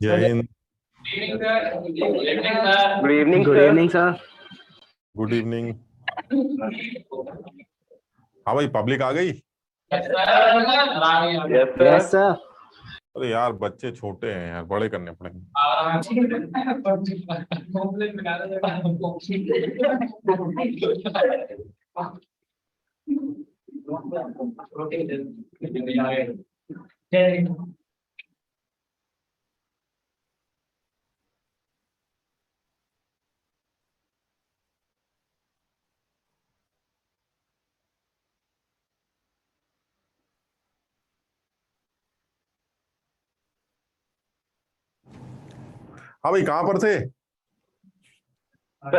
जय Hind. Good evening sir. Good evening. हाँ भाई, पब्लिक आ गई? Yes sir. अरे यार, बच्चे छोटे हैं यार, बड़े करने पड़ेंगे। हाँ भाई, कहाँ पर थे?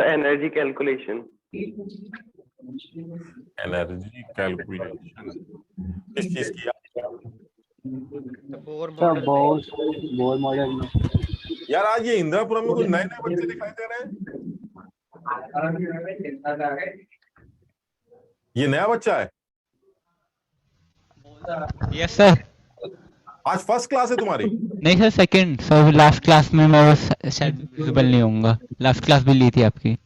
Energy calculation. एनर्जी कैलकुलेशन किस चीज की? बोर मॉडल में। यार, आज ये इंदिरापुरम में कुछ नए नए बच्चे दिखाई दे रहे हैं। ये नया बच्चा है? Yes sir. आज फर्स्ट क्लास है तुम्हारी? नहीं sir, second sir. Last class में मैं बस शायद विजिबल नहीं होऊंगा। लास्ट क्लास भी ली थी आपकी।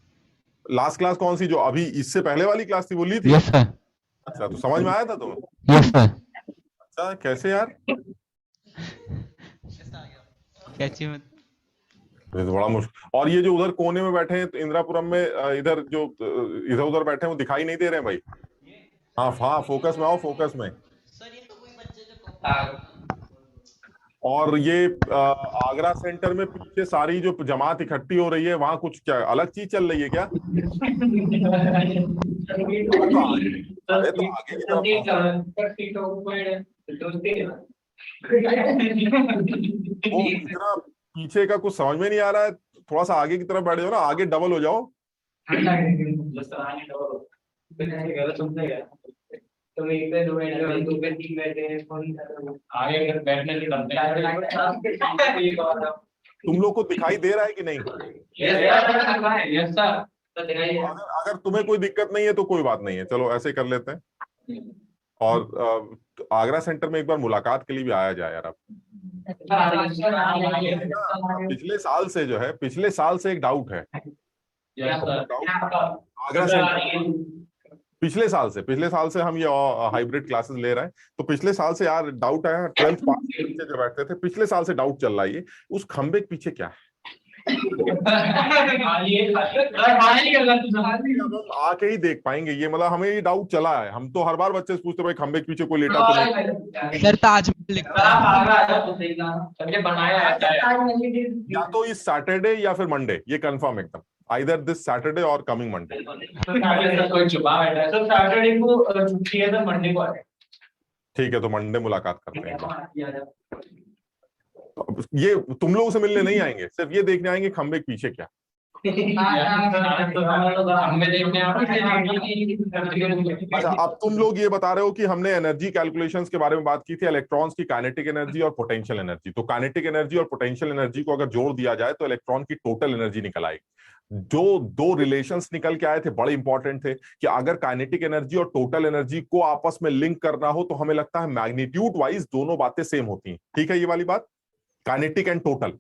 लास्ट क्लास कौन सी? जो अभी इससे पहले वाली क्लास थी वो ली थी? Yes sir. अच्छा, तो समझ में आया था तुम्हें? Yes sir. अच्छा, कैसे यार? क्या चीज? ये तो बड़ा मुश्किल। और ये जो उधर कोने में बैठे हैं इंदिरापुरम में, इधर जो इधर उधर बैठे हैं वो दिखाई नहीं दे रहे हैं भाई। हाँ हाँ, फोकस में आओ, फोकस में। और ये आगरा सेंटर में पीछे सारी जो जमात इकट्ठी हो रही है, वहां कुछ क्या अलग चीज चल रही है क्या? अरे तो आगे की तरफ वो इतना पीछे का कुछ समझ में नहीं आ रहा है। थोड़ा सा आगे की तरफ बैठ जाओ ना, आगे डबल हो जाओ। तुम लोग को दिखाई दे रहा है कि नहीं? अगर तुम्हें कोई दिक्कत नहीं है तो कोई बात नहीं है, चलो ऐसे कर लेते हैं। और आगरा सेंटर में एक बार मुलाकात के लिए भी आया जाए यार। अब पिछले साल से जो है, पिछले साल से एक डाउट है आगरा सेंटर। पिछले साल से हम ये हाइब्रिड क्लासेस ले रहे हैं, तो पिछले साल से यार डाउट आया। 12th पास के बच्चे जो बैठते थे, पिछले साल से डाउट चल रहा है, ये उस खंबे के पीछे क्या है? आके ही देख पाएंगे ये, मतलब हमें ये डाउट चला है। हम तो हर बार बच्चे से पूछते भाई खंबे के पीछे कोई लेटा तो नहीं? सर ताजमहल या तो इस सैटरडे या फिर मंडे, ये कंफर्म एकदम। आइदर दिस सैटरडे और कमिंग मंडे। कोई छुपा बैठा है, तो सैटरडे को छुट्टी है, तो मंडे को आ जाए। ठीक है, तो मंडे मुलाकात करते हैं। ये तुम लोगों से मिलने नहीं आएंगे, सिर्फ ये देखने आएंगे खंबे के पीछे क्या। अच्छा, अब तुम लोग ये बता रहे हो कि हमने एनर्जी कैलकुलेशंस के बारे में बात की थी, इलेक्ट्रॉन्स की काइनेटिक एनर्जी और पोटेंशियल एनर्जी। तो काइनेटिक एनर्जी और पोटेंशियल एनर्जी को अगर जोड़ दिया जाए तो इलेक्ट्रॉन की टोटल एनर्जी निकल आएगी। जो दो रिलेशंस निकल के आए थे बड़े इंपॉर्टेंट थे कि अगर काइनेटिक एनर्जी और टोटल एनर्जी को आपस में लिंक करना हो तो हमें लगता है मैग्नीट्यूड वाइज दोनों बातें सेम होती हैं। ठीक है, ये वाली बात, kinetic and total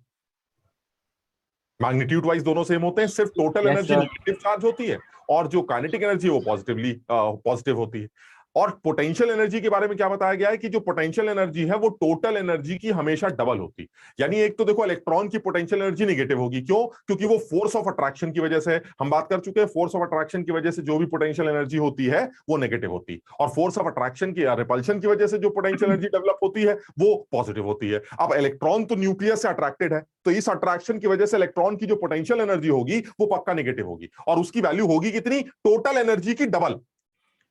magnitude wise दोनों सेम होते हैं। सिर्फ टोटल एनर्जी नेगेटिव चार्ज होती है और जो काइनेटिक एनर्जी वो पॉजिटिव होती है। और पोटेंशियल एनर्जी के बारे में क्या बताया गया है कि जो पोटेंशियल एनर्जी है वो टोटल एनर्जी की हमेशा डबल होती। यानी एक तो देखो इलेक्ट्रॉन की पोटेंशियल एनर्जी नेगेटिव होगी, क्यों? क्योंकि वो फोर्स ऑफ अट्रैक्शन की वजह से, हम बात कर चुके हैं, फोर्स ऑफ अट्रैक्शन की वजह से जो भी पोटेंशियल एनर्जी होती है वो नेगेटिव होती, और फोर्स ऑफ अट्रैक्शन की रिपल्शन की वजह से जो पोटेंशियल एनर्जी डेवलप होती है वो पॉजिटिव होती है। अब इलेक्ट्रॉन तो न्यूक्लियस से अट्रैक्टेड है, तो इस अट्रैक्शन की वजह से इलेक्ट्रॉन की जो पोटेंशियल एनर्जी होगी वो पक्का नेगेटिव होगी, और उसकी वैल्यू होगी कितनी? टोटल एनर्जी की डबल।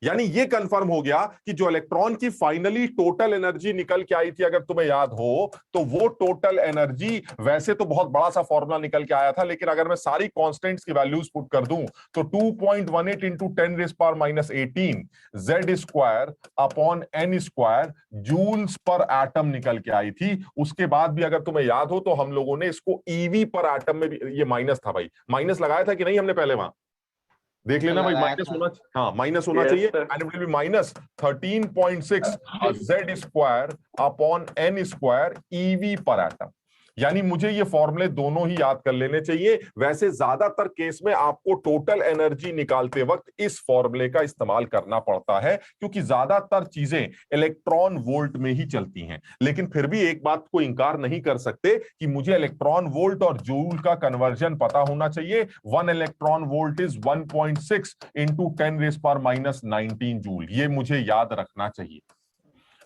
यानी ये कंफर्म हो गया कि जो इलेक्ट्रॉन की फाइनली टोटल एनर्जी निकल के आई थी, अगर तुम्हें याद हो, तो वो टोटल एनर्जी, वैसे तो बहुत बड़ा सा फॉर्मूला निकल के आया था, लेकिन अगर मैं सारी कांस्टेंट्स की वैल्यूज पुट कर दूं तो 2.18 into 10⁻⁻18 Z square upon N square joules पर एटम निकल के आई थी। उसके बाद भी अगर तुम्हें याद हो तो हम लोगों ने इसको ईवी पर एटम में भी, ये माइनस था भाई, माइनस लगाया था कि नहीं हमने पहले? वहां देख लेना भाई, माइनस होना, हाँ माइनस होना चाहिए, and it will be minus 13.6 Z square upon N square EV पर एटम। यानी मुझे ये फॉर्मूले दोनों ही याद कर लेने चाहिए। वैसे ज्यादातर केस में आपको टोटल एनर्जी निकालते वक्त इस फॉर्मूले का इस्तेमाल करना पड़ता है, क्योंकि ज्यादातर चीजें इलेक्ट्रॉन वोल्ट में ही चलती हैं। लेकिन फिर भी एक बात को इंकार नहीं कर सकते कि मुझे इलेक्ट्रॉन वोल्ट और जूल का कन्वर्जन पता होना चाहिए। 1 electron volt is 1.6 into 10⁻⁹ joule, ये मुझे याद रखना चाहिए।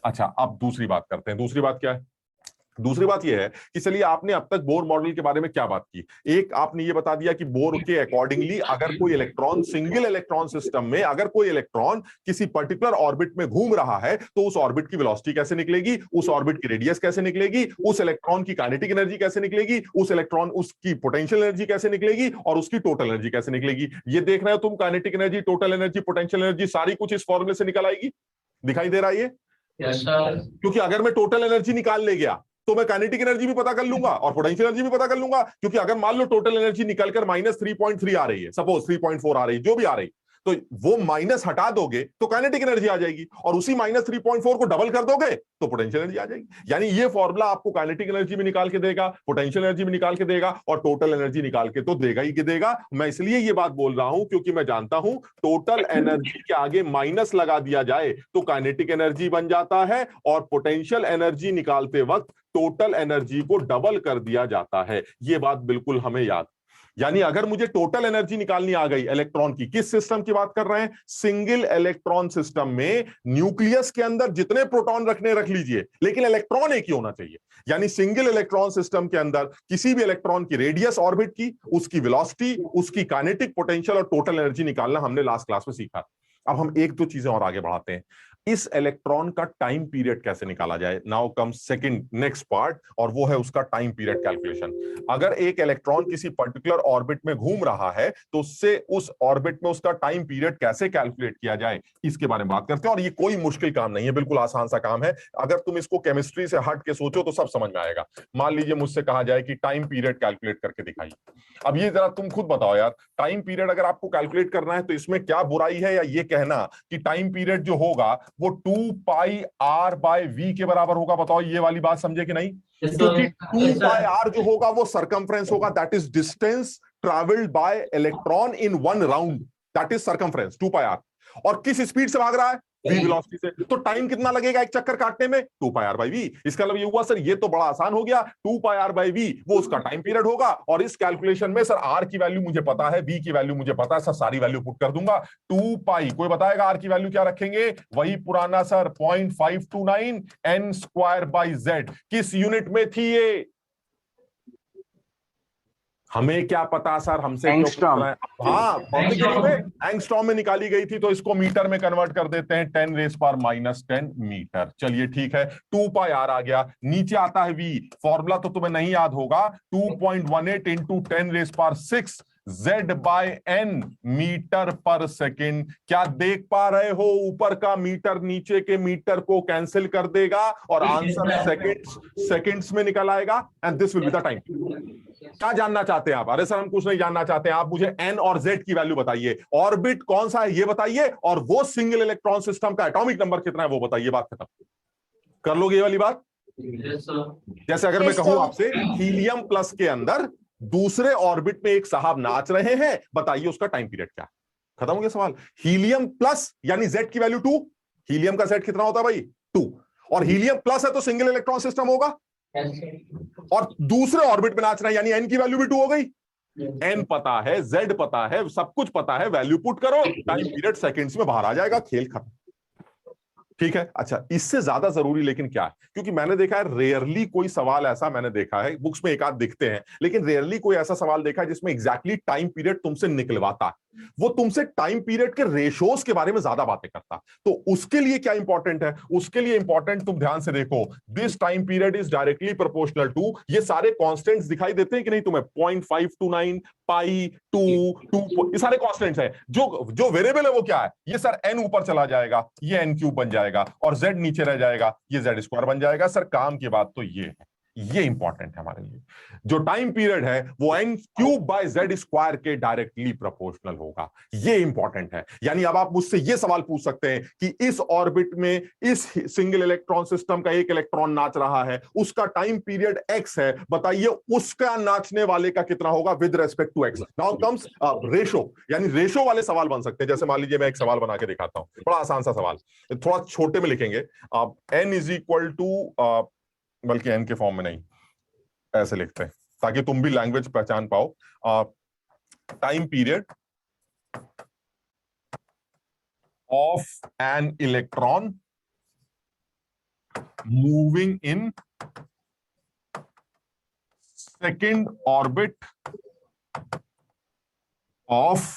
अच्छा, अब दूसरी बात करते हैं। दूसरी बात क्या है? दूसरी बात यह है कि चलिए, आपने अब तक बोर मॉडल के बारे में क्या बात की? एक, आपने ये बता दिया कि बोर के अकॉर्डिंगली अगर कोई इलेक्ट्रॉन, सिंगल इलेक्ट्रॉन सिस्टम में अगर कोई इलेक्ट्रॉन किसी पर्टिकुलर ऑर्बिट में घूम रहा है तो उस ऑर्बिट की वेलोसिटी कैसे निकलेगी, उस ऑर्बिट की रेडियस कैसे निकलेगी, उस इलेक्ट्रॉन की काइनेटिक एनर्जी कैसे निकलेगी, उस इलेक्ट्रॉन उसकी पोटेंशियल एनर्जी कैसे निकलेगी, और उसकी टोटल एनर्जी कैसे निकलेगी। ये देख रहे हो तुम, kinetic energy, total energy, potential energy, सारी कुछ इस फॉर्मूले से निकल आएगी। दिखाई दे रहा है ये? Yes sir. क्योंकि अगर मैं टोटल एनर्जी निकाल ले गया तो मैं काइनेटिक एनर्जी भी पता कर लूंगा और पोटेंशियल एनर्जी भी पता कर लूंगा। क्योंकि अगर मान लो टोटल एनर्जी निकलकर -3.3 आ रही है, सपोज 3.4 आ रही है, जो भी आ रही, तो वो माइनस हटा दोगे तो काइनेटिक एनर्जी आ जाएगी, और उसी -3.4 को डबल कर दोगे तो पोटेंशियल एनर्जी आ जाएगी। यानी ये फॉर्मूला आपको काइनेटिक एनर्जी भी निकाल के देगा, पोटेंशियल एनर्जी भी निकाल के देगा, और टोटल एनर्जी निकाल के तो देगा ही कि देगा। मैं इसलिए ये बात बोल रहा हूं क्योंकि मैं जानता हूं टोटल एनर्जी के आगे माइनस लगा दिया जाए तो काइनेटिक एनर्जी बन जाता है, और पोटेंशियल एनर्जी निकालते वक्त टोटल एनर्जी को डबल कर दिया जाता है। ये बात बिल्कुल हमें याद। यानी अगर मुझे टोटल एनर्जी निकालनी आ गई इलेक्ट्रॉन की, किस सिस्टम की बात कर रहे हैं? सिंगल इलेक्ट्रॉन सिस्टम में न्यूक्लियस के अंदर जितने प्रोटॉन रखने रख लीजिए, लेकिन इलेक्ट्रॉन एक ही होना चाहिए। यानी सिंगल इलेक्ट्रॉन सिस्टम के अंदर किसी भी इलेक्ट्रॉन की रेडियस ऑर्बिट की, उसकी वेलोसिटी, उसकी काइनेटिक पोटेंशियल और टोटल एनर्जी निकालना हमने लास्ट क्लास में सीखा। अब हम एक दो चीजें और आगे बढ़ाते हैं। इस इलेक्ट्रॉन का टाइम पीरियड कैसे निकाला जाए? Now come second next part, और वो है उसका टाइम पीरियड कैलकुलेशन। अगर एक इलेक्ट्रॉन किसी पर्टिकुलर ऑर्बिट में घूम रहा है तो उससे उस ऑर्बिट में उसका टाइम पीरियड कैसे कैलकुलेट किया जाए, इसके बारे में बात करते हैं। और ये कोई मुश्किल काम नहीं है, बिल्कुल आसान सा काम है। अगर तुम इसको केमिस्ट्री से हट के सोचो तो सब समझ में आएगा। मान लीजिए मुझसे कहा जाए कि टाइम पीरियड कैलकुलेट करके दिखाइए। अब ये जरा तुम खुद बताओ यार, टाइम पीरियड अगर आपको कैलकुलेट करना है तो इसमें क्या बुराई है या ये कहना कि टाइम पीरियड जो होगा वो 2πr/v के बराबर होगा? बताओ ये वाली बात समझे कि नहीं? क्योंकि 2πr जो होगा वो सरकमफ्रेंस होगा, that is distance travelled bye electron in one round, that is circumference 2πr। और किस स्पीड से भाग रहा है? v वेलोसिटी से। तो टाइम कितना लगेगा एक चक्कर काटने में? 2πr/v। इसका मतलब ये हुआ सर ये तो बड़ा आसान हो गया, 2πr/v वो उसका टाइम पीरियड होगा। और इस कैलकुलेशन में सर r की वैल्यू मुझे पता है, v की वैल्यू मुझे पता है, सर सारी वैल्यू पुट कर दूंगा। 2π, कोई बताएगा r की वैल्यू क्या रखेंगे? वही पुराना सर 0.529 n²/z। किस यूनिट में थी ये? हमें क्या पता सर, हमसे एंगस्ट्रॉम। हाँ, एंगस्ट्रॉम में निकाली गई थी, तो इसको मीटर में कन्वर्ट कर देते हैं, 10⁻⁻10 मीटर। चलिए ठीक है, 2πr आ गया। नीचे आता है v, फॉर्मूला तो तुम्हें नहीं याद होगा, 2.18 इंटू 10⁶ Z/n मीटर पर सेकेंड। क्या देख पा रहे हो? ऊपर का मीटर नीचे के मीटर को कैंसिल कर देगा और आंसर सेकंड्स में निकल आएगा, and this will be the time. क्या जानना चाहते हैं आप? अरे सर हम कुछ नहीं जानना चाहते हैं, आप मुझे n और z की वैल्यू बताइए, ऑर्बिट कौन सा है ये बताइए, और वो सिंगल इलेक्ट्रॉन सिस्टम का एटॉमिक नंबर कितना है वो बताइए। बात खत्म। कर लोगे ये वाली बात? जैसे अगर मैं कहूं आपसे हीलियम प्लस के अंदर दूसरे ऑर्बिट में एक साहब नाच रहे हैं, बताइए उसका टाइम पीरियड क्या है? खत्म हो गया सवाल। हीलियम प्लस यानी z की वैल्यू 2, हीलियम का Z कितना होता है भाई 2, और हीलियम प्लस है तो सिंगल इलेक्ट्रॉन सिस्टम होगा, और दूसरे ऑर्बिट में नाचना है, यानी n की वैल्यू भी 2 हो गई। n पता है, Z पता है, सब कुछ पता है, वैल्यू पुट करो, टाइम पीरियड सेकंड्स में बाहर आ जाएगा, खेल खत्म। ठीक है। अच्छा, इससे ज्यादा जरूरी लेकिन क्या है, क्योंकि मैंने देखा है रेयरली कोई सवाल ऐसा मैंने देखा है, बुक्स में एक आध दिखते हैं, लेकिन रेयरली कोई ऐसा सवाल देखा है जिसमें एग्जैक्टली टाइम पीरियड तुमसे निकलवाता है। वो तुमसे टाइम पीरियड के रेशोस के बारे में ज्यादा बातें करता। तो उसके लिए क्या इंपॉर्टेंट है, उसके लिए इंपॉर्टेंट तुम ध्यान से देखो, this time period is directly proportional to, ये सारे कांस्टेंट्स दिखाई देते हैं कि नहीं तुम्हें, 0.529 पाई 2 ये सारे कांस्टेंट्स हैं। जो वेरिएबल है वो क्या है, ये सर n ऊपर चला जाएगा, ये n क्यूब बन जाएगा, और z नीचे रह जाएगा, ये z स्क्वायर बन जाएगा। सर काम की बात तो ये है, ये इंपॉर्टेंट है हमारे लिए। जो टाइम पीरियड है वो n cube by z square के डायरेक्टली प्रोपोर्शनल होगा, ये इंपॉर्टेंट है। यानी अब आप मुझसे ये सवाल पूछ सकते हैं कि इस ऑर्बिट में इस सिंगल इलेक्ट्रॉन सिस्टम का एक इलेक्ट्रॉन नाच रहा है, उसका टाइम पीरियड x है, बताइए उसका नाचने वाले का कितना होगा with respect to x। Now comes ratio, यानी रेशो वाले सवाल बन सकते हैं। जैसे मान लीजिए मैं एक सवाल बना के दिखाता हूं, बड़ा आसान सा सवाल, थोड़ा छोटे में लिखेंगे, n इज इक्वल टू, बल्कि n के फॉर्म में नहीं, ऐसे लिखते हैं ताकि तुम भी लैंग्वेज पहचान पाओ। Time period of an electron moving in second orbit of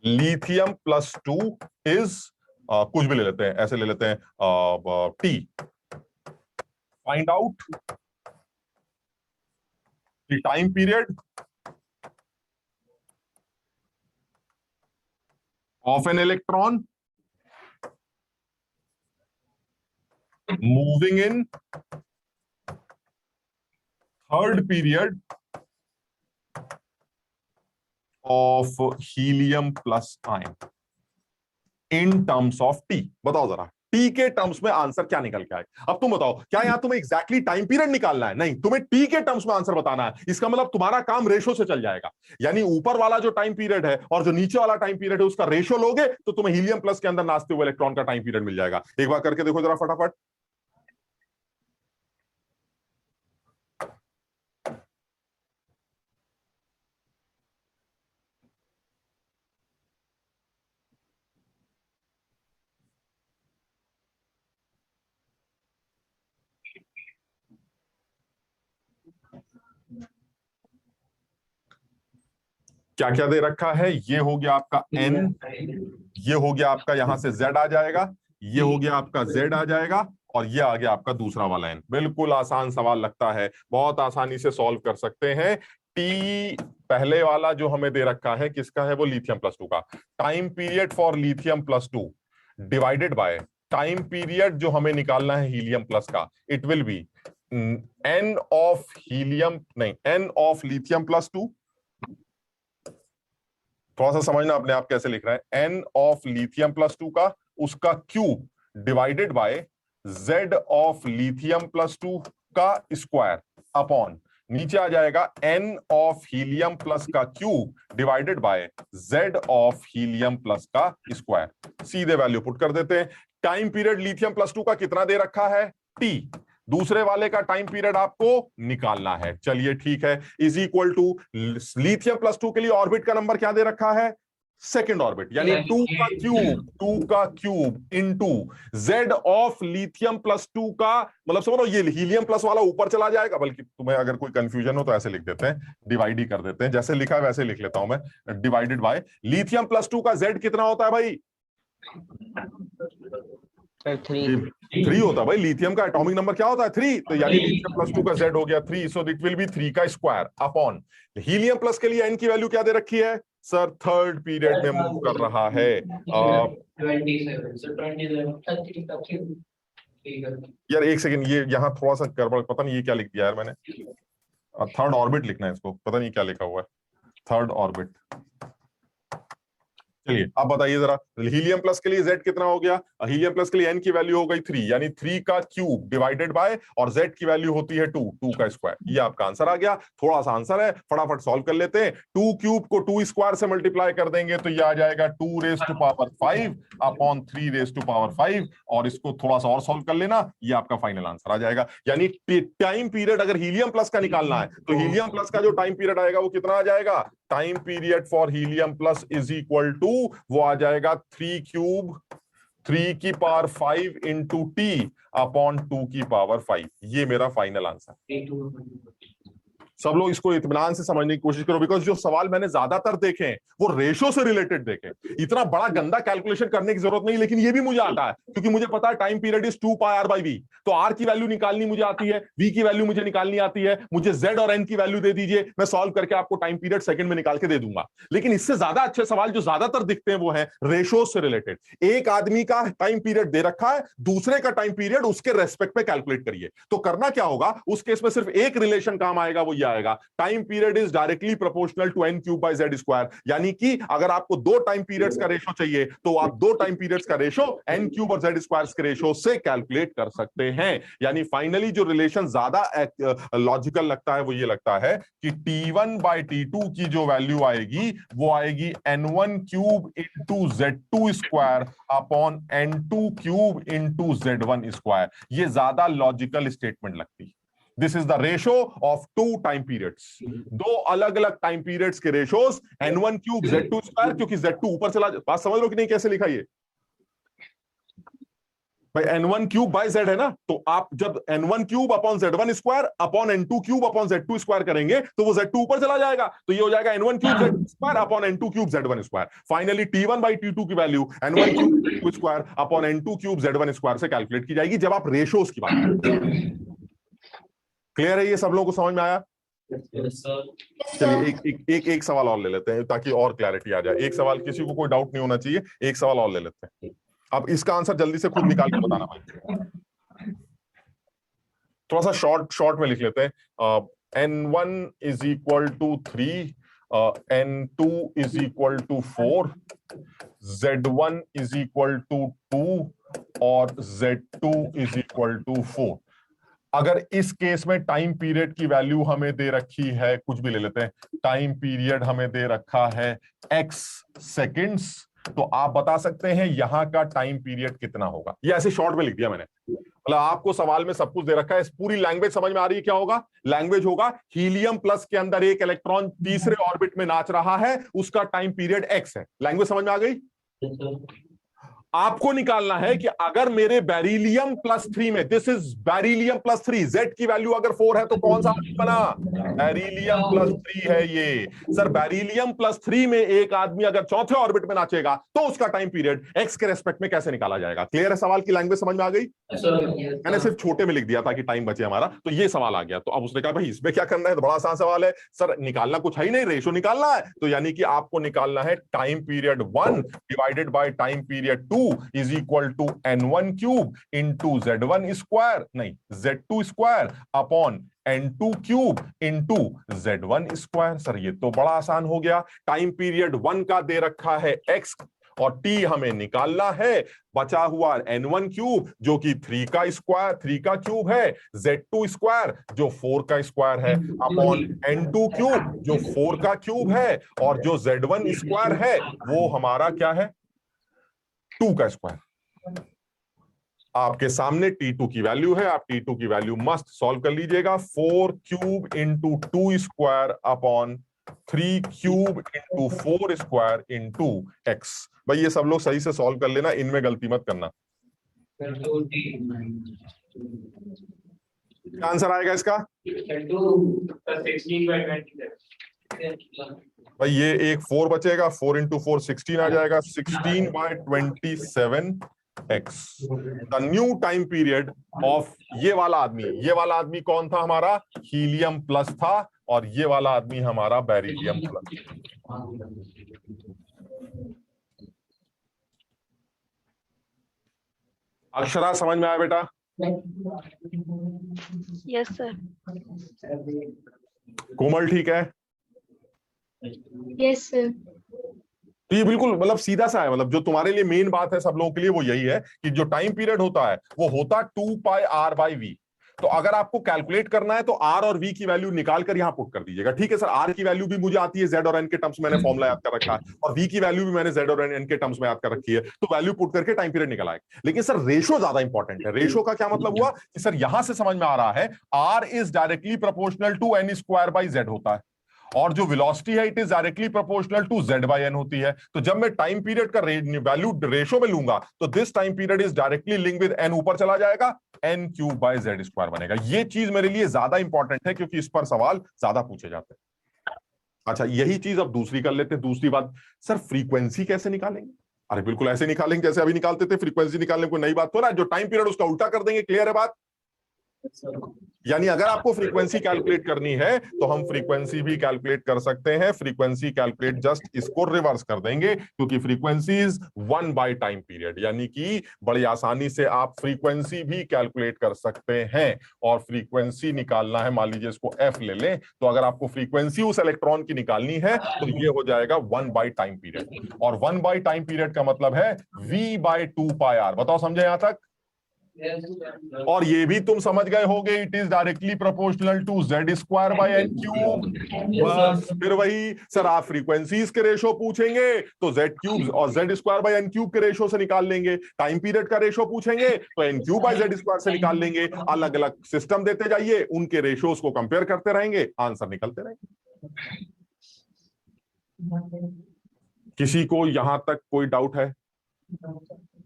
lithium plus 2 is, कुछ भी ले लेते हैं, ऐसे ले लेते हैं T। Find out the time period of an electron moving in third period of helium plus ion in terms of T। बताओ जरा टी के टर्म्स में आंसर क्या निकल के आए। अब तुम बताओ, क्या यहां तुम्हें एग्जैक्टली टाइम पीरियड निकालना है? नहीं, तुम्हें टी के टर्म्स में आंसर बताना है। इसका मतलब तुम्हारा काम रेशो से चल जाएगा, यानी ऊपर वाला जो टाइम पीरियड है और जो नीचे वाला टाइम पीरियड है उसका रेशो लोगे तो तुम्हें हीलियम प्लस के अंदर नाचते हुए इलेक्ट्रॉन का टाइम पीरियड मिल जाएगा। एक बार करके देखो जरा फटाफट। क्या क्या दे रखा है, ये हो गया आपका n, ये हो गया आपका यहां से z आ जाएगा, ये हो गया आपका z आ जाएगा, और ये आ गया आपका दूसरा वाला n। बिल्कुल आसान सवाल लगता है, बहुत आसानी से सॉल्व कर सकते हैं। t पहले वाला जो हमें दे रखा है किसका है, वो लिथियम प्लस 2 का। Time period for lithium plus 2 divided by time period जो हमें निकालना है हीलियम प्लस का, it will B n of helium, नहीं n ऑफ लिथियम प्लस 2, थोड़ा सा समझना अपने आप कैसे लिख रहा है, n ऑफ लिथियम प्लस 2 का उसका cube divided by z of lithium plus 2 का स्क्वायर अपॉन, नीचे आ जाएगा n ऑफ हीलियम प्लस का cube divided by z of helium plus का स्क्वायर। सीधे वैल्यू पुट कर देते हैं। टाइम पीरियड लिथियम प्लस 2 का कितना दे रखा है t, दूसरे वाले का टाइम पीरियड आपको निकालना है। चलिए ठीक है, is equal to lithium plus 2 के लिए ऑर्बिट का नंबर क्या दे रखा है, सेकेंड ऑर्बिट, यानी 2 का cube into z of lithium plus 2 का, मतलब समझो ये हीलियम प्लस वाला ऊपर चला जाएगा, बल्कि तुम्हें अगर कोई कंफ्यूजन हो तो ऐसे लिख देते हैं, डिवाइड ही कर देते हैं, जैसे लिखा है वैसे लिख लेता हूं मैं, डिवाइडेड बाय लिथियम प्लस 2 का z कितना होता है भाई, 3 होता है भाई। लिथियम का एटॉमिक नंबर क्या होता है 3, तो यानी लिथियम प्लस 2 का z हो गया 3, सो इट विल बी 3 का स्क्वायर अपॉन हीलियम प्लस के लिए n की वैल्यू क्या दे रखी है सर, थर्ड पीरियड में मूव कर रहा है। 27 यार एक सेकंड, ये यहाँ थोड़ा सा गड़बड़, पता नहीं ये क्या लिख दिया यार मैंने, थर्ड ऑर्बिट लिखना है इसको, पता नहीं क्या लिखा हुआ है, थर्ड ऑर्बिट, चलिए अब बताइए जरा, हीलियम प्लस के लिए Z कितना हो गया? हीलियम प्लस के लिए N की वैल्यू हो गई 3, यानी 3 का क्यूब डिवाइडेड बाय, और Z की वैल्यू होती है 2 का स्क्वायर। ये आपका आंसर आ गया। थोड़ा सा आंसर है, फटाफट सॉल्व कर लेते हैं। 2 क्यूब को 2 स्क्वायर से मल्टीप्लाई कर देंगे तो ये आ जाएगा 2 raise to power 5 upon 3 raise to power 5, और इसको थोड़ा सा और सॉल्व कर लेना, ये आपका फाइनल आंसर आ जाएगा। यानी टाइम पीरियड अगर हीलियम प्लस का निकालना है तो हीलियम प्लस का जो टाइम पीरियड आएगा वो कितना आ जाएगा? Time period for helium plus is equal to, वो आ जाएगा 3 क्यूब 3 की पावर 5 इंटू टी अपॉन 2 की पावर 5। ये मेरा फाइनल आंसर। सब लोग इसको इत्मीनान से समझने की कोशिश करो, बिकॉज जो सवाल मैंने ज्यादातर देखे हैं वो रेशो से रिलेटेड देखे। इतना बड़ा गंदा कैलकुलेशन करने की जरूरत नहीं, लेकिन ये भी मुझे आता है क्योंकि मुझे पता है time period is 2 pi r by v, तो आर की वैल्यू निकालनी मुझे आती है, वी की वैल्यू मुझे निकालनी आती है, मुझे जेड और एन की वैल्यू दे दीजिए, मैं सॉल्व करके आपको टाइम पीरियड सेकंड में निकाल के दे दूंगा। लेकिन इससे ज्यादा अच्छे सवाल जो ज्यादातर दिखते हैं वो है रेशो से रिलेटेड। एक आदमी का टाइम पीरियड दे रखा है, दूसरे का टाइम पीरियड उसके रेस्पेक्ट में कैलकुलेट करिए, तो करना क्या होगा उस केस में? सिर्फ एक रिलेशन काम आएगा, वो ये आएगा, time period is directly proportional to n cube by z square. यानी कि अगर आपको 2 टाइम पीरियड्स का रेशो चाहिए तो आप 2 टाइम पीरियड्स का रेशो एन क्यूब और जेड स्क्वायर के रेशो से कैलकुलेट कर सकते हैं। यानी फाइनली जो रिलेशन ज्यादा लॉजिकल लगता है वो ये लगता है कि T1 बाय T2 की जो वैल्यू आएगी वो आएगी N1 cube into Z2 square upon N2 cube into Z1 square. ये ज्यादा लॉजिकल स्टेटमेंट लगती है। This is the ratio of 2 time periods, 2 अलग अलग टाइम पीरियड्स के ratios, N1 cube Z2 square, क्योंकि Z2 ऊपर चला, बात समझ लो कि नहीं कैसे लिखा ये भाई? N1 क्यूब बाय Z है ना, तो आप जब N1 cube upon Z1 square upon N2 cube upon Z2 square करेंगे तो वो Z2 ऊपर चला जाएगा, तो ये हो जाएगा N1 cube Z2 square upon N2 cube Z1 square. Finally T1 by T2 की value N1 cube Z2 square upon N2 cube Z1 square से कैलकुलेट की जाएगी जब आप रेशोस की बात करें। क्लियर है? ये सब लोगों को समझ में आया? चलिए एक सवाल और ले लेते हैं ताकि और क्लैरिटी आ जाए। एक सवाल, किसी को कोई डाउट नहीं होना चाहिए, एक सवाल और ले लेते हैं। अब इसका आंसर जल्दी से खुद निकाल के बताना भाई, थोड़ा सा शॉर्ट में लिख लेते हैं। N1 is equal to 3, N2 is equal to 4, Z1 is equal to 2 और Z2 इज इक्वल टू 4। अगर इस केस में टाइम पीरियड की वैल्यू हमें दे रखी है, कुछ भी ले लेते हैं, टाइम पीरियड हमें दे रखा है x सेकंड्स, तो आप बता सकते हैं यहां का टाइम पीरियड कितना होगा। ये ऐसे शॉर्ट में लिख दिया मैंने, मतलब आपको सवाल में सब कुछ दे रखा है, पूरी लैंग्वेज समझ में आ रही है? क्या होगा लैंग्वेज? होगा हीलियम प्लस के अंदर एक इलेक्ट्रॉन तीसरे ऑर्बिट में नाच रहा है, उसका टाइम पीरियड x है। लैंग्वेज समझ में आ गई? आपको निकालना है कि अगर मेरे बेरिलियम प्लस 3 में, this is beryllium plus 3, Z की वैल्यू अगर 4 है तो कौन सा आदमी बना? बेरिलियम प्लस 3 है ये। सर बेरिलियम प्लस 3 में एक आदमी अगर चौथे ऑर्बिट में नाचेगा तो उसका टाइम पीरियड x के रेस्पेक्ट में कैसे निकाला जाएगा? क्लियर है? सवाल की लैंग्वेज समझ में आ गई? मैंने सिर्फ छोटे में लिख दिया ताकि टाइम बचे हमारा, तो ये सवाल आ गया। तो अब उसने कहा भाई इसमें क्या करना है, तो बड़ा आसान सवाल है सर, निकालना कुछ है ही नहीं, रेशो निकालना है। तो यानी कि आपको निकालना है time period 1 divided by time period 2 is equal to N1 cube into Z1 square, नहीं Z2 square upon N2 cube into Z1 square. Sir ये तो बड़ा आसान हो गया। टाइम पीरियड 1 का दे रखा है x और t हमें निकालना है, बचा हुआ N1 क्यूब जो कि 3 का क्यूब है, Z2 स्क्वायर जो 4 का स्क्वायर है अपॉन N2 क्यूब जो 4 का क्यूब है, और जो Z1 स्क्वायर है वो हमारा क्या है? 2 का स्क्वायर। आपके सामने T2 की वैल्यू है, आप T2 की वैल्यू मस्त सॉल्व कर लीजिएगा। 4 cube into 2 square upon 3 cube into 4 square into x। भाई ये सब लोग सही से सॉल्व कर लेना, इनमें गलती मत करना। क्या आंसर आएगा इसका? भाई ये एक 4 बचेगा, 4 इंटू 4 16 आ जाएगा, 16 by 27 x। The new time period of ये वाला आदमी कौन था? हमारा हीलियम प्लस था, और ये वाला आदमी हमारा बेरिलियम प्लस। अक्षरा समझ में आया बेटा? Yes sir. कोमल ठीक है? Yes sir. तो ये बिल्कुल मतलब सीधा सा है, मतलब जो तुम्हारे लिए मेन बात है सब लोगों के लिए वो यही है कि जो टाइम पीरियड होता है वो होता 2πr/v। तो अगर आपको कैलकुलेट करना है तो आर और वी की वैल्यू निकाल कर यहां पुट कर दीजिएगा। ठीक है सर, आर की वैल्यू भी मुझे आती है जेड और एन के टर्म्स, मैंने फॉर्मुला याद कर रखा है, और वी की वैल्यू भी मैंने जेड और एन के टर्म्स में याद कर रखी है, तो वैल्यू पुट करके टाइम पीरियड निकल आएगा। लेकिन सर रेशो ज्यादा इंपॉर्टेंट है। रेशो का क्या मतलब हुआ कि सर यहां से समझ में आ रहा है r is directly proportional to n square by z होता है, और जो वेलोसिटी है it is directly proportional to z by n होती है। तो जब मैं टाइम पीरियड का वैल्यू रेशो में लूंगा तो this time period is directly link with n, ऊपर चला जाएगा, n³ बाय z स्क्वायर बनेगा। ये चीज मेरे लिए ज्यादा इंपॉर्टेंट है क्योंकि इस पर सवाल ज्यादा पूछे जाते हैं। अच्छा, यही चीज अब दूसरी कर लेते हैं। दूसरी बात, सर फ्रीक्वेंसी कैसे निकालेंगे? अरे बिल्कुल ऐसे निकालेंगे जैसे अभी निकालते थे। फ्रीक्वेंसी निकालने को नई बात हो रहा है, जो टाइम पीरियड उसका उल्टा कर देंगे। क्लियर है बात? यानी अगर आपको फ्रीक्वेंसी कैलकुलेट करनी है तो हम फ्रीक्वेंसी भी कैलकुलेट कर सकते हैं। फ्रीक्वेंसी कैलकुलेट जस्ट इसको रिवर्स कर देंगे, क्योंकि frequency is 1 bye time period, यानी कि बड़ी आसानी से आप फ्रीक्वेंसी भी कैलकुलेट कर सकते हैं। और फ्रीक्वेंसी निकालना है, मान लीजिए इसको एफ ले लें, तो अगर आपको फ्रीक्वेंसी उस इलेक्ट्रॉन की निकालनी है तो ये हो जाएगा 1 बाय टाइम पीरियड, और 1 बाय टाइम पीरियड का मतलब है v बाय 2πr। बताओ समझे यहां तक? और ये भी तुम समझ गए होगे, it is directly proportional to z square by n³। बस फिर वही सर, आप फ्रीक्वेंसीज के रेशो पूछेंगे तो z³ और z स्क्वायर बाय n³ के रेशो से निकाल लेंगे। टाइम पीरियड का रेशो पूछेंगे तो n³ बाय z स्क्वायर से निकाल लेंगे। अलग अलग सिस्टम देते जाइए, उनके रेशोज को कंपेयर करते रहेंगे, आंसर निकलते रहेंगे। किसी को यहां तक कोई डाउट है?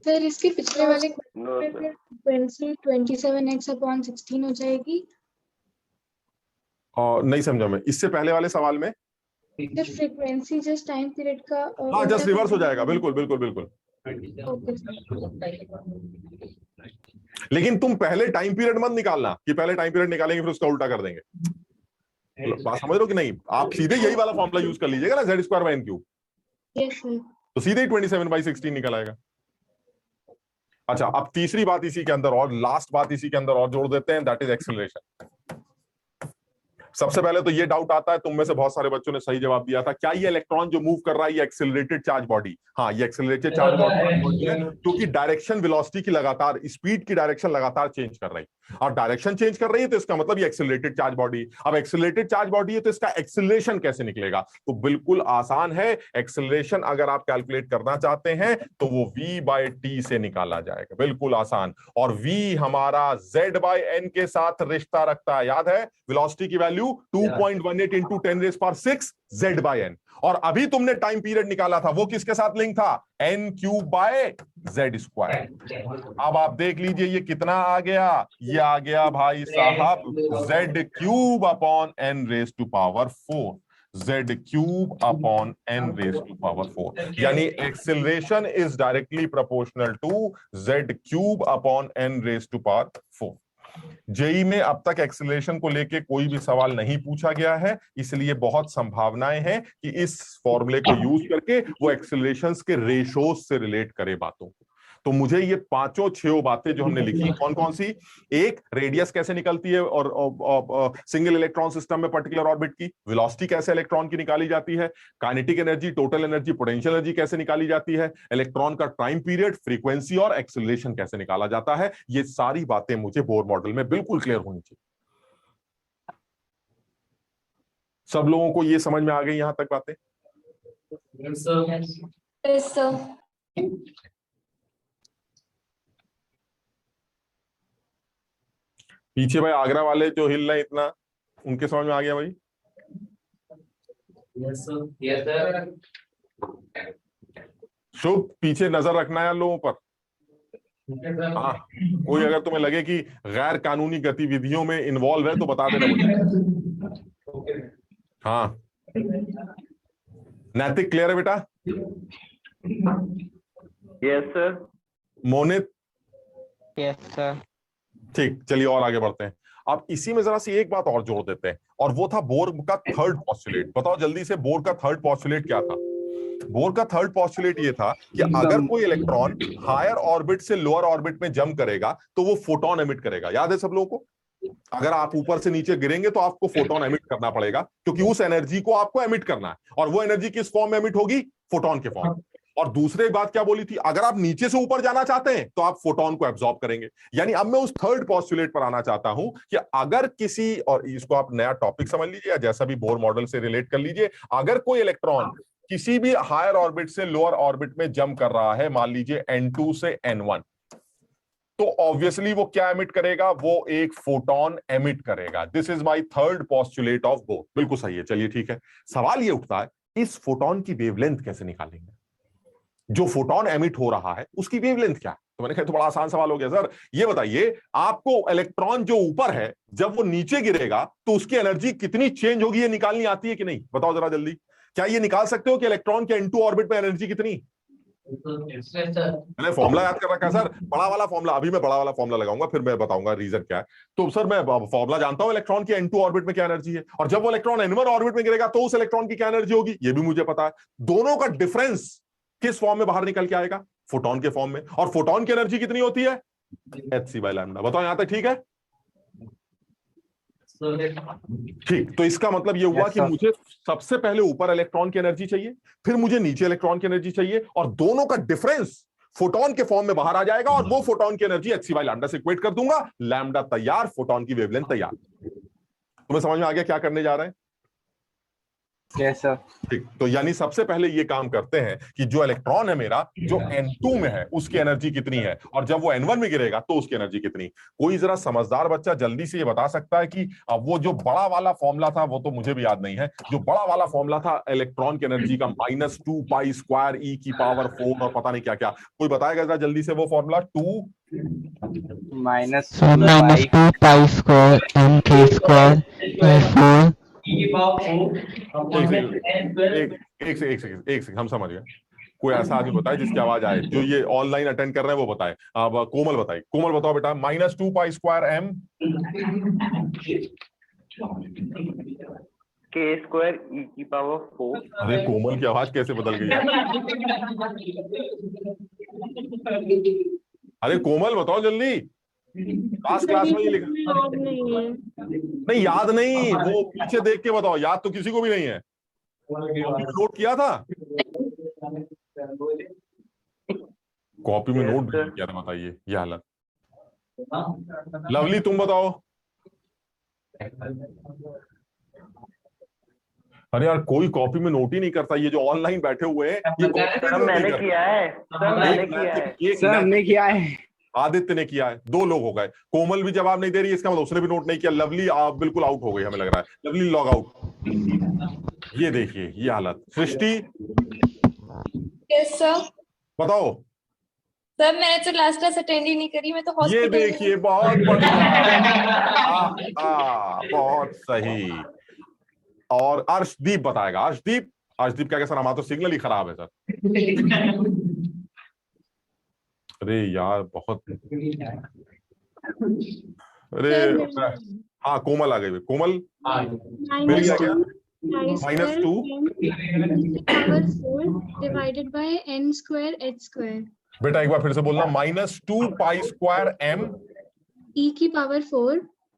सर इसके पिछले वाले फ्रीक्वेंसी 27x/16 हो जाएगी। नहीं समझा मैं, इससे पहले वाले सवाल में sir frequency just time period का हाँ जस्ट रिवर्स हो जाएगा। बिल्कुल बिल्कुल बिल्कुल। लेकिन तुम पहले टाइम पीरियड मत निकालना कि पहले टाइम पीरियड निकालेंगे फिर उसका उल्टा कर देंगे। बात समझ लो कि नहीं? आप सीधे यही वाला फॉर्मूला यूज कर लीजिएगा ना, z square by n³। Yes sir. तो सीधे 27/16 निकल आएगा। अच्छा, अब तीसरी बात इसी के अंदर और लास्ट बात इसी के अंदर और जोड़ देते हैं, दैट इज एक्सेलरेशन। सबसे पहले तो ये डाउट आता है, तुम में से बहुत सारे बच्चों ने सही जवाब दिया था, क्या ये इलेक्ट्रॉन जो मूव कर रहा है ये एक्सेलरेटेड चार्ज बॉडी? हाँ, ये एक्सेलरेटेड चार्ज बॉडी है, क्योंकि डायरेक्शन वेलोसिटी की लगातार, स्पीड की डायरेक्शन लगातार चेंज कर रही है, और डायरेक्शन चेंज कर रही है तो इसका मतलब ये एक्सेलरेटेड चार्ज बॉडी। अब एक्सेलरेटेड चार्ज बॉडी है तो इसका एक्सेलरेशन कैसे निकलेगा? तो बिल्कुल आसान है। एक्सेलरेशन अगर आप कैलकुलेट करना चाहते हैं तो वो v बाय t से निकाला जाएगा, बिल्कुल आसान। और v हमारा z बाय n के साथ रिश्ता रखता है, याद है? वेलोसिटी की value 2.18 into 10⁶ z by n। और अभी तुमने टाइम पीरियड निकाला था, वो किसके साथ लिंक था? n³ bye z square. अब आप देख लीजिए ये कितना आ गया, ये आ गया भाई साहब z³ upon n⁴, z³ upon n⁴, यानी acceleration is directly proportional to z³ upon n⁴। JEE में अब तक एक्सेलरेशन को लेके कोई भी सवाल नहीं पूछा गया है, इसलिए बहुत संभावनाएं हैं कि इस फॉर्मूले को यूज करके वो एक्सेलरेशंस के रेशोज से रिलेट करे बातों को। तो मुझे ये 5-6 बातें जो हमने लिखी, कौन कौन सी? एक, रेडियस कैसे निकलती है और सिंगल इलेक्ट्रॉन सिस्टम में पर्टिकुलर ऑर्बिट की, वेलोसिटी कैसे इलेक्ट्रॉन की निकाली जाती है, kinetic energy, total energy, potential energy कैसे निकाली जाती है, इलेक्ट्रॉन का टाइम पीरियड, फ्रीक्वेंसी और एक्सेलरेशन कैसे निकाला जाता है। ये सारी बातें मुझे बोर मॉडल में बिल्कुल क्लियर होनी चाहिए। सब लोगों को ये समझ में आ गई यहां तक बातें? Yes sir. पीछे भाई आगरा वाले जो हिल रहे इतना, उनके समझ में आ गया भाई? Yes sir. शुभ, पीछे नजर रखना है लोगों पर। हाँ, कोई अगर तुम्हें लगे कि गैर कानूनी गतिविधियों में इन्वॉल्व है तो बता देना मुझे। हाँ, नैतिक क्लियर है बेटा? Yes sir. Monit? Yes sir. ठीक, चलिए और आगे बढ़ते हैं। अब इसी में जरा सी एक बात और जोड़ देते हैं, और वो था बोर का थर्ड पोस्टुलेट। बताओ जल्दी से, बोर का थर्ड पोस्टुलेट क्या था? बोर का थर्ड पोस्टुलेट ये था कि अगर कोई इलेक्ट्रॉन हायर ऑर्बिट से लोअर ऑर्बिट में जंप करेगा तो वो फोटोन एमिट करेगा। याद है सब लोगों को? अगर आप ऊपर से नीचे गिरेंगे तो आपको फोटोन एमिट करना पड़ेगा, क्योंकि उस एनर्जी को आपको एमिट करना है, और वो एनर्जी किस फॉर्म में एमिट होगी? फोटोन के फॉर्म। और दूसरी बात क्या बोली थी, अगर आप नीचे से ऊपर जाना चाहते हैं तो आप फोटोन को एब्जॉर्ब करेंगे। यानी अब मैं उस थर्ड पोस्टुलेट पर आना चाहता हूं कि अगर किसी, और इसको आप नया टॉपिक समझ लीजिए या जैसा भी बोर मॉडल से रिलेट कर लीजिए, अगर कोई इलेक्ट्रॉन किसी भी हायर ऑर्बिट से लोअर ऑर्बिट में जंप कर रहा है, मान लीजिए N2 से N1, तो ऑब्वियसली वो क्या एमिट करेगा, वो एक फोटोन एमिट करेगा। This is my third postulate of bore. बिल्कुल सही है। चलिए ठीक है, सवाल ये उठता है इस फोटोन की वेवलेंथ कैसे निकालेंगे, जो फोटोन एमिट हो रहा है उसकी वेवलेंथ क्या है। तो मैंने कहा तो बड़ा आसान सवाल हो गया सर। ये बताइए, आपको इलेक्ट्रॉन जो ऊपर है जब वो नीचे गिरेगा तो उसकी एनर्जी कितनी चेंज होगी, ये निकालनी आती है कि नहीं, बताओ जरा जल्दी। क्या ये निकाल सकते हो कि इलेक्ट्रॉन के N2 ऑर्बिट में एनर्जी कितनी? मैंने फॉर्मूला याद कर रखा है सर, बड़ा वाला फॉर्मूला। अभी मैं बड़ा वाला फॉर्मूला लगाऊंगा, फिर मैं बताऊंगा रीजन क्या है। तो सर मैं फॉर्मूला जानता हूं इलेक्ट्रॉन के N2 ऑर्बिट में क्या एनर्जी है, और जब वो इलेक्ट्रॉन N1 ऑर्बिट में गिरेगा तो उस इलेक्ट्रॉन की क्या एनर्जी होगी, ये भी मुझे पता है। दोनों का डिफरेंस किस फॉर्म में बाहर निकल के आएगा, फोटोन के फॉर्म में। और फोटोन की एनर्जी कितनी होती है, hc/λ। बताओ यहां तक ठीक है? ठीक, तो इसका मतलब ये हुआ कि मुझे सबसे पहले ऊपर इलेक्ट्रॉन की एनर्जी चाहिए, फिर मुझे नीचे इलेक्ट्रॉन की एनर्जी चाहिए, और दोनों का डिफरेंस फोटोन के फॉर्म में बाहर आ जाएगा, और वो फोटोन की एनर्जी hc/λ से इक्वेट कर दूंगा। लैम्डा तैयार, फोटोन की वेवलेंथ तैयार। तुम्हें समझ में आ गया क्या करने जा रहे हैं? Yes sir. ठीक, तो यानी सबसे पहले ये काम करते हैं कि जो इलेक्ट्रॉन है मेरा, जो N2 में है, उसकी एनर्जी कितनी है, और जब वो N1 में गिरेगा तो उसकी एनर्जी कितनी। कोई जरा समझदार बच्चा जल्दी से ये बता सकता है कि अब वो जो बड़ा वाला फॉर्मूला था, वो तो मुझे भी याद नहीं है, जो बड़ा वाला फॉर्मूला था इलेक्ट्रॉन की एनर्जी का -2π² e⁴ और पता नहीं क्या क्या, कोई बताएगा जरा जल्दी से वो फॉर्मूला? 2 -2π² mk² 4 एक सेकंड, हम समझ गए। कोई ऐसा आदमी बताए जिसकी आवाज आए, जो ये ऑनलाइन अटेंड कर रहे हैं वो बताए। अब कोमल बताइए, कोमल बताओ बेटा, -2π² m k² e⁴। अरे कोमल की आवाज कैसे बदल गई? अरे कोमल बताओ जल्दी, लास्ट क्लास में ये लिखा नहीं, याद नहीं, वो पीछे देख के बताओ, याद तो किसी को भी नहीं है। नोट किया था, कॉपी में नोट भी किया था, बताइए ये हालत। लवली तुम बताओ। अरे यार कोई कॉपी में नोट ही नहीं करता, ये जो ऑनलाइन बैठे हुए हैं ये मैंने किया है सर, मैंने किया है। आदित्य ने किया है, 2 लोग हो गए। कोमल भी जवाब नहीं दे रही, इसका मतलब उसने भी नोट नहीं किया। लवली आप बिल्कुल आउट हो गई, हमें लग रहा है लवली लॉग आउट। ये देखिए ये हालत। सृष्टि यस सर। बताओ। सर मैंने तो लास्ट क्लास अटेंड ही नहीं करी, मैं तो ये हॉस्पिटल देखिए बहुत बढ़िया, बहुत सही। और अर्शदीप बताएगा। अर्शदीप क्या कैसा नाम, तो सिग्नल ही खराब है सर। अरे यार बहुत, अरे हाँ कोमल आ गई। कोमल मिल गया क्या? -2 डिवाइडेड बाय n² h²। बेटा एक बार फिर से बोलना, -2π² m e⁴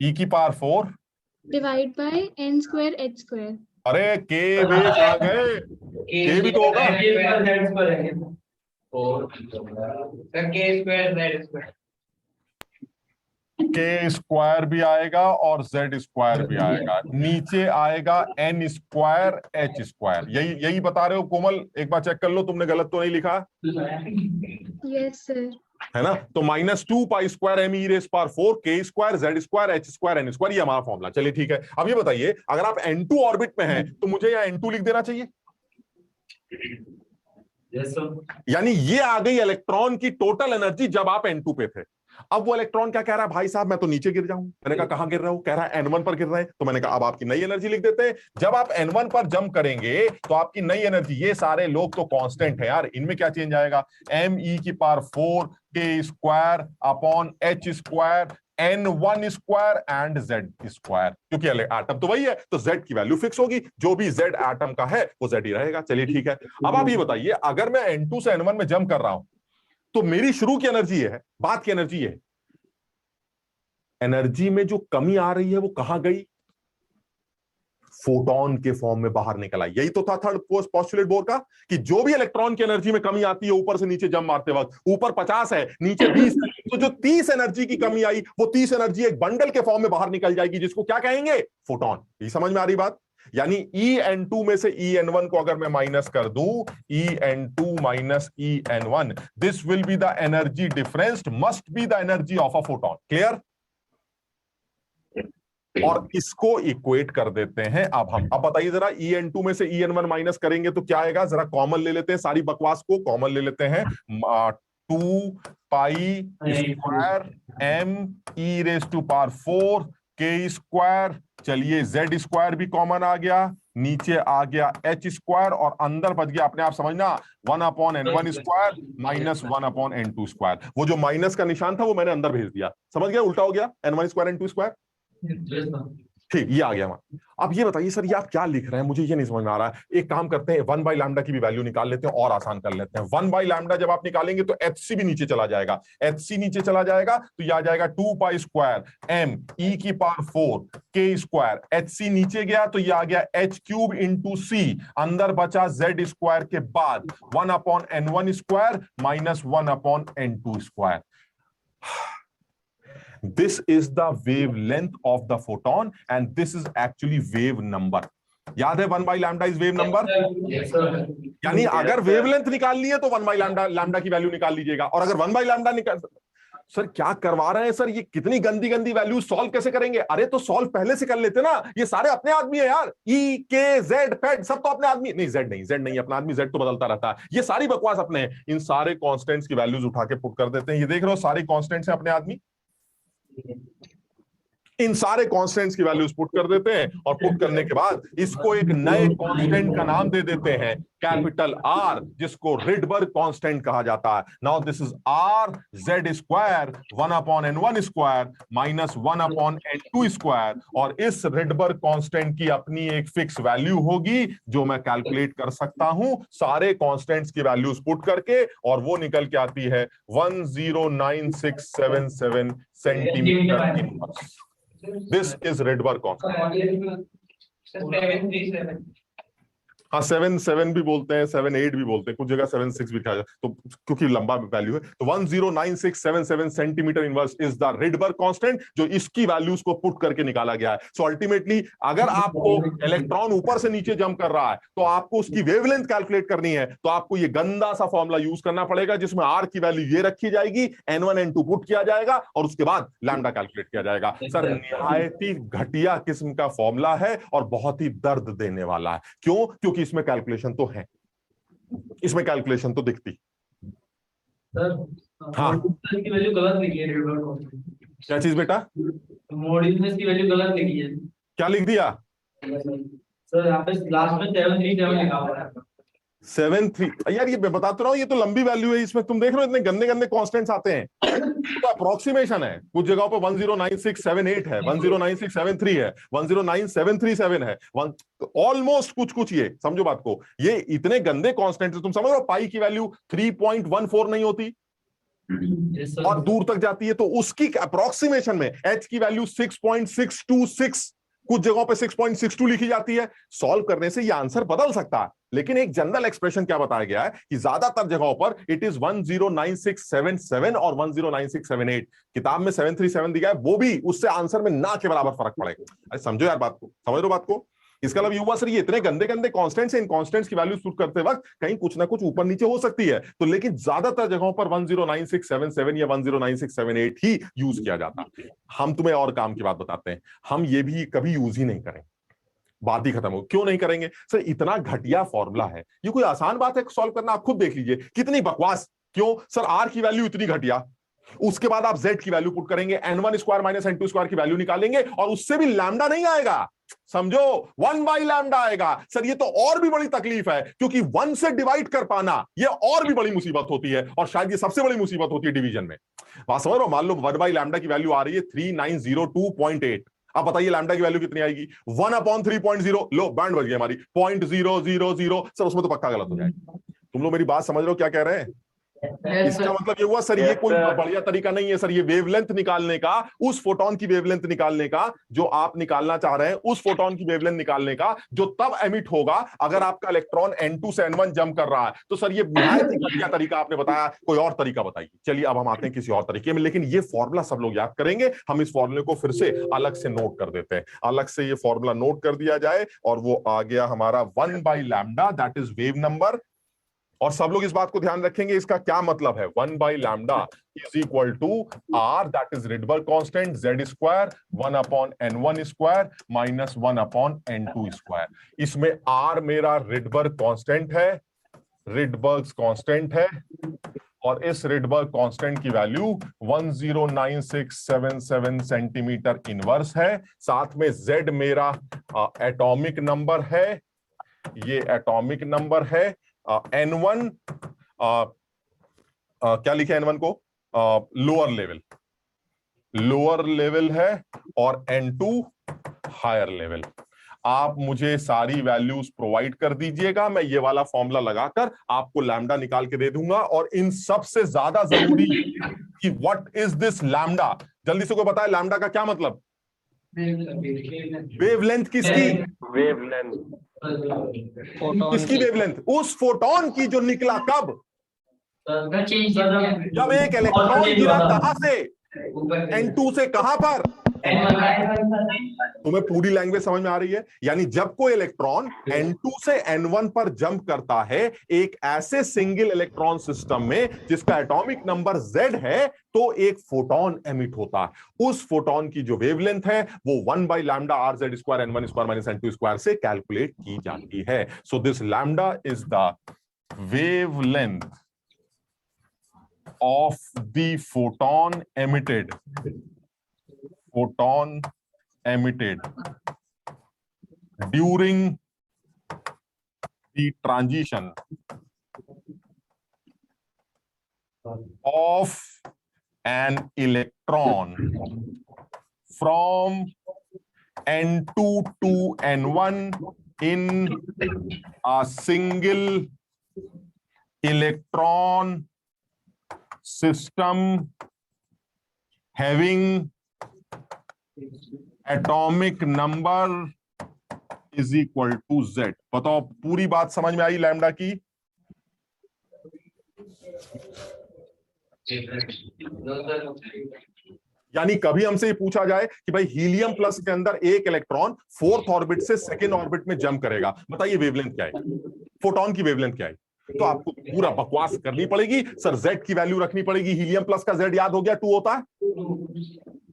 e⁴ divide by n² h²। अरे के बेस आ गए, के भी तो होगा। k² भी आएगा और z² भी आएगा, नीचे आएगा n² h²। यही बता रहे हो कोमल? एक बार चेक कर लो तुमने गलत तो नहीं लिखा। Yes sir. है ना? तो -2π² m e⁴ k² z² h² n², ये हमारा फॉर्मूला। चलिए ठीक है, अब ये बताइए, अगर आप N2 ऑर्बिट में हैं तो मुझे यहाँ N2 लिख देना चाहिए। यानी ये आ गई इलेक्ट्रॉन की टोटल एनर्जी जब आप N2 पे थे। अब वो इलेक्ट्रॉन क्या कह रहा है, भाई साहब मैं तो नीचे गिर जाऊं। मैंने कहा कहां गिर रहे हो? कह रहा है N1 पर गिर रहे हैं। तो मैंने कहा अब आपकी नई एनर्जी लिख देते हैं। जब आप N1 पर जंप करेंगे तो आपकी नई एनर्जी, ये सारे लोग तो कांस्टेंट है यार, इनमें क्या चेंज आएगा, m⁴ k² upon h² n1² and z², क्योंकि एटम तो वही है तो z की वैल्यू फिक्स होगी, जो भी z एटम का है वो z ही रहेगा। चलिए ठीक है, अब आप ये बताइए, अगर मैं N2 से N1 में जंप कर रहा हूं तो मेरी शुरू की एनर्जी है, बात की एनर्जी है, एनर्जी में जो कमी आ रही है वो कहां गई? फोटोन के फॉर्म में बाहर निकल आई। यही तो था थर्ड पोस्टुलेट बोर का, कि जो भी इलेक्ट्रॉन की एनर्जी में कमी आती है ऊपर से नीचे जंप मारते वक्त, ऊपर 50 है नीचे 20, तो जो 30 एनर्जी की कमी आई वो 30 एनर्जी एक बंडल के फॉर्म में बाहर निकल जाएगी, जिसको क्या कहेंगे? फोटोन। ये समझ में आ रही बात? यानी En2 में से En1 को अगर मैं माइनस कर दूं, En2 minus En1, this will be the energy difference, must be the energy of a photon. Clear? और इसको इक्वेट कर देते हैं अब हम। अब बताइए जरा, En2 में से En1 माइनस करेंगे तो क्या आएगा? जरा कॉमन ले लेते हैं, सारी बकवास को कॉमन ले लेते हैं। 2 पाई square m e raise to power 4 k square, चलिए z स्क्वायर भी कॉमन आ गया, नीचे आ गया h स्क्वायर, और अंदर बच गया अपने आप समझना 1/n1 square minus 1/n2 square. वो जो माइनस का निशान था वो मैंने अंदर भेज दिया, समझ गया? उल्टा हो गया, n1 स्क्वायर n2 स्क्वायर। ठीक, ये आ गया वहां। अब ये बताइए सर, ये आप क्या लिख रहे हैं, मुझे ये नहीं समझ में आ रहा है। एक काम करते हैं, 1/λ की भी वैल्यू निकाल लेते हैं और आसान कर लेते हैं। 1/λ जब आप निकालेंगे तो hc भी नीचे चला जाएगा, hc नीचे चला जाएगा तो ये आ जाएगा 2 पाई स्क्वायर m e की पावर 4 k स्क्वायर, hc नीचे गया तो ये आ गया h क्यूब इंटू c, अंदर बचा z स्क्वायर के बाद 1/n1 square minus 1/n2 square. This is the wavelength of the photon and this is actually wave number. याद है 1/λ is wave number? यानी अगर वेवलेंथ निकालनी है तो 1/λ की वैल्यू निकाल लीजिएगा, और अगर 1/λ निकाल, सर क्या करवा रहे हैं सर, ये कितनी गंदी गंदी वैल्यू सॉल्व कैसे करेंगे? अरे तो सॉल्व पहले से कर लेते ना, ये सारे अपने आदमी है यार, ई के जेड फेड सब तो अपने आदमी। नहीं जेड नहीं अपना आदमी, जेड तो बदलता रहता है, ये सारी बकवास अपने हैं। इन सारे कांस्टेंट्स की वैल्यूज उठा के पुट कर देते हैं, ये देख रहे हो सारे कांस्टेंट्स हैं अपने आदमी, इन सारे कांस्टेंट्स की वैल्यूज पुट कर देते हैं, और पुट करने के बाद इसको एक नए कांस्टेंट का नाम दे देते हैं कैपिटल आर, जिसको रिडबर्ग कांस्टेंट कहा जाता है। Now this is are Z square 1/n1 square minus 1/n2 square, और इस रिडबर्ग कांस्टेंट की अपनी एक फिक्स वैल्यू होगी जो मैं कैलकुलेट कर सकता हूं सारे कांस्टेंट्स की वैल्यूज पुट करके, और वो निकल के आती है 109677 centimetre inverse. This is Rydberg constant. 737. हाँ 7 भी बोलते हैं, 7 भी बोलते हैं, कुछ जगह 7 भी कहा जाता है, तो क्योंकि लंबा वैल्यू है। तो 109677 centimetre inverse is the Rydberg constant, जो इसकी वैल्यूज को पुट करके निकाला गया है। सो अल्टीमेटली अगर आपको इलेक्ट्रॉन ऊपर से नीचे जंप कर रहा है तो आपको उसकी वेवलेंथ कैलकुलेट करनी है, तो आपको ये गंदा सा फॉर्मूला यूज करना पड़ेगा, जिसमें आर की वैल्यू ये रखी जाएगी, n1 n2 पुट किया जाएगा, और उसके बाद लैम्डा कैलकुलेट किया जाएगा। सर निहायत ही घटिया किस्म का फॉर्मूला है और बहुत ही दर्द देने वाला है। क्यों? क्योंकि इसमें कैलकुलेशन तो है, इसमें कैलकुलेशन तो दिखती। सर हाँ की वैल्यू गलत लिखी है रिडबर्ग कांस्टेंट। क्या चीज बेटा? मॉड्यूलस की वैल्यू गलत लिखी है। क्या लिख दिया सर? यहाँ पे लास्ट में 737 लिखा हुआ है। 7-3 यार, ये मैं बताता रहा हूं, ये तो लंबी वैल्यू है, इसमें तुम देख रहे हो इतने गंदे गंदे कांस्टेंट्स आते हैं, तो अप्रोक्सीमेशन है। कुछ जगहों पे 109678 है, 109673 है, 109737 है, ऑलमोस्ट कुछ ये समझो बात को, ये इतने गंदे कांस्टेंट्स। तुम समझ रहे हो पाई की वैल्यू 3.14 नहीं होती और दूर तक जाती है, तो उसकी अप्रोक्सीमेशन में एच की वैल्यू 6.626, कुछ जगहों पे 6.62 लिखी जाती है। सॉल्व करने से ये आंसर बदल सकता है, लेकिन एक जनरल एक्सप्रेशन क्या बताया गया है कि ज्यादातर जगहों पर इट इज 109677 और 109678। किताब में 737 दिया है, वो भी उससे आंसर में ना के बराबर फर्क पड़ेगा। अरे समझो यार बात को, समझ लो बात को। इसका मतलब ये हुआ सर, ये इतने गंदे गंदे कांस्टेंट्स हैं, इन कांस्टेंट्स की वैल्यू पुट करते वक्त कहीं कुछ ना कुछ ऊपर नीचे हो सकती है, तो लेकिन ज्यादातर जगहों पर 109677 या 109678 ही यूज किया जाता है। हम तुम्हें और काम की बात बताते हैं, हम ये भी कभी यूज ही नहीं करेंगे, बात ही खत्म हो। क्यों नहीं करेंगे सर? इतना घटिया फॉर्मूला है, ये कोई आसान बात है सॉल्व करना? आप खुद देख लीजिए कितनी बकवास। क्यों सर? आर की वैल्यू इतनी घटिया, उसके बाद आप जेड की वैल्यू पुट करेंगे, n1 square minus n2 square की वैल्यू निकालेंगे, और उससे भी लैम्डा नहीं आएगा, समझो 1/λ आएगा। सर ये तो और भी बड़ी तकलीफ है, क्योंकि 1 से डिवाइड कर पाना ये और भी बड़ी मुसीबत होती है, और शायद ये सबसे बड़ी मुसीबत होती है डिवीजन में। बात समझ रहे हो? मान लो 1/λ की वैल्यू आ रही है 3902.8, अब बताइए लैम्डा की वैल्यू कितनी आएगी? 1/3.0। लो बैंड बज गई हमारी 0.000। सर उसमें तो पक्का गलत हो जाएगा। तुम लोग मेरी बात समझ रहे हो क्या कह रहे हैं? इसका मतलब ये हुआ सर ये कोई बढ़िया तरीका नहीं है सर ये वेवलेंथ निकालने का, उस फोटोन की वेवलेंथ निकालने का जो आप निकालना चाह रहे हैं, उस फोटोन की वेवलेंथ निकालने का जो तब एमिट होगा अगर आपका इलेक्ट्रॉन N2 से N1 जंप कर रहा है। तो सर ये निहायत ही घटिया तरीका आपने बताया, कोई और तरीका बताइए। चलिए अब हम आते हैं किसी और तरीके में, लेकिन ये फॉर्मूला सब लोग याद करेंगे। हम इस फॉर्मूले को फिर से अलग से नोट कर देते हैं, अलग से ये फॉर्मूला नोट कर दिया जाए, और वो आ गया हमारा 1/λ, दैट इज वेव नंबर। और सब लोग इस बात को ध्यान रखेंगे इसका क्या मतलब है। 1/λ is equal to R, that is Rydberg constant, z square 1/n1 square minus 1/n2 square. इसमें आर मेरा रिडबर्ग कांस्टेंट है, रिडबर्ग कांस्टेंट है, और इस रिडबर्ग कांस्टेंट की वैल्यू 109677 सेंटीमीटर इनवर्स है। साथ में z मेरा एटॉमिक नंबर है, ये एटॉमिक नंबर है। N1 क्या लिखे N1 को, लोअर लेवल, लोअर लेवल है, और N2 हायर लेवल। आप मुझे सारी वैल्यूज प्रोवाइड कर दीजिएगा, मैं ये वाला फॉर्मूला लगाकर आपको लैम्डा निकाल के दे दूंगा। और इन सब से ज्यादा जरूरी कि व्हाट इज दिस लैम्डा, जल्दी से कोई बताए लैम्डा का क्या मतलब। वेवलेंथ किसकी, वेवलेंथ किसकी वेवलेंथ, उस फोटोन की जो निकला कब, जब एक इलेक्ट्रॉन गिरा कहां से, N2 से कहां पर। तुम्हें पूरी लैंग्वेज समझ में आ रही है। यानी जब कोई इलेक्ट्रॉन N2 से N1 पर जंप करता है एक ऐसे सिंगल इलेक्ट्रॉन सिस्टम में जिसका एटॉमिक नंबर Z है, तो एक फोटोन एमिट होता है। उस फोटोन की जो वेवलेंथ है वो 1/λ RZ square N1 square minus N2 square से कैलकुलेट की जाती है। So this lambda is the wavelength of the photon emitted during the transition of an electron from N2 to N1 in a single electron system having atomic number is equal to Z। बताओ पूरी बात समझ में आई lambda की। यानी कभी हमसे ये पूछा जाए कि भाई हीलियम प्लस के अंदर एक इलेक्ट्रॉन फोर्थ ऑर्बिट से सेकेंड ऑर्बिट में जंप करेगा, बताइए वेवलेंथ क्या है, फोटोन की वेवलेंथ क्या है। तो आपको पूरा बकवास करनी पड़ेगी, सर Z की वैल्यू रखनी पड़ेगी। हीलियम प्लस का Z याद हो गया 2 होता है,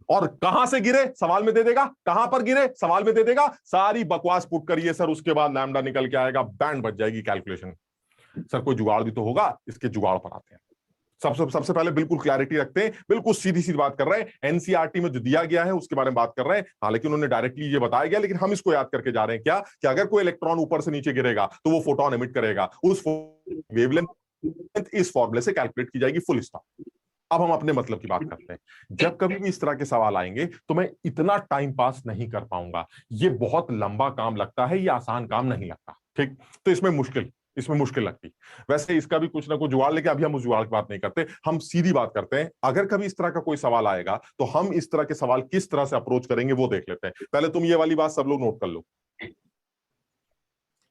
और कहां से गिरे सवाल में दे देगा, कहां पर गिरे सवाल में दे देगा। सारी बकवास पुट करिए सर, उसके बाद लैम्डा निकल के आएगा, बैंड बच जाएगी कैलकुलेशन। सर कोई जुगाड़ भी तो होगा, इसके जुगाड़ पर आते हैं। सबसे पहले बिल्कुल क्लैरिटी रखते हैं, बिल्कुल सीधी सीधी बात कर रहे हैं। एनसीईआरटी में जो दिया गया है उसके बारे में बात कर रहे हैं। हालांकि उन्होंने डायरेक्टली ये बताया गया, लेकिन हम इसको याद करके जा रहे हैं क्या, कि अगर कोई इलेक्ट्रॉन ऊपर से नीचे गिरेगा तो वो फोटोन एमिट करेगा, उस वेवलेंथ इस फॉर्मूले से कैलकुलेट की जाएगी, फुल स्टॉप। अब हम अपने मतलब की बात करते हैं। जब कभी भी इस तरह के सवाल आएंगे तो मैं इतना टाइम पास नहीं कर पाऊंगा, ये बहुत लंबा काम लगता है, ये आसान काम नहीं लगता, ठीक। तो इसमें मुश्किल लगती। वैसे इसका भी कुछ ना कुछ जुगाड़, लेके अभी हम उस जुगाड़ की बात नहीं करते, हम सीधी बात करते हैं। अगर कभी इस तरह का कोई सवाल आएगा तो हम इस तरह के सवाल किस तरह से अप्रोच करेंगे वो देख लेते हैं। पहले तुम ये वाली बात सब लोग नोट कर लो।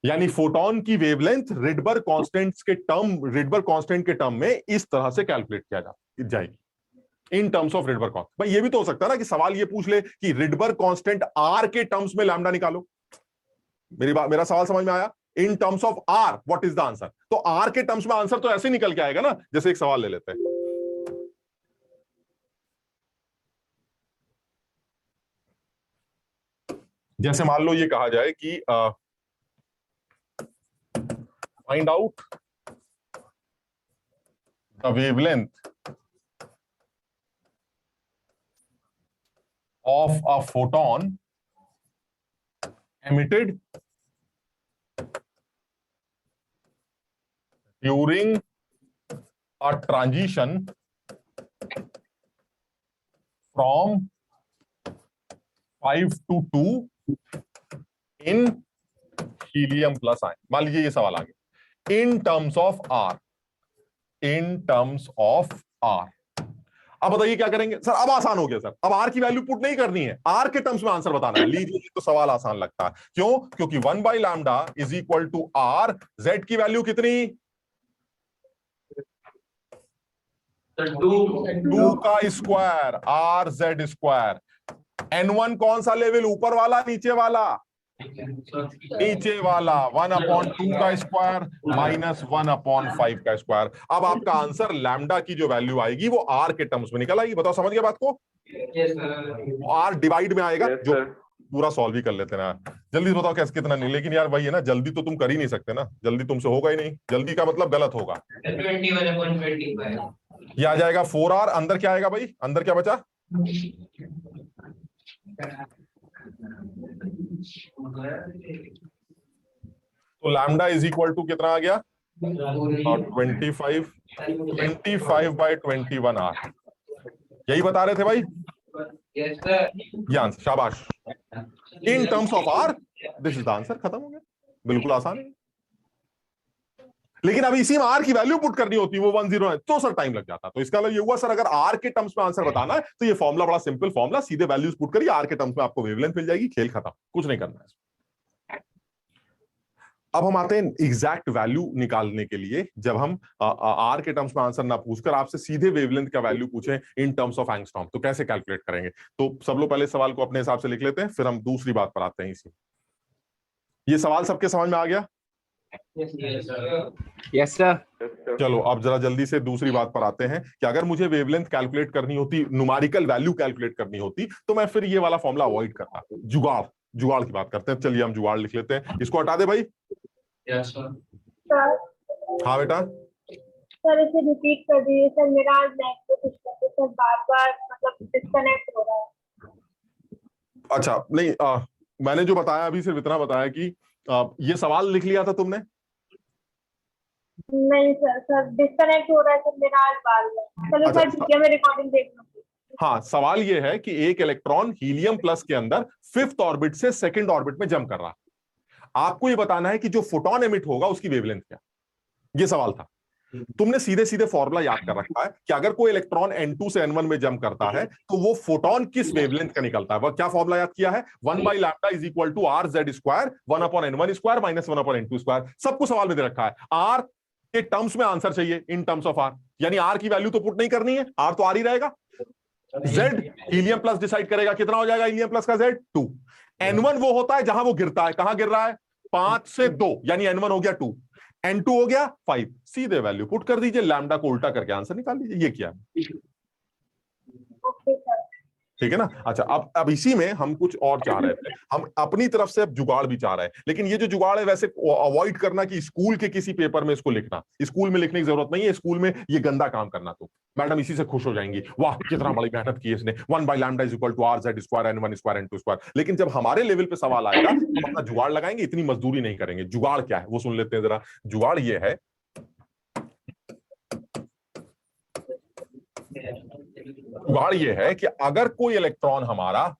यानी फोटोन की वेवलेंथ रिडबर्ग कांस्टेंट के टर्म में इस तरह से कैलकुलेट किया जाएगी, इन टर्म्स ऑफ रिडबर्ग कांस्टेंट। भाई ये भी तो हो सकता है ना कि सवाल ये पूछ ले कि रिडबर्ग कांस्टेंट आर के टर्म्स में लैम्डा निकालो। मेरा सवाल समझ में आया? In terms of R what is the answer. तो आर के टर्म्स में आंसर तो ऐसे निकल के आएगा ना। जैसे एक सवाल ले लेते हैं, जैसे मान लो ये कहा जाए कि find out the wavelength of a photon emitted during a transition from 5 to 2 in helium plus ion। मान लीजिए ये सवाल आ गया in terms of R. In terms of R. अब बताइए क्या करेंगे सर? अब आसान हो गया सर, अब आर की वैल्यू पुट नहीं करनी है, आर के टर्म्स में आंसर बताना है। लीजिए तो सवाल आसान लगता है, क्यों? क्योंकि 1/λ is equal to R, Z की वैल्यू कितनी? 2 का square are Z square. N1 कौन सा लेवल, ऊपर वाला नीचे वाला? नीचे वाला। 1/2 का स्क्वायर माइनस 1/5 का स्क्वायर। अब आपका आंसर लैम्डा की जो वैल्यू आएगी वो आर के टर्म्स में निकल आएगी। बताओ समझ गया बात को? आर डिवाइड में आएगा। जो पूरा सॉल्व ही कर लेते ना, जल्दी बताओ कैसे कितना नहीं। लेकिन यार वही है ना, जल्दी तो तुम कर ही नहीं सकते ना, जल्दी तुमसे होगा ही नहीं। जल्दी का मतलब गलत होगा। 21/25 ये आ जाएगा 4R। अंदर क्या आएगा भाई? अंदर क्या बचा? तो लैम्डा इज इक्वल टू कितना आ गया? 25/21 आर। यही बता रहे थे भाई? ये आंसर, शाबाश। In terms of R, this is the answer. खत्म हो गया, बिल्कुल आसान है। लेकिन अभी इसी में आर की वैल्यू पुट करनी होती है, वो 10 है, तो सर टाइम लग जाता। तो इसका मतलब ये हुआ सर, अगर आर के टर्म्स में आंसर बताना है तो ये फॉर्मुला बड़ा सिंपल फॉर्मुला, सीधे वैल्यूज पुट करिए, आर के टर्म्स में आपको वेवलेंथ मिल जाएगी, खेल खत्म, कुछ नहीं करना है। अब हम आते हैं एग्जैक्ट वैल्यू निकालने के लिए। जब हम आर के टर्म्स में आंसर ना पूछकर आपसे सीधे वेवलेंथ का वैल्यू पूछें इन टर्म्स ऑफ एंगस्ट्रॉम, तो कैसे कैलकुलेट करेंगे? तो सब लोग पहले सवाल को अपने हिसाब से लिख लेते हैं, फिर हम दूसरी बात पर आते हैं। इसी ये सवाल सबके समझ में आ गया? Yes sir. चलो अब जरा जल्दी से दूसरी बात पर आते हैं कि अगर मुझे वेवलेंथ कैलकुलेट करनी होती, न्यूमेरिकल वैल्यू कैलकुलेट करनी होती, तो मैं फिर ये वाला फॉर्मूला अवॉइड करता। जुगाड़, जुगाड़ की बात करते हैं। चलिए हम जुगाड़ लिख लेते हैं। इसको हटा दे भाई। हाँ बेटा। सर इसे रिपीट कर दीजिए सर, मेरा आज नेट पे कुछ करते सर बार-बार मतलब डिस्कनेक्ट हो रहा है। अच्छा नहीं, मैंने जो बताया अभी सिर्फ इतना बताया कि ये सवाल लिख लिया था तुमने? नहीं सर, सर डिस्कनेक्ट हो रहा है सर मेरा आज बार-बार। चलो अच्छा, सर ठीक है, मैं रिकॉर्डिंग देख लूंगी। हाँ, सवाल ये है कि एक इलेक्ट्रॉन हीलियम प्लस के अंदर 5th ऑर्बिट से 2nd ऑर्बिट में जंप कर रहा है। आपको ये बताना है कि जो फोटोन एमिट होगा उसकी वेवलेंथ क्या। ये सवाल था। तुमने सीधे सीधे फॉर्मूला याद कर रखा है कि अगर कोई इलेक्ट्रॉन N2 से N1 में जंप करता है तो वो फोटोन किस वेवलेंथ का निकलता है। वह क्या फॉर्मूला याद किया है? 1/λ is equal to R Z square 1/n1 square minus 1/n2 square. सबको सवाल में दे रखा है। आर के टर्म्स में आंसर चाहिए, इन टर्म्स ऑफ आर, यानी आर की वैल्यू तो पुट नहीं करनी है, आर तो आर ही रहेगा। जेड हीलियम प्लस डिसाइड करेगा, कितना हो जाएगा हीलियम प्लस का जेड? 2। N1 वो होता है जहां वो गिरता है, कहां गिर रहा है? 5 से 2, यानी N1 हो गया 2, N2 हो गया 5। सीधे वैल्यू पुट कर दीजिए, लैम्डा को उल्टा करके आंसर निकाल लीजिए। ये क्या है? Okay sir. ठीक है ना? अच्छा, अब इसी में हम कुछ और चाह रहे थे, हम अपनी तरफ से अब जुगाड़ भी चाह रहे हैं। लेकिन ये जो जुगाड़ है वैसे अवॉइड करना कि स्कूल के किसी पेपर में इसको लिखना, स्कूल में लिखने की जरूरत नहीं है। स्कूल में ये गंदा काम करना, तो मैडम इसी से खुश हो जाएंगी, वाह कितना बड़ी मेहनत की इसने, 1/λ is equal to R Z square N1 square N2 square. लेकिन जब हमारे लेवल पे सवाल आएगा हम अपना जुगाड़ लगाएंगे, इतनी मजदूरी नहीं करेंगे। जुगाड़ क्या है वो सुन लेते हैं जरा। जुगाड़ ये है, जुगाड़ ये है कि अगर कोई इलेक्ट्रॉन हमारा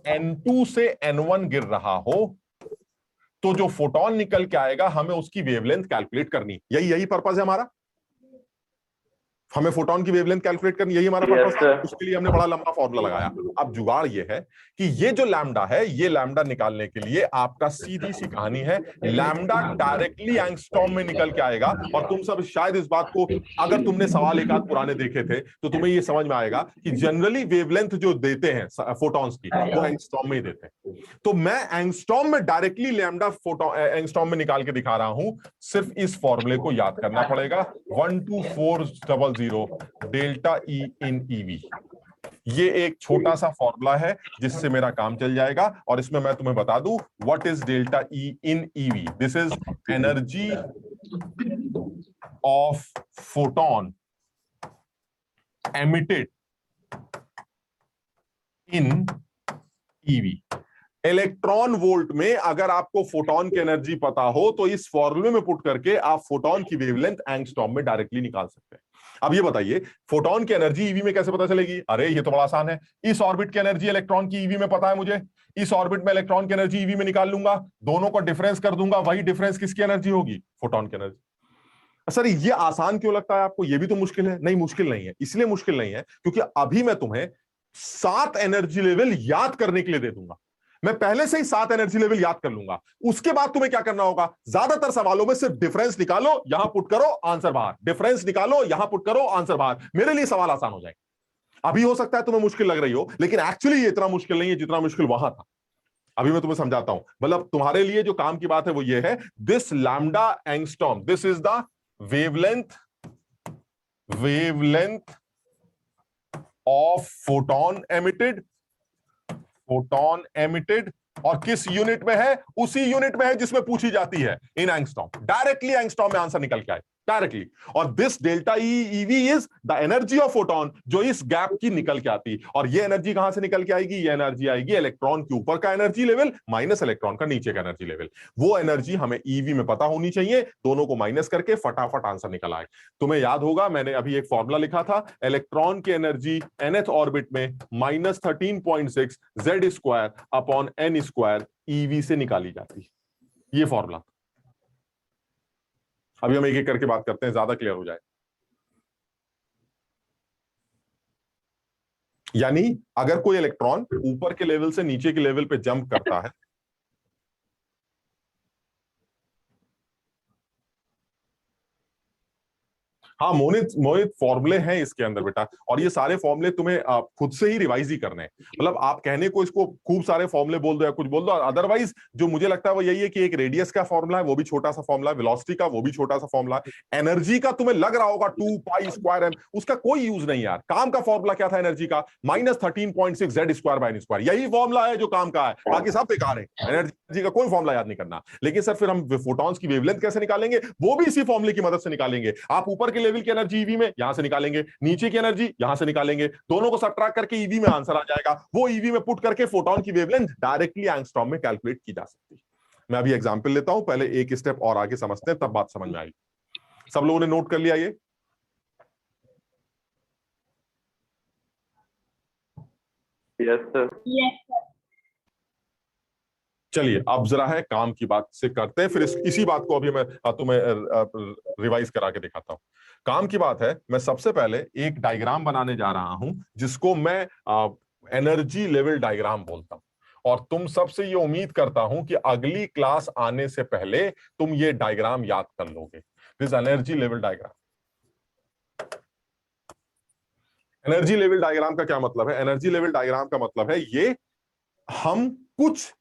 N2 से N1 गिर रहा हो तो जो फोटोन निकल के आएगा हमें उसकी वेवलेंथ कैलकुलेट करनी। यही पर्पस है हमारा, हमें फोटोन की वेवलेंथ कैलकुलेट करनी, यही हमारा पर्पस है। उसके लिए हमने बड़ा लंबा फॉर्मूला लगाया। अब जुगाड़ ये है कि ये जो लैम्डा है, ये लैम्डा निकालने के लिए आपका सीधी सी कहानी है, लैम्डा डायरेक्टली एंगस्ट्रॉम में निकल के आएगा। और तुम सब शायद इस बात को, अगर तुमने सवाल एक आध पुराने देखे थे तो तुम्हें ये समझ में आएगा कि जनरली वेवलेंथ जो देते हैं फोटॉन्स की वो एंगस्ट्रॉम में ही देते हैं। तो मैं एंगस्ट्रॉम में डायरेक्टली लैम्डा फोटोन एंगस्ट्रॉम में निकाल के दिखा रहा हूं। सिर्फ इस फॉर्मूले को याद करना पड़ेगा, 12400 डेल्टा ई इन ईवी। ये एक छोटा सा फॉर्मूला है जिससे मेरा काम चल जाएगा। और इसमें मैं तुम्हें बता दूं what is delta E in EV. This is energy of photon emitted in EV. Electron volt में अगर आपको फोटोन की एनर्जी पता हो तो इस फॉर्मूले में पुट करके आप फोटोन की वेवलेंथ एंगस्ट्रॉम में डायरेक्टली निकाल सकते हैं। अब ये बताइए फोटोन की एनर्जी ईवी में कैसे पता चलेगी? अरे ये तो बड़ा आसान है। इस ऑर्बिट की एनर्जी इलेक्ट्रॉन की ईवी में पता है मुझे, इस ऑर्बिट में इलेक्ट्रॉन की एनर्जी ईवी में निकाल लूंगा, दोनों को डिफरेंस कर दूंगा, वही डिफरेंस किसकी एनर्जी होगी? फोटोन की एनर्जी। सर ये आसान क्यों लगता है आपको? ये भी तो मुश्किल है। नहीं, मुश्किल नहीं है। इसलिए मुश्किल नहीं है क्योंकि अभी मैं तुम्हें 7 एनर्जी लेवल याद करने के लिए दे दूंगा। मैं पहले से ही 7 एनर्जी लेवल याद कर लूंगा। उसके बाद तुम्हें क्या करना होगा, ज्यादातर सवालों में सिर्फ डिफरेंस निकालो, यहां पुट करो, आंसर बाहर, डिफरेंस निकालो, यहां पुट करो, आंसर बाहर। मेरे लिए सवाल आसान हो जाएगा। अभी हो सकता है तुम्हें मुश्किल लग रही हो, लेकिन एक्चुअली ये इतना मुश्किल नहीं है जितना मुश्किल वहां था। अभी मैं तुम्हें समझाता हूं। मतलब तुम्हारे लिए जो काम की बात है वो ये है, this lambda angstrom, this is the wavelength of photon emitted, और किस यूनिट में है? उसी यूनिट में है जिसमें पूछी जाती है, इन एंगस्ट्रॉम। डायरेक्टली एंगस्ट्रॉम में आंसर निकल के आए, डायरेक्टली। और this delta EV is the energy of photon, जो इस गैप की निकल के आती। और ये एनर्जी कहां से निकल के आएगी? ये एनर्जी आएगी इलेक्ट्रॉन के ऊपर का एनर्जी लेवल माइनस इलेक्ट्रॉन का नीचे का एनर्जी लेवल। वो एनर्जी हमें ईवी में पता होनी चाहिए। दोनों को माइनस करके फटाफट आंसर निकल आए। तुम्हें याद होगा मैंने अभी एक फॉर्मूला लिखा था, इलेक्ट्रॉन की एनर्जी nth ऑर्बिट में -13.6 Z² अपॉन n² ईवी से निकाली जाती है। ये फॉर्मूला। अभी हम एक एक करके बात करते हैं, ज्यादा क्लियर हो जाए। यानी अगर कोई इलेक्ट्रॉन ऊपर के लेवल से नीचे के लेवल पे जंप करता है, हाँ मोहित फॉर्मूले हैं इसके अंदर बेटा, और ये सारे फॉर्मूले तुम्हें खुद से ही रिवाइज ही करने हैं। मतलब आप कहने को इसको खूब सारे फॉर्मूले बोल दो या कुछ बोल दो, अदरवाइज जो मुझे लगता है वो यही है कि एक रेडियस का फॉर्मूला है, वो भी छोटा सा फॉर्मूला है, वेलोसिटी का वो भी छोटा सा फॉर्मूला है, एनर्जी का तुम्हें लग रहा होगा 2π²m, उसका कोई यूज नहीं यार। काम का फॉर्मूला क्या था एनर्जी का? -13.6 Z²/n²। यही फॉर्मूला है जो काम का है, बाकी सब बेकार है। एनर्जी का कोई फॉर्मूला याद नहीं करना। लेकिन सर फिर हम फोटॉन्स की वेवलेंथ कैसे निकालेंगे? वो भी इसी फॉर्मूले की मदद से निकालेंगे। आप ऊपर के लेवल की एनर्जी ईवी में यहां से निकालेंगे, नीचे की एनर्जी यहां से निकालेंगे, दोनों को सबट्रैक्ट करके ईवी में आंसर आ जाएगा। वो ईवी में पुट करके फोटोन की वेवलेंथ डायरेक्टली एंगस्ट्रॉम में कैलकुलेट की जा सकती है। मैं अभी एग्जांपल लेता हूं, पहले एक स्टेप और आगे समझते हैं, तब बात समझ में आएगी। सब लोगों ने नोट कर लिया ये? Yes sir. Yes sir. चलिए अब जरा है काम की बात से करते हैं, फिर इसी बात को अभी मैं तुम्हें रिवाइज करा के दिखाता हूं। काम की बात है, मैं सबसे पहले एक डायग्राम बनाने जा रहा हूं जिसको मैं एनर्जी लेवल डायग्राम बोलता हूं, और तुम सबसे ये उम्मीद करता हूं कि अगली क्लास आने से पहले तुम ये डायग्राम याद कर लोगे। This energy level diagram. Energy level diagram का क्या मतलब है? एनर्जी लेवल डायग्राम का मतलब है ये हम कुछ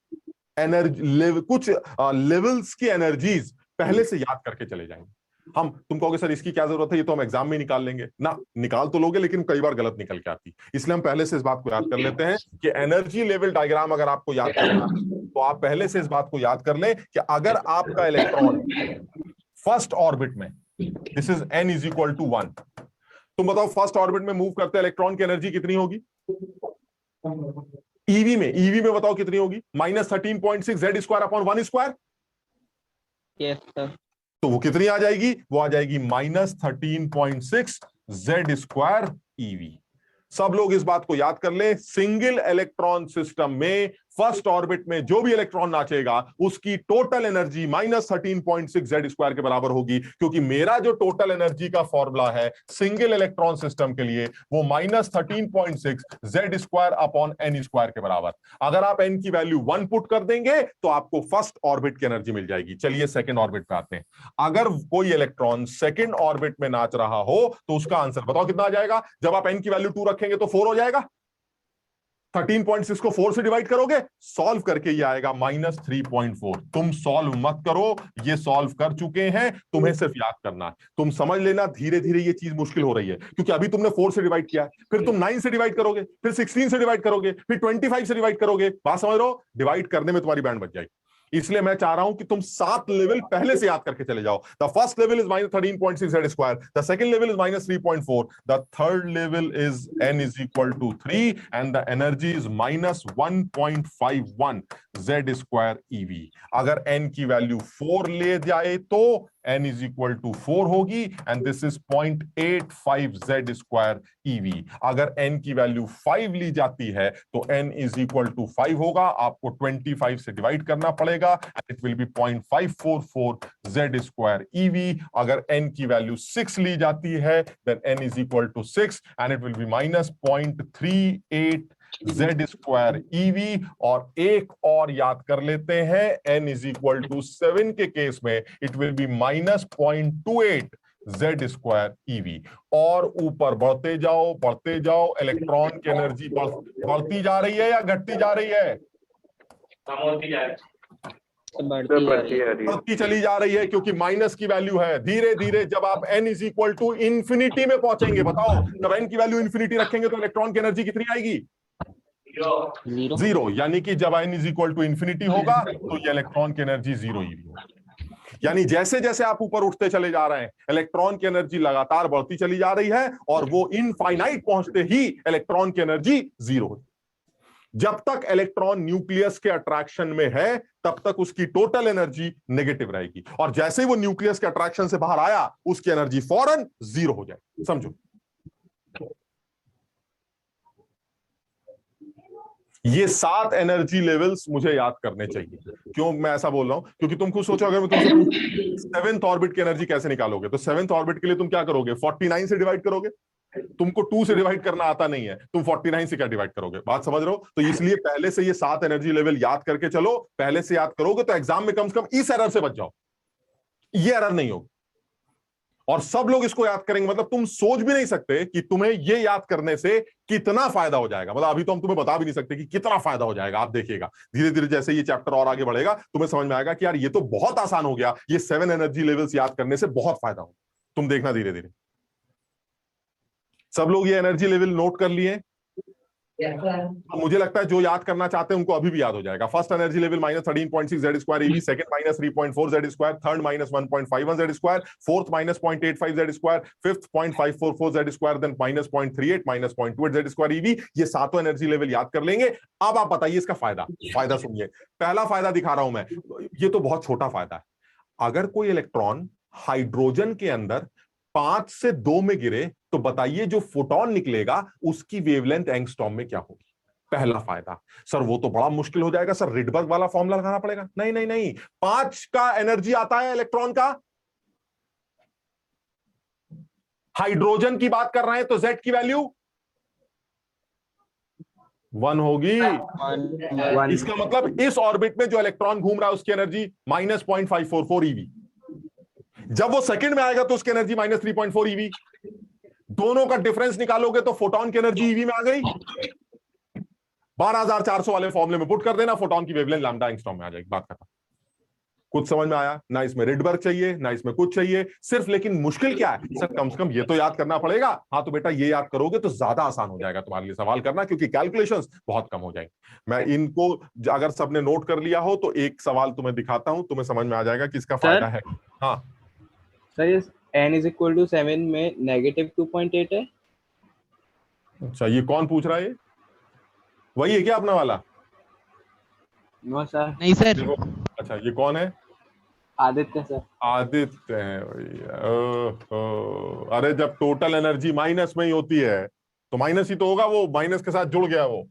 लेवल्स की एनर्जीज पहले से याद करके चले जाएंगे। हम तुम कहोगे सर इसकी क्या जरूरत है, ये तो हम एग्जाम में निकाल लेंगे ना। निकाल तो लोगे लेकिन कई बार गलत निकल के आती, इसलिए हम पहले से इस बात को याद कर लेते हैं कि एनर्जी लेवल डायग्राम अगर आपको याद करना तो आप पहले से इस बात को याद कर लें कि अगर आपका इलेक्ट्रॉन फर्स्ट ऑर्बिट में, दिस इज n = 1, तुम बताओ फर्स्ट ऑर्बिट में मूव करते इलेक्ट्रॉन की एनर्जी कितनी होगी? ईवी में बताओ कितनी होगी? -13.6 Z²/n²। Yes sir. तो वो कितनी आ जाएगी? वो आ जाएगी -13.6 Z² EV। सब लोग इस बात को याद कर ले, सिंगल इलेक्ट्रॉन सिस्टम में फर्स्ट ऑर्बिट में जो भी इलेक्ट्रॉन नाचेगा उसकी टोटल एनर्जी -13.6 Z² के बराबर होगी, क्योंकि मेरा जो टोटल एनर्जी का फॉर्मूला है सिंगल इलेक्ट्रॉन सिस्टम के लिए वो -13.6 Z²/n² के बराबर। अगर आप n की वैल्यू 1 पुट कर देंगे तो आपको फर्स्ट ऑर्बिट की एनर्जी मिल जाएगी। चलिए सेकेंड ऑर्बिट पे आते हैं। अगर कोई इलेक्ट्रॉन सेकेंड ऑर्बिट में नाच रहा हो तो उसका आंसर बताओ कितना आ जाएगा? जब आप n की वैल्यू 2 रखेंगे तो 4 हो जाएगा। 13.6 को 4 से डिवाइड करोगे, सॉल्व करके ये आएगा -3.4। तुम सॉल्व मत करो, ये सॉल्व कर चुके हैं, तुम्हें सिर्फ याद करना है। तुम समझ लेना धीरे धीरे ये चीज मुश्किल हो रही है, क्योंकि अभी तुमने 4 से डिवाइड किया, फिर तुम 9 से डिवाइड करोगे, फिर 16 से डिवाइड करोगे, फिर 25 से डिवाइड करोगे। बात समझ रहे हो? डिवाइड करने में तुम्हारी बैंड बच जाएगी। इसलिए मैं चाह रहा हूं कि तुम 7 लेवल पहले से याद करके चले जाओ। The first level is -13.6 Z², the second level is -3.4, the third level is n = 3 and the energy is -1.51 Z² EV। अगर n की वैल्यू 4 ले जाए तो n इज इक्वल टू 4 होगी and this is 0.85 z square EV। अगर n की value 5 ली जाती है तो n इज इक्वल टू 5 होगा, आपको 25 से डिवाइड करना पड़ेगा, it will be 0.544 z square EV। अगर n की वैल्यू 6 ली जाती है then n is equal to 6 and it will be minus 0.38 z square EV। और एक और याद कर लेते हैं, n इज इक्वल टू 7 के केस में it will be minus 0.28 z square EV। और ऊपर बढ़ते जाओ, इलेक्ट्रॉन की एनर्जी बढ़ती जा रही है या घटती जा रही है? बढ़ती चली जा रही है, क्योंकि माइनस की वैल्यू है। धीरे धीरे जब आप n is equal to infinity में पहुंचेंगे, बताओ जब n की वैल्यू इंफिनिटी रखेंगे तो इलेक्ट्रॉन की एनर्जी कितनी आएगी? जीरो। यानी कि जब n is equal to infinity होगा तो ये इलेक्ट्रॉन की एनर्जी जीरो ही होगी। यानी जैसे जैसे आप ऊपर उठते चले जा रहे हैं, इलेक्ट्रॉन की एनर्जी लगातार बढ़ती चली जा रही है और वो इनफाइनाइट पहुंचते ही इलेक्ट्रॉन की एनर्जी जीरो होती। जब तक इलेक्ट्रॉन न्यूक्लियस के अट्रैक्शन में है तब तक उसकी टोटल एनर्जी नेगेटिव रहेगी, और जैसे ही वो न्यूक्लियस के अट्रैक्शन से बाहर आया उसकी एनर्जी फौरन जीरो हो जाएगी। समझो, ये 7 एनर्जी लेवल्स मुझे याद करने चाहिए। क्यों मैं ऐसा बोल रहा हूं? क्योंकि तुम खुद सोचो, अगर मैं तुमसे 7th ऑर्बिट की एनर्जी कैसे निकालोगे, तो 7th ऑर्बिट के लिए तुम क्या करोगे? 49 से डिवाइड करोगे। तुमको 2 से डिवाइड करना आता नहीं है, तुम 49 से क्या डिवाइड करोगे? बात समझ रहे हो? तो इसलिए पहले से ये 7 एनर्जी लेवल याद करके चलो। पहले से याद करोगे तो एग्जाम में कम से कम इस एरर से बच जाओ, ये एरर नहीं होगी। और सब लोग इसको याद करेंगे, मतलब तुम सोच भी नहीं सकते कि तुम्हें ये याद करने से कितना फायदा हो जाएगा। मतलब अभी तो हम तुम्हें बता भी नहीं सकते कि कितना फायदा हो जाएगा। आप देखिएगा धीरे धीरे जैसे ये चैप्टर और आगे बढ़ेगा तुम्हें समझ में आएगा कि यार ये तो बहुत आसान हो गया, ये 7 एनर्जी लेवल्स याद करने से बहुत फायदा हो। तुम देखना धीरे धीरे। सब लोग ये एनर्जी लेवल नोट कर लिए? मुझे लगता है जो याद करना चाहते हैं उनको अभी भी याद हो जाएगा। First energy level minus 13.6 z square EV, second minus 3.4 z square, third minus 1.51 z square, fourth minus 0.85 z square, fifth 0.544 z square, then minus 0.38 minus 0.28 z square EV। ये सातों एनर्जी लेवल याद कर लेंगे। अब आप बताइए इसका फायदा सुनिए। पहला फायदा दिखा रहा हूं मैं, ये तो बहुत छोटा फायदा है। अगर कोई इलेक्ट्रॉन हाइड्रोजन के अंदर 5 से 2 में गिरे तो बताइए जो फोटोन निकलेगा उसकी वेवलेंथ एंगस्ट्रॉम में क्या होगी? पहला फायदा। सर वो तो बड़ा मुश्किल हो जाएगा सर, रिडबर्ग वाला फॉर्मूला लगाना पड़ेगा। नहीं नहीं नहीं, 5 का एनर्जी आता है इलेक्ट्रॉन का। हाइड्रोजन की बात कर रहे हैं तो Z की वैल्यू 1 होगी। इसका मतलब इस ऑर्बिट में जो इलेक्ट्रॉन घूम रहा है उसकी एनर्जी माइनस 0.544 EV। जब वो सेकंड में आएगा तो उसकी एनर्जी माइनस 3.4 EV। दोनों का डिफरेंस निकालोगे तो फोटोन की एनर्जी EV में आ गई। 12400 वाले फॉर्मूले में पुट कर देना, फोटोन की वेवलेंथ लैम्डा एंगस्ट्रॉम में आ जाएगी। बात खत्म। कुछ समझ में आया ना? इसमें रिडबर्ग चाहिए ना इसमें कुछ चाहिए सिर्फ। लेकिन मुश्किल क्या है सर? कम से कम ये तो याद करना पड़ेगा। हाँ तो बेटा ये याद करोगे तो ज्यादा आसान हो जाएगा तुम्हारे लिए सवाल करना, क्योंकि कैलकुलेशंस बहुत कम हो जाएंगे। मैं इनको अगर सबने नोट कर लिया हो तो एक सवाल तुम्हें दिखाता हूं, तुम्हें समझ में आ जाएगा कि इसका फायदा है। हाँ सर, ये n इज इक्वल टू 7 में नेगेटिव 2.8 है। अच्छा, ये कौन पूछ रहा है? वही है क्या अपना वाला? No sir. नहीं सर। अच्छा, ये कौन है? आदित्य सर। आदित्य है भैया। अरे जब टोटल एनर्जी माइनस में ही होती है तो माइनस ही तो होगा, वो माइनस के साथ जुड़ गया वो।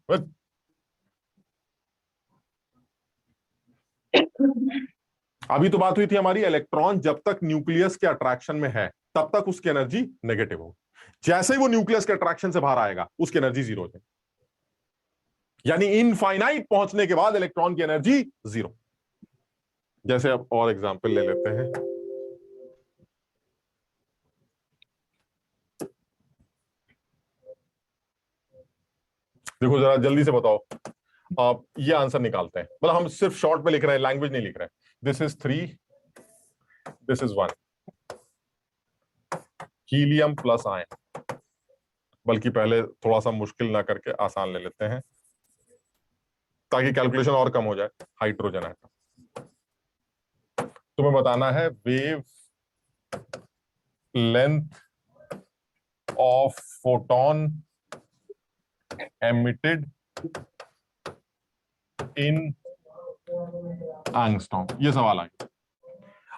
अभी तो बात हुई थी हमारी, इलेक्ट्रॉन जब तक न्यूक्लियस के अट्रैक्शन में है तब तक उसकी एनर्जी नेगेटिव होगी। जैसे ही वो न्यूक्लियस के अट्रैक्शन से बाहर आएगा उसकी एनर्जी जीरो हो जाएगी। यानी इनफाइनाइट पहुंचने के बाद इलेक्ट्रॉन की एनर्जी जीरो। जैसे अब और एग्जांपल ले लेते हैं। देखो जरा जल्दी से बताओ, आप ये आंसर निकालते हैं। मतलब हम सिर्फ शॉर्ट में लिख रहे हैं, लैंग्वेज नहीं लिख रहे हैं। This is 3, this is 1, helium plus ion. बल्कि पहले थोड़ा सा मुश्किल ना करके आसान ले लेते हैं ताकि कैलकुलेशन और कम हो जाए। हाइड्रोजन एटम, तुम्हें बताना है wave length of photon emitted in angstrom. ये सवाल आएगा।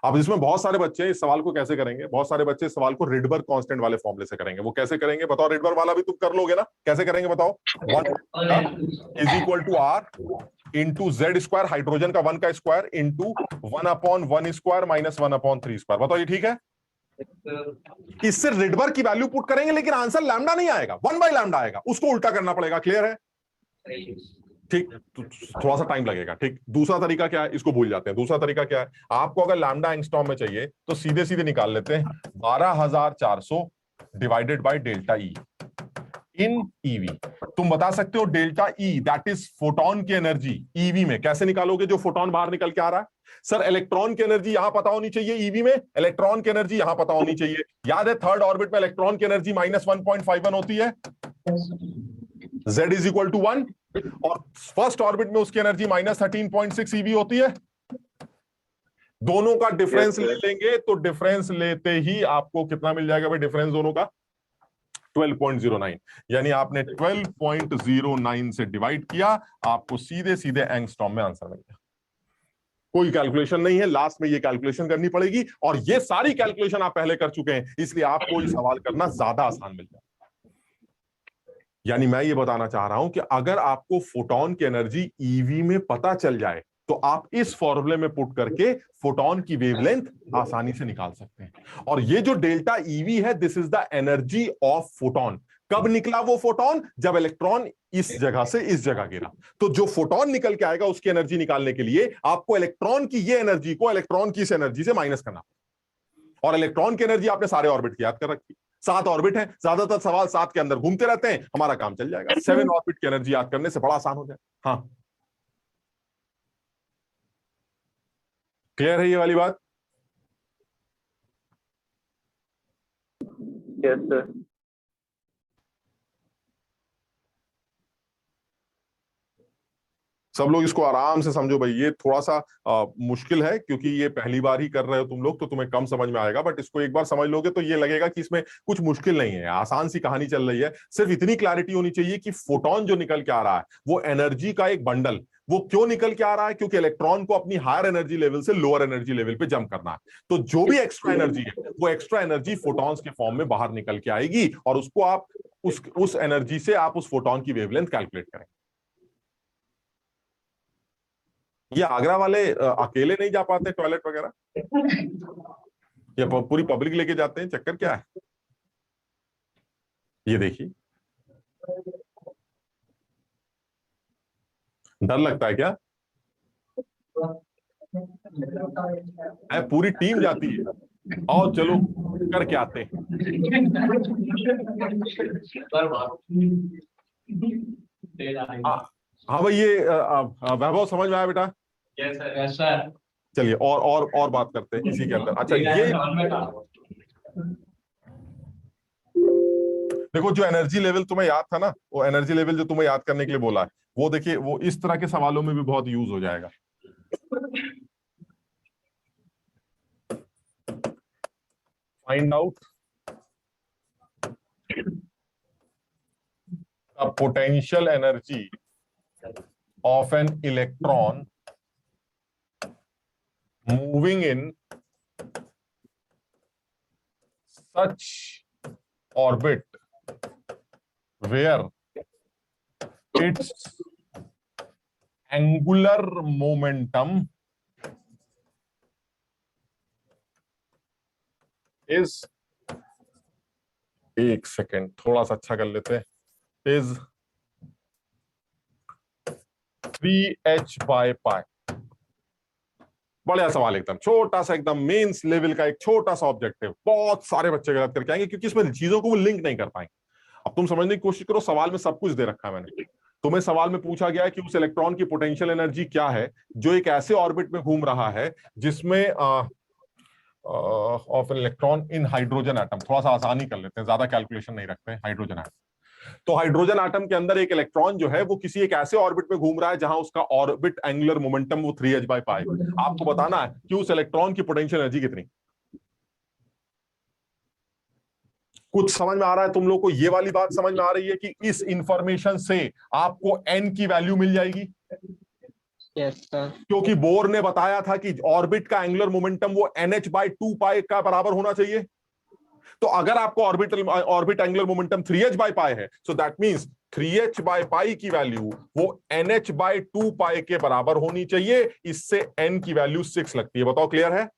अब इसमें बहुत सारे बच्चे इस सवाल को कैसे करेंगे, बहुत सारे बच्चे इस सवाल को रिडबर्ग कांस्टेंट वाले फॉर्मूले से करेंगे। वो कैसे करेंगे बताओ? रिडबर्ग वाला भी तुम कर लोगे ना, कैसे करेंगे बताओ? 1 is equal to R into Z square, hydrogen का 1 का square into 1/1 square minus 1/3 square. बताओ ये ठीक है? इससे रिडबर्ग की वैल्यू पुट करेंगे, लेकिन आंसर लैम्डा नहीं आएगा, 1/λ आएगा, उसको उल्टा करना पड़ेगा। क्लियर है? ठीक, तो थोड़ा सा टाइम लगेगा। ठीक, दूसरा तरीका क्या है, इसको भूल जाते हैं। दूसरा तरीका क्या है, आपको अगर लैम्डा एंगस्ट्रॉम में चाहिए तो सीधे सीधे निकाल लेते हैं 12400 divided by delta E in EV. तुम बता सकते हो delta E that is photon की एनर्जी ईवी में कैसे निकालोगे, जो फोटोन बाहर निकल के आ रहा है। सर इलेक्ट्रॉन की एनर्जी यहां पता होनी चाहिए ईवी में, इलेक्ट्रॉन की एनर्जी यहां पता होनी चाहिए। याद है थर्ड ऑर्बिट में इलेक्ट्रॉन की एनर्जी -1.51 होती है, Z इज इक्वल टू 1, और फर्स्ट ऑर्बिट में उसकी एनर्जी -13.6 eV होती है। दोनों का डिफरेंस ले लेंगे तो डिफरेंस लेते ही आपको कितना मिल जाएगा भाई? डिफरेंस दोनों का 12.09, यानी आपने 12.09 से डिवाइड किया, आपको सीधे सीधे एंगस्ट्रॉम में आंसर मिल गया। कोई कैलकुलेशन नहीं है, लास्ट में ये कैलकुलेशन करनी पड़ेगी, और ये सारी कैलकुलेशन आप पहले कर चुके हैं, इसलिए आपको ये सवाल करना ज्यादा आसान मिल जाए। यानी मैं ये बताना चाह रहा हूं कि अगर आपको फोटोन की एनर्जी ईवी में पता चल जाए तो आप इस फॉर्मूले में पुट करके फोटोन की वेवलेंथ आसानी से निकाल सकते हैं। और ये जो डेल्टा ईवी है, this is the energy of photon. कब निकला वो फोटोन? जब इलेक्ट्रॉन इस जगह से इस जगह गिरा। तो जो फोटोन निकल के आएगा उसकी एनर्जी निकालने के लिए आपको इलेक्ट्रॉन की ये एनर्जी को इलेक्ट्रॉन की इस एनर्जी से माइनस करना। और इलेक्ट्रॉन की एनर्जी आपने सारे ऑर्बिट की याद कर रखी, 7 ऑर्बिट है, ज्यादातर सवाल 7 के अंदर घूमते रहते हैं, हमारा काम चल जाएगा। 7 ऑर्बिट की एनर्जी याद करने से बड़ा आसान हो जाए। हाँ, क्लियर है ये वाली बात? Yes sir. सब लोग इसको आराम से समझो भाई, ये थोड़ा सा मुश्किल है क्योंकि ये पहली बार ही कर रहे हो तुम लोग, तो तुम्हें कम समझ में आएगा, बट इसको एक बार समझ लोगे तो ये लगेगा कि इसमें कुछ मुश्किल नहीं है, आसान सी कहानी चल रही है। सिर्फ इतनी क्लैरिटी होनी चाहिए कि फोटोन जो निकल के आ रहा है वो एनर्जी का एक बंडल, वो क्यों निकल के आ रहा है? क्योंकि इलेक्ट्रॉन को अपनी हायर एनर्जी लेवल से लोअर एनर्जी लेवल पे जंप करना है। तो जो भी एक्स्ट्रा एनर्जी है वो एक्स्ट्रा एनर्जी फोटॉन्स के फॉर्म में बाहर निकल के आएगी, और उसको आप उस एनर्जी से आप उस फोटोन की वेवलेंथ कैलकुलेट करेंगे। ये आगरा वाले अकेले नहीं जा पाते टॉयलेट वगैरह, या पूरी पब्लिक लेके जाते हैं? चक्कर क्या है? ये देखिए, डर लगता है क्या? पूरी टीम जाती है, आओ चलो करके आते हैं। हाँ भाई, ये वैभव समझ में आया बेटा? Yes sir. चलिए और बात करते हैं इसी के अंदर। अच्छा, ये देखो, जो एनर्जी लेवल तुम्हें याद था ना, वो एनर्जी लेवल जो तुम्हें याद करने के लिए बोला है, वो देखिए, वो इस तरह के सवालों में भी बहुत यूज हो जाएगा। Find out the potential energy of an electron moving in such orbit where its angular momentum is, एक सेकेंड थोड़ा सा अच्छा कर लेते हैं, is 3h/π। बढ़िया सवाल, एकदम छोटा सा, एकदम मेंस लेवल का एक छोटा सा ऑब्जेक्टिव। बहुत सारे बच्चे गलत करके आएंगे क्योंकि इसमें चीजों को वो लिंक नहीं कर पाएंगे। अब तुम समझने की कोशिश करो, सवाल में सब कुछ दे रखा है मैंने। तुम्हें सवाल में पूछा गया है कि उस इलेक्ट्रॉन की पोटेंशियल एनर्जी क्या है जो एक ऐसे ऑर्बिट में घूम रहा है जिसमें of an electron in hydrogen atom. थोड़ा सा आसानी कर लेते हैं, ज्यादा कैलकुलेशन नहीं रखते हैं। हाइड्रोजन एटम, तो हाइड्रोजन एटम के अंदर एक इलेक्ट्रॉन जो है वो किसी एक ऐसे ऑर्बिट में घूम रहा है जहां उसका ऑर्बिट एंगुलर मोमेंटम वो 3h/π। आपको बताना है कि उस इलेक्ट्रॉन की पोटेंशियल एनर्जी कितनी। कुछ समझ में आ रहा है तुम लोग को? ये वाली बात समझ में आ रही है कि इस इंफॉर्मेशन से आपको n की वैल्यू मिल जाएगी। Yes sir. क्योंकि बोर ने बताया था कि ऑर्बिट का एंगुलर मोमेंटम वो nh/2π का बराबर होना चाहिए। तो अगर आपको ऑर्बिट एंगुलर मोमेंटम 3h/π है, सो दैट मींस 3h/π की वैल्यू वो nh/2π के बराबर होनी चाहिए। इससे n की वैल्यू 6 लगती है। बताओ क्लियर है?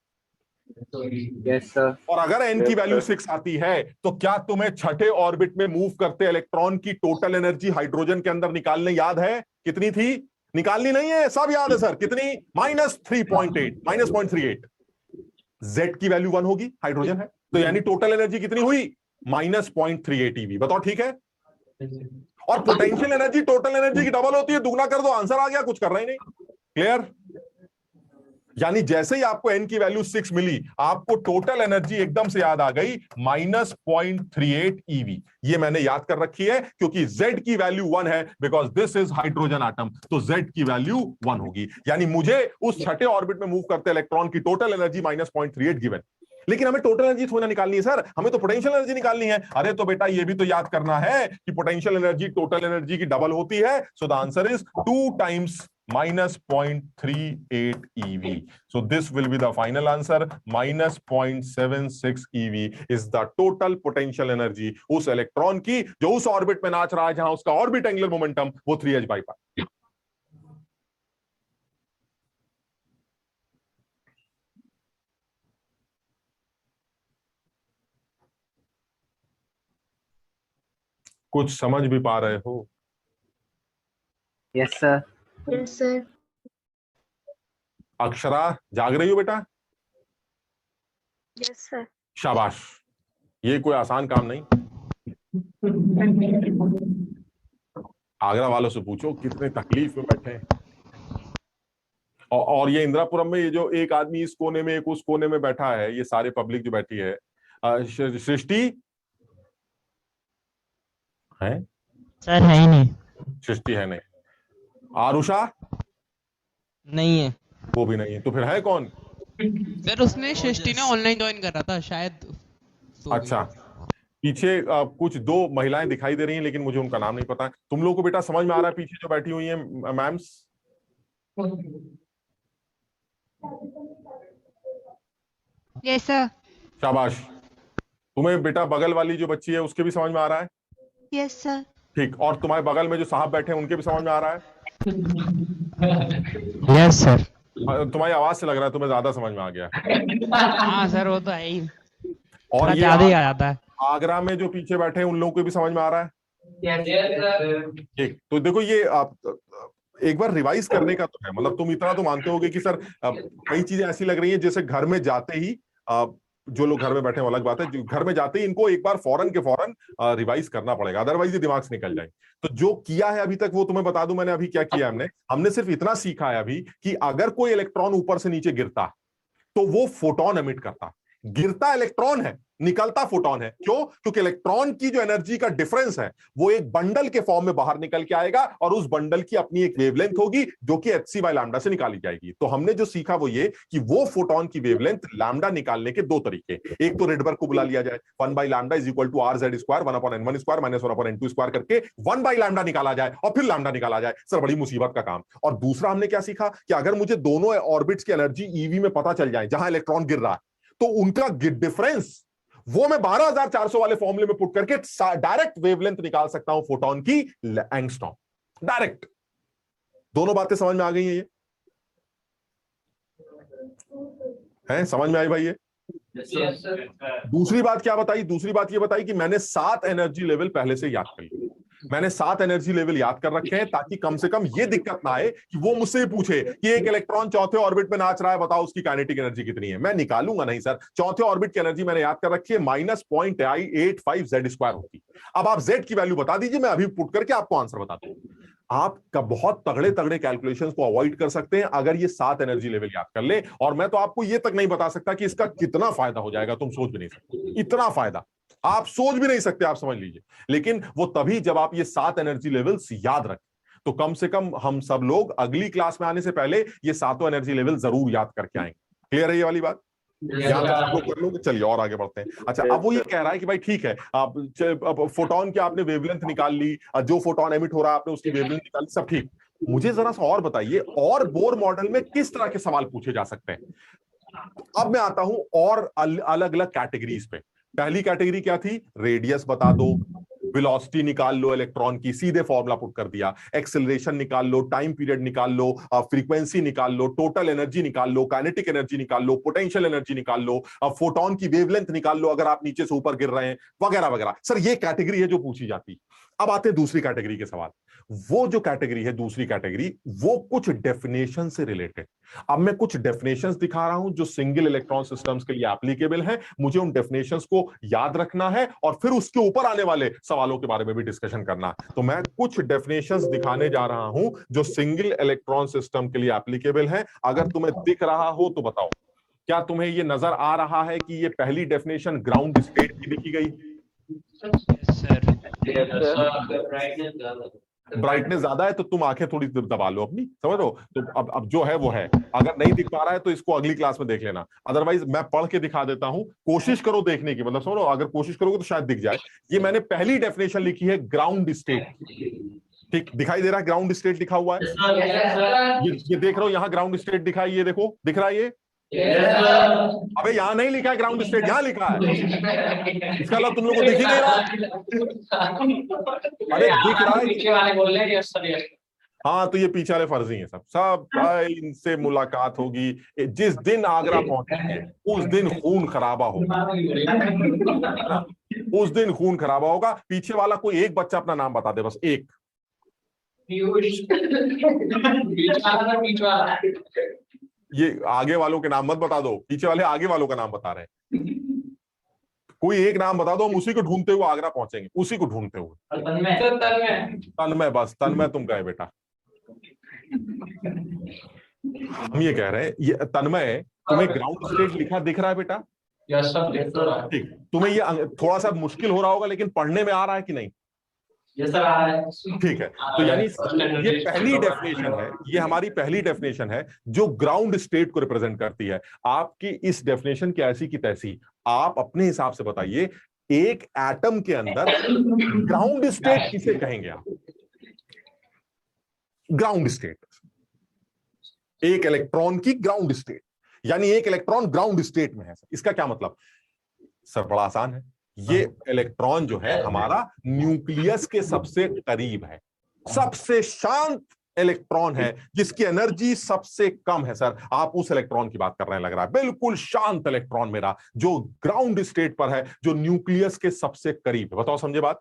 Yes sir. और अगर n की वैल्यू 6 आती है तो क्या तुम्हें छठे ऑर्बिट में मूव करते इलेक्ट्रॉन की टोटल एनर्जी हाइड्रोजन के अंदर निकालने याद है? कितनी थी? निकालनी नहीं है, सब याद है सर। कितनी? -3.8, -0.38। Z की वैल्यू 1 होगी, हाइड्रोजन है, तो यानी टोटल एनर्जी कितनी हुई? -0.38 eV। बताओ ठीक है? और पोटेंशियल एनर्जी टोटल एनर्जी की डबल होती है, दुगना कर दो, आंसर आ गया, कुछ करना ही नहीं। क्लियर? यानी जैसे ही आपको n की वैल्यू 6 मिली, आपको टोटल एनर्जी एकदम से याद आ गई, -0.38 eV। ये मैंने याद कर रखी है क्योंकि Z की वैल्यू 1 है, because this is hydrogen atom, तो Z की वैल्यू 1 होगी। यानी मुझे उस छठे ऑर्बिट में मूव करते इलेक्ट्रॉन की टोटल एनर्जी -0.38 गिवन। लेकिन हमें टोटल एनर्जी थोड़ी ना निकालनी है सर, हमें तो पोटेंशियल एनर्जी निकालनी है। अरे तो बेटा ये भी तो याद करना है कि पोटेंशियल एनर्जी टोटल एनर्जी की डबल होती है। So the answer is 2 times -0.38 eV. So this will be the final answer. -0.76 eV is the total potential energy उस इलेक्ट्रॉन की जो उस ऑर्बिट में नाच रहा है, जहां उसका ऑर्बिट एंगुलर मोमेंटम वो 3h/π। कुछ समझ भी पा रहे हो? Yes sir. Yes sir. Akshara जाग रही हो बेटा? Yes sir. शाबाश, ये कोई आसान काम नहीं। आगरा वालों से पूछो कितने तकलीफ में बैठे हैं। और ये इंदिरापुरम में ये जो एक आदमी इस कोने में एक उस कोने में बैठा है, ये सारे पब्लिक जो बैठी है, सृष्टि है? सर है ही नहीं। सृष्टि है नहीं। आरुषा नहीं है। वो भी नहीं है, तो फिर है कौन? सर उसने सृष्टि ने ऑनलाइन ज्वाइन करा था शायद। अच्छा, पीछे कुछ 2 महिलाएं दिखाई दे रही हैं, लेकिन मुझे उनका नाम नहीं पता। तुम लोगों को बेटा समझ में आ रहा है पीछे जो बैठी हुई हैं मैम्स? Yes sir. शाबाश। तुम्हें बेटा बगल वाली जो बच्ची है उसके भी समझ में आ रहा है? Yes sir. ठीक। और तुम्हारे बगल में जो साहब बैठे हैं उनके भी समझ में आ रहा है? Yes sir. तुम्हारी आवाज से लग रहा है तुम्हें ज्यादा समझ में आ गया। हाँ सर वो तो है ही। और ये ज्यादा ही आ जाता है। आगरा में जो पीछे बैठे हैं उन लोगों को भी समझ में आ रहा है? ठीक। तो देखो ये एक बार रिवाइज करने का तो है, मतलब तुम इतना तो मानते होगे कि सर कई चीजें ऐसी लग रही है जैसे घर में जाते ही जो लोग घर में बैठे हैं अलग बात है, जो घर में जाते ही इनको एक बार फौरन के फौरन रिवाइज करना पड़ेगा, अदरवाइज ये दिमाग से निकल जाए। तो जो किया है अभी तक वो तुम्हें बता दूं मैंने अभी क्या किया। हमने सिर्फ इतना सीखा है अभी कि अगर कोई इलेक्ट्रॉन ऊपर से नीचे गिरता तो वो फोटोन एमिट करता। गिरता इलेक्ट्रॉन है, निकलता फोटोन है। क्यों? क्योंकि इलेक्ट्रॉन की जो एनर्जी का डिफरेंस है वो एक बंडल के फॉर्म में बाहर निकल के आएगा और उस बंडल की अपनी एक वेवलेंथ होगी जो कि hc/λ से निकाली जाएगी। तो हमने जो सीखा वो ये कि वो फोटोन की वेवलेंथ लैम्डा निकालने के 2 तरीके। एक तो रिडबर्ग को बुला लिया जाए, 1/λ = rz² 1/n1² -1/n2² करके 1/λ निकाला जाए और फिर लैम्डा निकाला जाए। सर बड़ी मुसीबत का काम। और दूसरा हमने क्या सीखा कि अगर मुझे दोनों ऑर्बिट्स की एनर्जी ईवी में पता चल जाए जहां इलेक्ट्रॉन गिर रहा है, तो उनका डिफरेंस वो मैं 12400 वाले फॉर्मूले में पुट करके डायरेक्ट वेवलेंथ निकाल सकता हूं फोटोन की, एंगस्ट्रॉम, डायरेक्ट। दोनों बातें समझ में आ गई हैं? ये हैं? समझ में आई भाई ये? दूसरी बात क्या बताई? दूसरी बात ये बताई कि मैंने 7 एनर्जी लेवल पहले से याद कर लिए। मैंने 7 एनर्जी लेवल याद कर रखे हैं ताकि कम से कम ये दिक्कत ना आए कि वो मुझसे पूछे कि एक इलेक्ट्रॉन चौथे ऑर्बिट में नाच रहा है, बताओ उसकी काइनेटिक एनर्जी कितनी है। मैं निकालूंगा नहीं सर। चौथे ऑर्बिट की एनर्जी मैंने याद कर रखी है, -0.85 Z² होगी। अब आप Z की वैल्यू बता दीजिए, मैं अभी पुट करके आपको आंसर बताता हूं। आपका बहुत तगड़े कैलकुलेशंस को अवॉइड कर सकते हैं अगर ये 7 एनर्जी लेवल याद कर ले। और मैं तो आपको ये तक नहीं बता सकता कि इसका कितना फायदा हो जाएगा, तुम सोच भी नहीं सकते। इतना फायदा आप सोच भी नहीं सकते, आप समझ लीजिए। लेकिन वो तभी जब आप ये 7 एनर्जी लेवल्स याद रखें। तो कम से कम हम सब लोग अगली क्लास में आने से पहले ये 7 एनर्जी लेवल जरूर याद करके आएंगे। क्लियर है ये वाली बात? याद कर लोगे? चलिए और आगे बढ़ते हैं। अच्छा, अब वो ये कह रहा है कि भाई ठीक है, आप फोटोन की आपने वेवलेंथ निकाल ली, जो फोटोन एमिट हो रहा है आपने उसकी वेवलेंथ निकाल ली, सब ठीक। मुझे जरा सा और बताइए, और बोर मॉडल में किस तरह के सवाल पूछे जा सकते हैं। अब मैं आता हूं और अलग अलग कैटेगरीज पे। पहली कैटेगरी क्या थी, रेडियस बता दो, वेलोसिटी निकाल लो इलेक्ट्रॉन की, सीधे फॉर्मूला पुट कर दिया, एक्सेलरेशन निकाल लो, टाइम पीरियड निकाल लो, फ्रीक्वेंसी निकाल लो, टोटल एनर्जी निकाल लो, काइनेटिक एनर्जी निकाल लो, पोटेंशियल एनर्जी निकाल लो, फोटोन की वेवलेंथ निकाल लो अगर आप नीचे से ऊपर गिर रहे हैं, वगैरह वगैरह। सर ये कैटेगरी है जो पूछी जाती। अब आते हैं दूसरी कैटेगरी के सवाल। वो जो कैटेगरी है दूसरी कैटेगरी, वो कुछ डेफिनेशन से रिलेटेड। अब मैं कुछ डेफिनेशंस दिखा रहा हूं जो सिंगल इलेक्ट्रॉन सिस्टम्स के लिए एप्लीकेबल हैं। मुझे उन डेफिनेशंस को याद रखना है और फिर उसके ऊपर आने वाले सवालों के बारे में भी डिस्कशन करना। तो मैं कुछ डेफिनेशंस दिखाने जा रहा हूं जो सिंगल इलेक्ट्रॉन सिस्टम के लिए एप्लीकेबल हैं। अगर तुम्हें दिख रहा हो तो बताओ, क्या तुम्हें यह नजर आ रहा है कि यह पहली डेफिनेशन ग्राउंड स्टेट की लिखी गई? ब्राइटनेस ज्यादा है तो तुम आंखें थोड़ी दबा लो अपनी, समझ लो। तो अब जो है वो है, अगर नहीं दिख पा रहा है तो इसको अगली क्लास में देख लेना, अदरवाइज मैं पढ़ के दिखा देता हूं। कोशिश करो देखने की, मतलब समझो, अगर कोशिश करोगे तो शायद दिख जाए। ये मैंने पहली डेफिनेशन लिखी है ग्राउंड स्टेट। ठीक दिखाई दे रहा है, ग्राउंड स्टेट लिखा हुआ है। ये देख रहे हो, यहाँ ग्राउंड स्टेट दिखा है, ये देखो दिख रहा है ये। अबे यहाँ नहीं लिखा है ग्राउंड स्टेट, यहाँ लिखा है। इसका मतलब तुम लोग को दिख ही नहीं रहा। अरे दिख रहा है, पीछे वाले बोल रहे हैं। हाँ तो ये पीछे वाले फर्जी हैं सब भाई, इनसे मुलाकात होगी जिस दिन आगरा पहुंचेंगे, उस दिन खून खराबा होगा, उस दिन खून खराबा होगा। पीछे वाला कोई एक बच्चा अपना नाम बता दे, बस एक। ये आगे वालों के नाम मत बता दो, पीछे वाले आगे वालों का नाम बता रहे हैं। कोई एक नाम बता दो, हम उसी को ढूंढते हुए आगरा पहुंचेंगे, उसी को ढूंढते हुए। तन्मय, बस तन्मय तुम गए बेटा। हम ये कह रहे हैं, ये तन्मय तुम्हें ग्राउंड स्टेट लिखा दिख रहा है बेटा? ठीक, तुम्हें ये थोड़ा सा मुश्किल हो रहा होगा लेकिन पढ़ने में आ रहा है कि नहीं? ठीक है, तो यानी ये पहली डेफिनेशन है, ये हमारी पहली डेफिनेशन है जो ग्राउंड स्टेट को रिप्रेजेंट करती है। आपकी इस डेफिनेशन की ऐसी की तैसी आप अपने हिसाब से बताइए, एक एटम के अंदर ग्राउंड स्टेट किसे कहेंगे आप? ग्राउंड स्टेट, एक इलेक्ट्रॉन की ग्राउंड स्टेट, यानी एक इलेक्ट्रॉन ग्राउंड स्टेट में है। इसका क्या मतलब? सर बड़ा आसान है, ये इलेक्ट्रॉन जो है हमारा न्यूक्लियस के सबसे करीब है, सबसे शांत इलेक्ट्रॉन है, जिसकी एनर्जी सबसे कम है। सर आप उस इलेक्ट्रॉन की बात कर रहे हैं लग रहा है, बिल्कुल शांत इलेक्ट्रॉन मेरा, जो ग्राउंड स्टेट पर है, जो न्यूक्लियस के सबसे करीब है। बताओ समझे बात?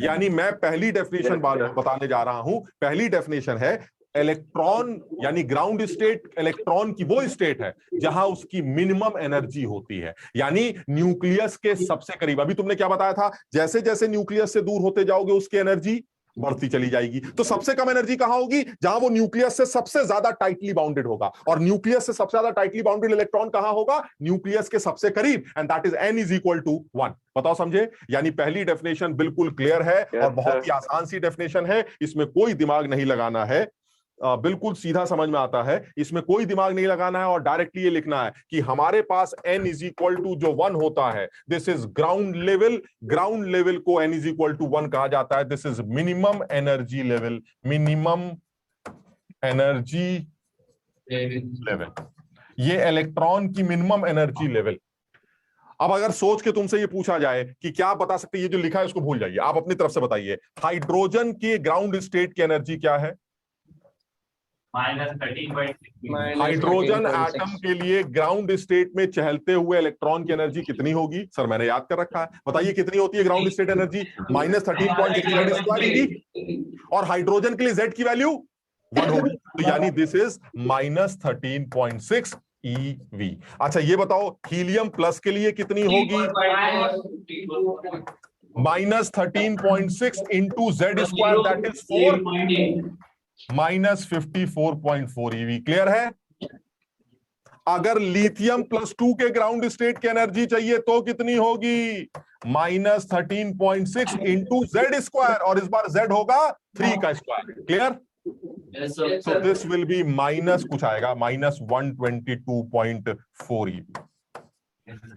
यानी मैं पहली डेफिनेशन बताने जा रहा हूं। पहली डेफिनेशन है इलेक्ट्रॉन यानी ग्राउंड स्टेट, इलेक्ट्रॉन की वो स्टेट है जहां उसकी मिनिमम एनर्जी होती है, यानी न्यूक्लियस के सबसे करीब। अभी तुमने क्या बताया था, जैसे जैसे न्यूक्लियस से दूर होते जाओगे उसकी एनर्जी बढ़ती चली जाएगी। तो सबसे कम एनर्जी कहां होगी? जहां वो न्यूक्लियस से सबसे ज्यादा टाइटली बाउंडेड होगा। और न्यूक्लियस से सबसे ज्यादा टाइटली बाउंडेड इलेक्ट्रॉन कहां होगा? न्यूक्लियस के सबसे करीब, and that is n is equal to 1। बताओ समझे? यानी पहली डेफिनेशन बिल्कुल क्लियर है और बहुत ही आसान सी डेफिनेशन है, इसमें कोई दिमाग नहीं लगाना है, बिल्कुल सीधा समझ में आता है, इसमें कोई दिमाग नहीं लगाना है और डायरेक्टली ये लिखना है कि हमारे पास n इज इक्वल टू जो 1 होता है, this is ground level. Ground level को n इज इक्वल टू 1 कहा जाता है, this is minimum energy level, minimum energy level, ये इलेक्ट्रॉन की मिनिमम एनर्जी लेवल। अब अगर सोच के तुमसे ये पूछा जाए कि क्या आप बता सकते, ये जो लिखा है उसको भूल जाइए, आप अपनी तरफ से बताइए, हाइड्रोजन की ग्राउंड स्टेट की एनर्जी क्या है? हाइड्रोजन एटम के लिए ग्राउंड स्टेट में चहलते हुए इलेक्ट्रॉन की एनर्जी कितनी होगी? सर मैंने याद कर रखा है, बताइए कितनी होती है ग्राउंड स्टेट एनर्जी? -13.6 और हाइड्रोजन के लिए Z की वैल्यू 1 होगी, तो यानी दिस इज -13.6 EV। अच्छा ये बताओ हीलियम प्लस के लिए कितनी होगी? -13.6 into Z square, that is 4, -54.4 EV। Clear है? अगर लिथियम +2 के ग्राउंड स्टेट की एनर्जी चाहिए तो कितनी होगी? -13.6 इंटू Z स्क्वायर, और इस बार Z होगा 3 का square. Clear? So this will be minus कुछ आएगा, -122.4 EV।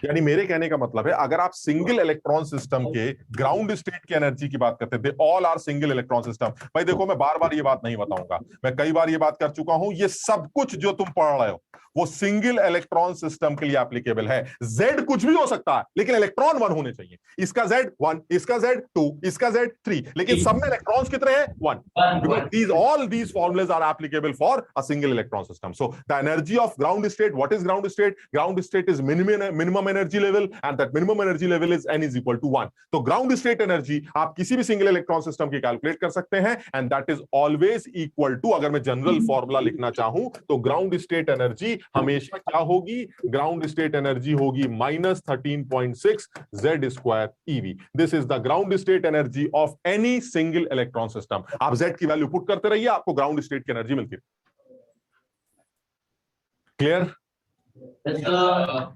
यानी मेरे कहने का मतलब है, अगर आप सिंगल इलेक्ट्रॉन सिस्टम के ग्राउंड स्टेट की एनर्जी की बात करते थे, all are single electron system. भाई देखो, मैं बार बार ये बात नहीं बताऊंगा, मैं कई बार ये बात कर चुका हूं, ये सब कुछ जो तुम पढ़ रहे हो वो सिंगल इलेक्ट्रॉन सिस्टम के लिए एप्लीकेबल है। Z कुछ भी हो सकता है, लेकिन इलेक्ट्रॉन 1 होने चाहिए। इसका Z 1, इसका Z 2, इसका Z 3, लेकिन सब में इलेक्ट्रॉन्स कितने हैं? 1, because all these formulas are applicable for a single electron system. So the energy of ground state, what is ground state? Ground state is minimum energy level, and that minimum energy level is n is equal to 1. तो ground state energy आप किसी भी single electron system की calculate कर सकते हैं, and that is always equal to, अगर मैं जनरल फॉर्मूला लिखना चाहूं तो ग्राउंड स्टेट एनर्जी हमेशा क्या होगी? ग्राउंड स्टेट एनर्जी होगी -13.6 Z² EV. This is the ground state energy of any single electron system. आप Z की वैल्यू पुट करते रहिए, आपको ग्राउंड स्टेट की एनर्जी मिलती है। क्लियर?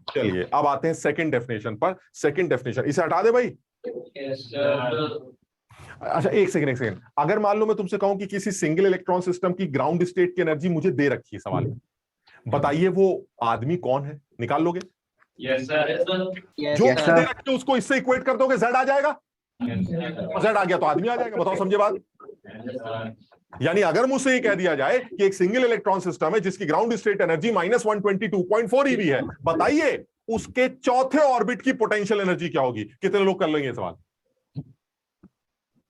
चलिए अब आते हैं सेकंड डेफिनेशन पर। सेकंड डेफिनेशन इसे हटा दे भाई। अच्छा एक सेकंड, अगर मान लो मैं तुमसे कहूं कि किसी सिंगल इलेक्ट्रॉन सिस्टम की ग्राउंड स्टेट की एनर्जी मुझे दे रखी है, सवाल में बताइए वो आदमी कौन है? निकाल लोगे? Yes sir. जो दे रखी है उसको इससे इक्वेट कर दोगे, Z आ जाएगा। Z आ गया तो आदमी आ जाएगा। बताओ, समझे बात? यानी अगर मुझसे ये कह दिया जाए कि एक सिंगल इलेक्ट्रॉन सिस्टम है जिसकी ग्राउंड स्टेट एनर्जी -122.4 eV है, बताइए उसके चौथे ऑर्बिट की पोटेंशियल एनर्जी क्या होगी? कितने लोग कर लेंगे सवाल?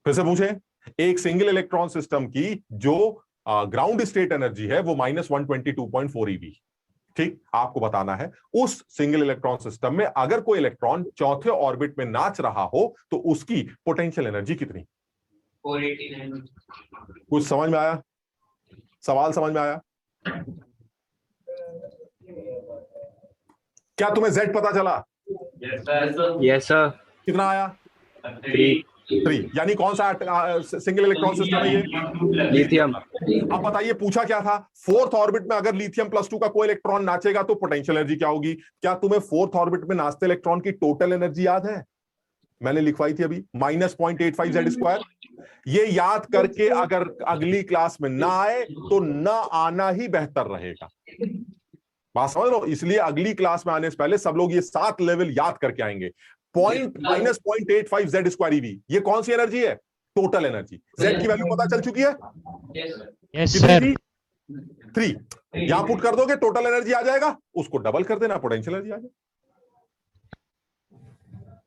फिर से पूछे। एक सिंगल इलेक्ट्रॉन सिस्टम की जो ग्राउंड स्टेट एनर्जी है वो -122.4 eV। ठीक, आपको बताना है उस सिंगल इलेक्ट्रॉन सिस्टम में अगर कोई इलेक्ट्रॉन चौथे ऑर्बिट में नाच रहा हो तो उसकी पोटेंशियल एनर्जी कितनी? 489। कुछ समझ में आया? सवाल समझ में आया? क्या तुम्हें Z पता चला? Yes sir. कितना आया? 3। यानी कौन सा सिंगल इलेक्ट्रॉन सिस्टम है ये? लिथियम। अब बताइए पूछा क्या था? फोर्थ ऑर्बिट में अगर लिथियम +2 का कोई इलेक्ट्रॉन नाचेगा तो पोटेंशियल एनर्जी क्या होगी? क्या तुम्हें फोर्थ ऑर्बिट में नाचते इलेक्ट्रॉन की टोटल एनर्जी याद है? मैंने लिखवाई थी अभी, -0.85 Z²। ये याद करके अगर अगली क्लास में ना आए तो ना आना ही बेहतर रहेगा। बात समझ लो, इसलिए अगली क्लास में आने से पहले सब लोग ये 7 लेवल याद करके आएंगे। -0.85 Z² EV, ये कौन सी एनर्जी है? Total energy. Z की वैल्यू पता चल चुकी है? Yes sir. 3। यहां पुट कर दोगे टोटल एनर्जी आ जाएगा, उसको डबल कर देना, पोटेंशियल एनर्जी आ जाएगा।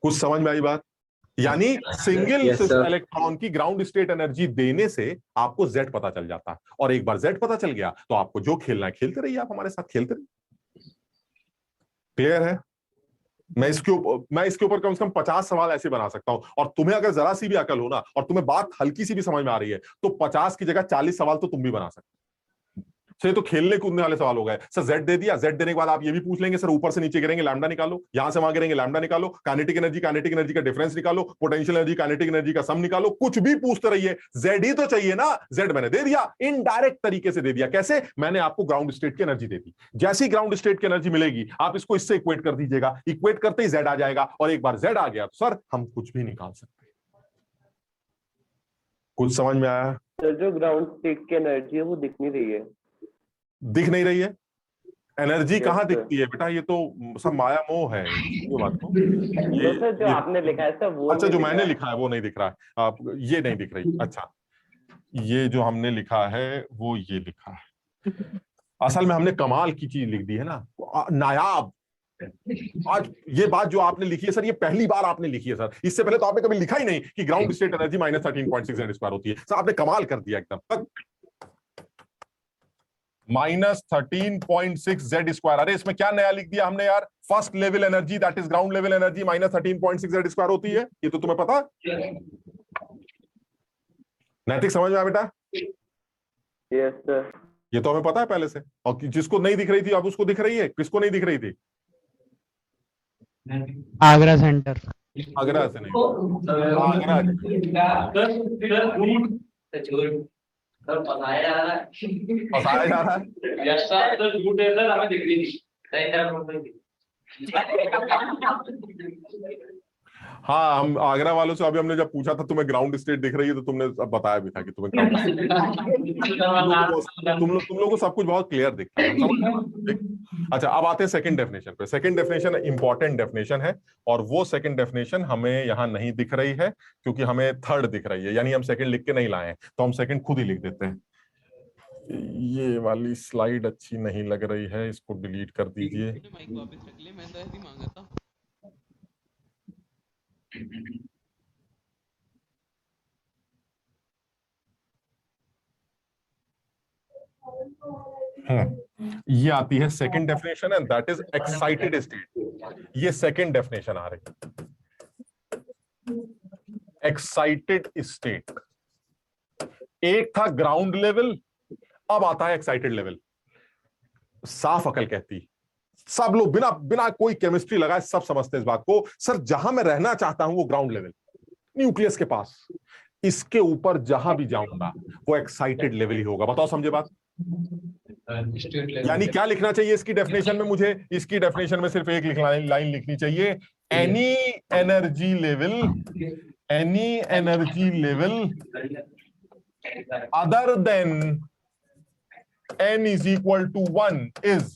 कुछ समझ में आई बात? यानी सिंगल इलेक्ट्रॉन की ग्राउंड स्टेट एनर्जी देने से आपको Z पता चल जाता है, और एक बार Z पता चल गया तो आपको जो खेलना है खेलते रहिए, आप हमारे साथ खेलते रहिए। क्लियर है? मैं इसके ऊपर कम से कम 50 सवाल ऐसे बना सकता हूं, और तुम्हें अगर जरा सी भी अकल हो ना और तुम्हें बात हल्की सी भी समझ में आ रही है तो 50 की जगह 40 सवाल तो तुम भी बना सकते हो। तो खेलने कूदने वाले सवाल हो गए। सर Z दे दिया, Z देने के बाद आप ये भी पूछ लेंगे सर ऊपर से नीचे गिरेंगे लैम्डा निकालो, यहां से वहां गिरेंगे लैम्डा निकालो, काइनेटिक एनर्जी का डिफरेंस निकालो, पोटेंशियल एनर्जी काइनेटिक एनर्जी का सम निकालो, कुछ भी पूछते रहिए। Z ही तो चाहिए ना। Z मैंने दे दिया, इनडायरेक्ट तरीके से दे दिया। कैसे? मैंने आपको ग्राउंड स्टेट की एनर्जी दे दी। जैसी ग्राउंड स्टेट की एनर्जी मिलेगी आप इसको इससे इक्वेट कर दीजिएगा, इक्वेट करते ही Z आ जाएगा, और एक बार Z आ गया तो सर हम कुछ भी निकाल सकते हैं। कुछ समझ में आया? सर जो ग्राउंड स्टेट की एनर्जी है वो दिख नहीं रही है। दिख नहीं रही है? एनर्जी कहाँ दिखती है बेटा? ये तो सब माया मोह है। ये बात तो सर जो आपने लिखा है सर वो, अच्छा जो मैंने लिखा है वो नहीं दिख रहा है, आप ये नहीं दिख रही। अच्छा ये जो हमने लिखा है वो ये लिखा है। असल में हमने कमाल की चीज लिख दी है ना, नायाब। आज ये बात जो आपने लिखी है सर, ये पहली बार आपने लिखी है सर। इससे पहले तो आपने कभी लिखा ही नहीं कि ग्राउंड स्टेट एनर्जी -13.6 Z² होती है। सर आपने कमाल कर दिया एकदम। -13.6 Z²। अरे इसमें क्या नया लिख दिया हमने यार? First level energy that is ground level energy -13.6 Z² होती है। ये तो तुम्हें पता? नैतिक समझ में आया बेटा? Yes sir. ये तो हमें पता है पहले से, और जिसको नहीं दिख रही थी अब उसको दिख रही है। किसको नहीं दिख रही थी? आगरा सेंटर। आगरा से नहीं, आगरा फंसाया जा रहा है। फंसाया जा रहा है। यस सर, तो झूठ है सर, हमें दिख रही थी। हाँ, हम आगरा वालों से अभी हमने जब पूछा था तुम्हें ग्राउंड स्टेट दिख रही है, तो तुमने अब बताया भी था कि तुम्हें ग्राउंड तुम लोग को सब कुछ बहुत क्लियर दिखता है। अच्छा, अब आते हैं सेकंड डेफिनेशन पे। सेकंड डेफिनेशन इंपॉर्टेंट डेफिनेशन है, और वो सेकंड डेफिनेशन हमें यहाँ नहीं दिख रही है क्योंकि हमें थर्ड दिख रही है, यानी हम सेकंड लिख के नहीं लाए हैं, तो हम सेकंड खुद ही लिख देते हैं। ये वाली स्लाइड अच्छी नहीं लग रही है, इसको डिलीट कर दीजिए। माइक वापस रख ले, मैं तो ऐसे ही मांगा था। ये आती है second definition, and that is excited state. ये सेकंड डेफिनेशन आ रही है, एक्साइटेड स्टेट। एक था ग्राउंड लेवल, अब आता है एक्साइटेड लेवल। साफ अकल कहती, सब लोग बिना बिना कोई केमिस्ट्री लगाए सब समझते हैं इस बात को, सर जहां मैं रहना चाहता हूं वो ग्राउंड लेवल, न्यूक्लियस के पास, इसके ऊपर जहां भी जाऊंगा वो एक्साइटेड लेवल ही होगा। बताओ समझे बात? यानी क्या लिखना चाहिए इसकी डेफिनेशन में? मुझे इसकी डेफिनेशन में सिर्फ एक लाइन लिखनी चाहिए, any energy level other than n is equal to 1 is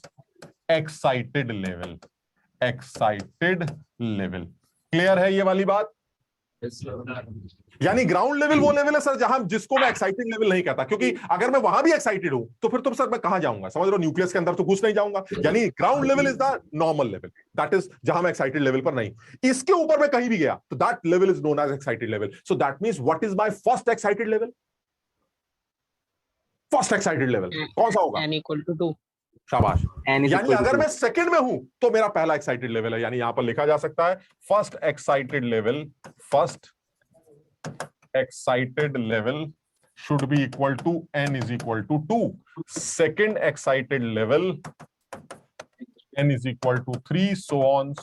excited level। Excited level clear है ये वाली बात? यानी ग्राउंड लेवल वो लेवल है सर जहां जिसको मैं एक्साइटेड लेवल नहीं कहता, क्योंकि अगर मैं वहां भी एक्साइटेड हूं तो फिर सर मैं कहां जाऊंगा? समझ रहे हो? न्यूक्लियस के अंदर तो घुस नहीं जाऊंगा। यानी ground level is the normal level, that is जहां मैं एक्साइटेड लेवल पर नहीं। इसके ऊपर मैं कहीं भी गया तो that level is known as excited level. So that means what is my first excited level? First excited level कौन सा होगा? n equal to 2। शाबाश। n is यानी equal to अगर 2। मैं सेकंड में हूं तो मेरा पहला एक्साइटेड लेवल है, यानी यहां पर लिखा जा सकता है first excited level should be equal to n is equal to 2, second excited level n is equal to 3, so on।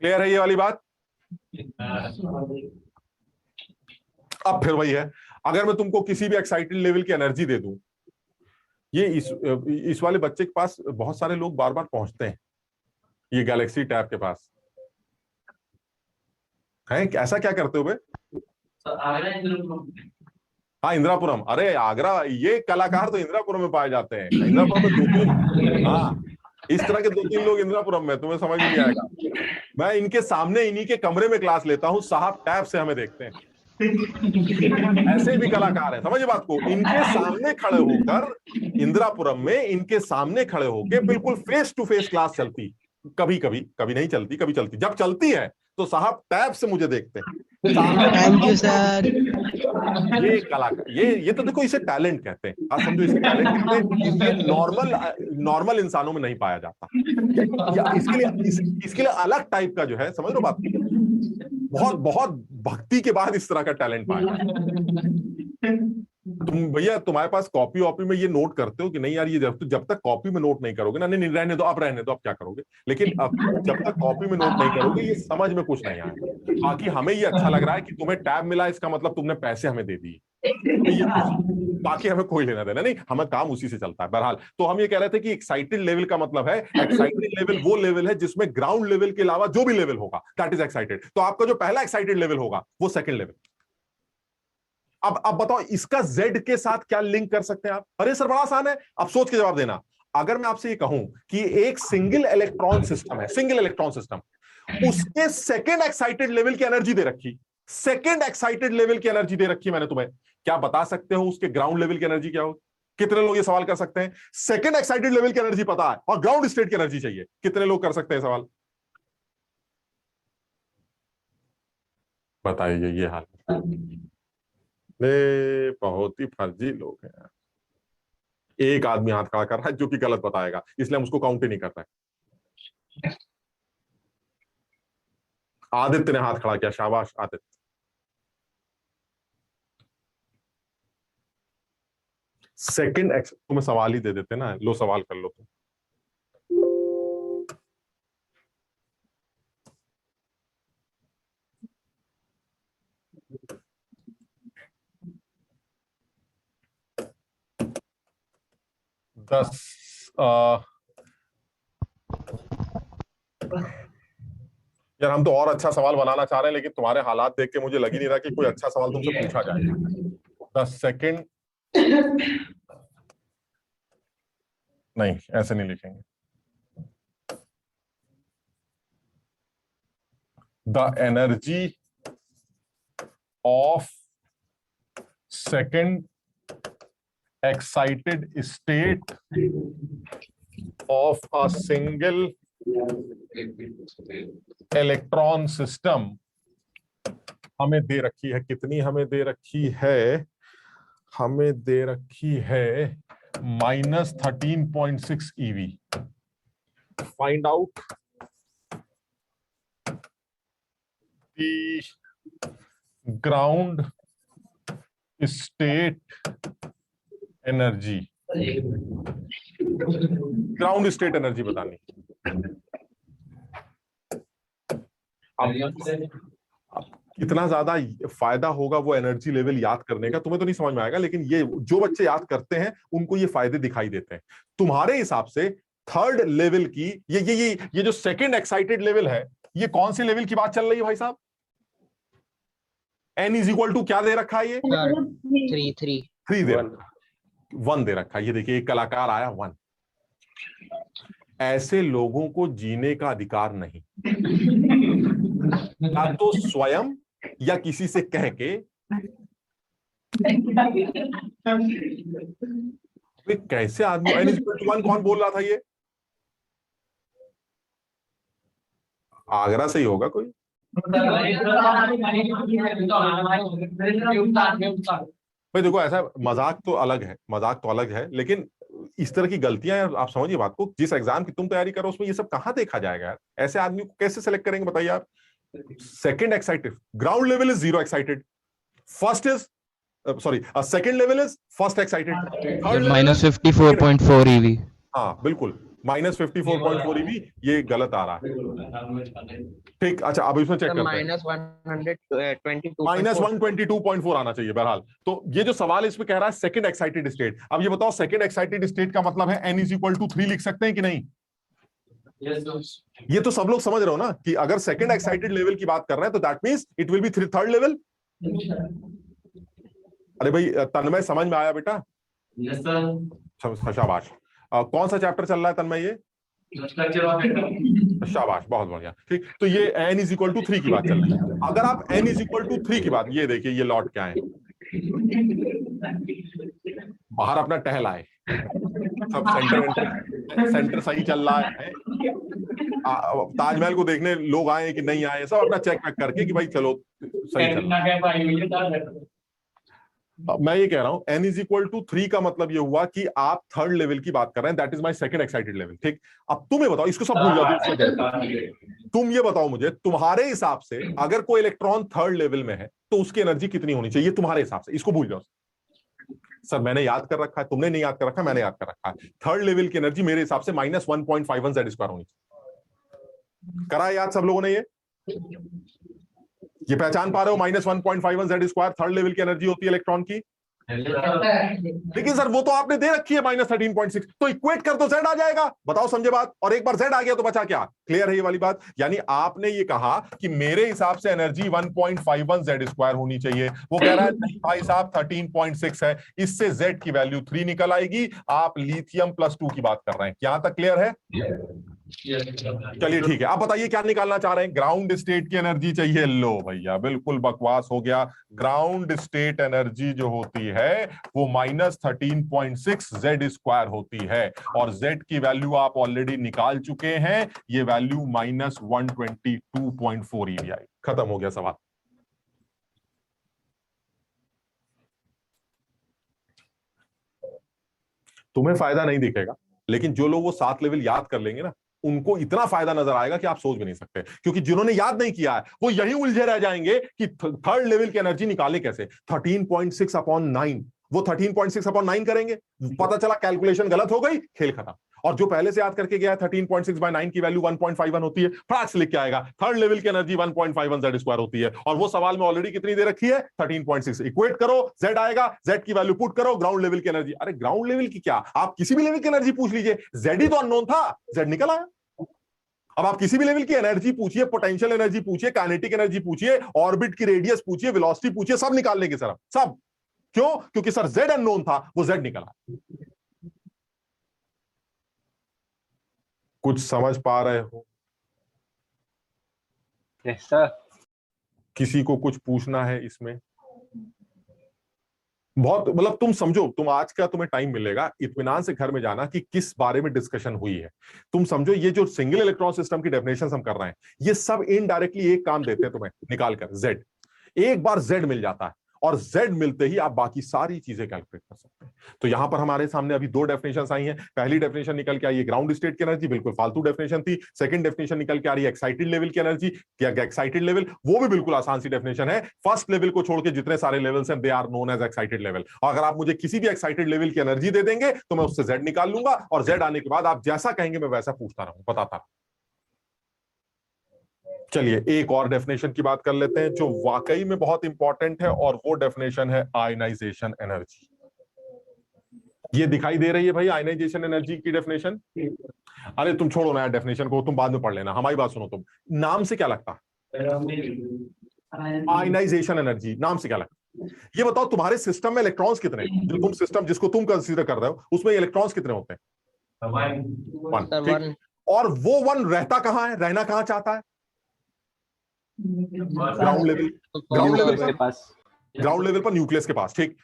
Clear है ये वाली बात? अब फिर वही है, अगर मैं तुमको किसी भी एक्साइटेड लेवल की एनर्जी दे दूं, ये इस वाले बच्चे के पास बहुत सारे लोग बार बार पहुंचते हैं, ये गैलेक्सी टैब के पास है। ऐसा क्या करते हो बे? हाँ, इंदिरापुरम। अरे आगरा, ये कलाकार तो इंदिरापुरम में पाए जाते हैं। इंदिरापुरम में 2-3, हाँ, इस तरह के 2-3 लोग इंदिरापुरम में, तुम्हें समझ नहीं आएगा। मैं इनके सामने इन्हीं के कमरे में क्लास लेता हूँ, साहब टैब से हमें देखते हैं। ऐसे भी कलाकार हैं, समझिए बात को। इनके सामने खड़े होकर इंदिरापुरम में, इनके सामने खड़े होकर बिल्कुल फेस टू फेस क्लास चलती, कभी नहीं चलती, कभी चलती। जब चलती है तो साहब टैब से मुझे देखते हैं। Thank you sir. ये कलाकार, ये तो देखो, इसे टैलेंट कहते हैं। आप समझो, इसे टैलेंट कहते हैं। ये नॉर्मल इंसानों में नहीं पाया जाता। इसके लिए अलग टाइप का जो है, समझ लो बात, बहुत भक्ति के बाद इस तरह का टैलेंट पाया। तुम भैया, तुम्हारे पास कॉपी वॉपी में ये नोट करते हो कि नहीं? यार ये जब तक कॉपी में नोट नहीं करोगे ना, नहीं रहने दो, आप क्या करोगे? लेकिन अब जब तक कॉपी में नोट नहीं करोगे, ये समझ में कुछ नहीं आएगा। बाकी हमें ये अच्छा लग रहा है कि तुम्हें टैब मिला, इसका मतलब तुमने पैसे हमें दे दिए, बाकी हमें कोई लेना देना नहीं, हमें काम उसी से चलता है। बहरहाल, तो हम ये कह रहे थे कि एक्साइटेड लेवल का मतलब है, एक्साइटेड लेवल वो लेवल है जिसमें ग्राउंड लेवल के अलावा जो भी लेवल होगा दैट इज एक्साइटेड। तो आपका जो पहला एक्साइटेड लेवल होगा वो सेकंड लेवल। अब बताओ, इसका Z के साथ क्या लिंक कर सकते हैं आप? अरे सर बड़ा आसान है, अब सोच के जवाब देना। अगर मैं आपसे ये कहूं कि एक सिंगल इलेक्ट्रॉन सिस्टम है, सिंगल इलेक्ट्रॉन सिस्टम, उसके सेकंड एक्साइटेड लेवल की एनर्जी दे रखी, सेकंड एक्साइटेड लेवल की एनर्जी दे रखी मैंने तुम्हें, क्या बता सकते हो उसके ग्राउंड लेवल की एनर्जी क्या हो? कितने लोग ये सवाल कर सकते हैं? सेकंड एक्साइटेड लेवल की एनर्जी पता है और ग्राउंड स्टेट की एनर्जी चाहिए, कितने लोग कर सकते हैं सवाल? बताइए। ये हाल बहुत ही फर्जी लोग हैं। एक आदमी हाथ खड़ा कर रहा है जो कि गलत बताएगा, इसलिए हम उसको काउंट ही नहीं करते। आदित्य ने हाथ खड़ा किया, शाबाश आदित्य। सेकंड एक्स, तुम्हें सवाल ही दे देते ना, लो सवाल कर लो तुम। यार हम तो और अच्छा सवाल बनाना चाह रहे हैं, लेकिन तुम्हारे हालात देख के मुझे लग ही नहीं रहा कि कोई अच्छा सवाल तुमसे पूछा जाए। 10 सेकेंड, नहीं ऐसे नहीं लिखेंगे। The energy of second excited state of a single electron system हमें दे रखी है। कितनी हमें दे रखी है? हमें दे रखी है -13.6 eV। Find out the ground state energy. Ground state energy बतानी। कितना ज्यादा फायदा होगा वो एनर्जी लेवल याद करने का, तुम्हें तो नहीं समझ में आएगा, लेकिन ये जो बच्चे याद करते हैं उनको ये फायदे दिखाई देते हैं। तुम्हारे हिसाब से थर्ड लेवल की ये जो सेकंड एक्साइटेड लेवल है, ये कौन से लेवल की बात चल रही है भाई साहब? n इज इक्वल टू क्या दे रखा है? ये 3 दे रखा, 1 दे रखा है। ये देखिए एक कलाकार आया 1। ऐसे लोगों को जीने का अधिकार नहीं, या तो स्वयं या किसी से कह के। कैसे आदमी n इज इक्वल टू 1 कौन बोल रहा था? ये आगरा से ही होगा कोई। भाई देखो ऐसा मजाक तो अलग है, मजाक तो अलग है, लेकिन इस तरह की गलतियां आप समझिए बात को। जिस एग्जाम की तुम तैयारी करो उसमें ये सब कहां देखा जाएगा यार? ऐसे आदमी को कैसे सेलेक्ट करेंगे बताइए आप? Second excited, ground level is 0 excited, first is second level is first excited, -54.4 eV। हाँ बिल्कुल, -54.4 eV। ये गलत आ रहा है। ठीक, अच्छा अब इसमें चेक करते हैं। -122.4 आना चाहिए बहरहाल। तो ये जो सवाल इसमें कह रहा है सेकंड एक्साइटेड स्टेट, अब ये बताओ सेकंड एक्साइटेड स्टेट का मतलब है n इज इक्वल टू 3 लिख सकते हैं कि नहीं? ये तो सब लोग समझ रहे हो ना कि अगर सेकंड एक्साइटेड लेवल की बात कर रहे हैं तो that means it will B third level. अरे भाई तन्मय समझ में आया बेटा? शाबाश। कौन सा चैप्टर चल रहा है तन्मय? ये शाबाश, बहुत बढ़िया। ठीक, तो ये n इज इक्वल टू 3 की बात चल रही है। अगर आप n इज इक्वल टू 3 की बात, ये देखिए ये लौट के आए, बाहर अपना टहल आए, सब सेंटर सही चल रहा है। ताजमहल को देखने लोग आए कि नहीं आए, सब अपना चेक वेक करके कि भाई चलो सही चल रहा है। मैं ये कह रहा हूं n इज इक्वल टू 3 का मतलब ये हुआ कि आप थर्ड लेवल की बात कर रहे हैं, that is my second excited level. ठीक, अब तुम ये बताओ, इसको सब भूल जाओ, तुम ये बताओ मुझे, तुम्हारे हिसाब से अगर कोई इलेक्ट्रॉन थर्ड लेवल में है तो उसकी एनर्जी कितनी होनी चाहिए तुम्हारे हिसाब से? इसको भूल जाओ। सर मैंने याद कर रखा है, तुमने नहीं याद कर रखा, मैंने याद कर रखा है। थर्ड लेवल की एनर्जी मेरे हिसाब से -1.51 Z² होनी चाहिए। करा याद सब लोगों ने? ये पहचान पा रहे हो? -1.51 Z² थर्ड लेवल की एनर्जी होती है इलेक्ट्रॉन की। लेकिन सर वो तो आपने दे रखी है -13.6, तो इक्वेट कर तो Z आ जाएगा। बताओ समझे बात? और एक बार Z आ गया तो बचा क्या? क्लियर है ये वाली बात? यानी आपने ये कहा कि मेरे हिसाब से एनर्जी 1.51 Z² होनी चाहिए, वो कह रहा है नहीं भाई साहब 13.6 है, इससे Z की वैल्यू 3 निकल आएगी। आप लिथियम +2 की बात कर रहे हैं, यहां तक क्लियर है? चलिए ठीक है, आप बताइए क्या निकालना चाह रहे हैं? ग्राउंड स्टेट की एनर्जी चाहिए। लो भैया बिल्कुल बकवास हो गया। ग्राउंड स्टेट एनर्जी जो होती है वो -13.6 Z² होती है, और Z की वैल्यू आप ऑलरेडी निकाल चुके हैं। ये वैल्यू -122.4 eV आई। खत्म हो गया सवाल। तुम्हें फायदा नहीं दिखेगा, लेकिन जो लोग वो 7 लेवल याद कर लेंगे ना, उनको इतना फायदा नजर आएगा कि आप सोच भी नहीं सकते। क्योंकि जिन्होंने याद नहीं किया है वो यही उलझे रह जाएंगे कि थर्ड लेवल की एनर्जी निकाले कैसे। 13.6/9, वो 13.6/9 करेंगे, पता चला कैलकुलेशन गलत हो गई, खेल खत्म। और जो पहले से याद करके गया 13.6/9 की वैल्यू 1.51 होती है, फटाक से लिख के आएगा थर्ड लेवल की एनर्जी 1.51 Z² होती है। और वो सवाल में ऑलरेडी कितनी दे रखी है? 13.6। इक्वेट करो, Z आएगा, Z की वैल्यू पुट करो, ग्राउंड लेवल की एनर्जी। अरे ग्राउंड लेवल की क्या, आप किसी भी लेवल की एनर्जी पूछ लीजिए, Z ही तो अननोन था, Z निकल आया। अब आप किसी भी लेवल की एनर्जी पूछिए, पोटेंशियल एनर्जी पूछिए, काइनेटिक एनर्जी पूछिए, ऑर्बिट की रेडियस पूछिए, वेलोसिटी पूछिए, सब निकाल लेंगे सर, सब। क्यों? क्योंकि सर जेड अननोन था, वो जेड निकला। कुछ समझ पा रहे हो? Yes sir. किसी को कुछ पूछना है इसमें? बहुत मतलब तुम समझो, तुम आज का तुम्हें टाइम मिलेगा इत्मीनान से घर में जाना कि किस बारे में डिस्कशन हुई है। तुम समझो ये जो सिंगल इलेक्ट्रॉन सिस्टम की डेफिनेशन हम कर रहे हैं, ये सब इनडायरेक्टली एक काम देते हैं तुम्हें निकाल कर, जेड। एक बार जेड मिल जाता है और जेड मिलते ही आप बाकी सारी चीजें कैलकुलेट कर सकते हैं। तो यहां पर हमारे सामने अभी दो डेफिनेशंस आई हैं। पहली डेफिनेशन निकल के आई है ग्राउंड स्टेट की एनर्जी, बिल्कुल फालतू डेफिनेशन थी। सेकंड डेफिनेशन निकल के आ रही है एक्साइटेड लेवल की एनर्जी। क्या एक्साइटेड लेवल, वो भी बिल्कुल आसान सी डेफिनेशन है। फर्स्ट लेवल को छोड़ के जितने सारे लेवल्स हैं, they are known as excited level. और अगर आप मुझे किसी भी एक्साइटेड लेवल की एनर्जी दे देंगे तो मैं उससे जेड निकाल लूंगा, और जेड आने के बाद आप जैसा कहेंगे मैं वैसा पूछता रहूं, बताता रहूं। चलिए एक और डेफिनेशन की बात कर लेते हैं जो वाकई में बहुत इंपॉर्टेंट है, और वो डेफिनेशन है आयनाइजेशन एनर्जी। ये दिखाई दे रही है भाई आयनाइजेशन एनर्जी की डेफिनेशन? अरे तुम छोड़ो ना यार डेफिनेशन को, तुम बाद में पढ़ लेना, हमारी बात सुनो। तुम नाम से क्या लगता है? आयनाइजेशन एनर्जी नाम से क्या लगता है? ये बताओ तुम्हारे सिस्टम में इलेक्ट्रॉन्स कितने, जो तुम सिस्टम जिसको तुम कंसीडर कर रहे हो उसमें इलेक्ट्रॉन्स कितने होते हैं? वन। और वो वन रहता कहां है, रहना कहां चाहता है? ग्राउंड लेवल, ग्राउंड लेवल के पास, ग्राउंड लेवल पर न्यूक्लियस के पास। ठीक,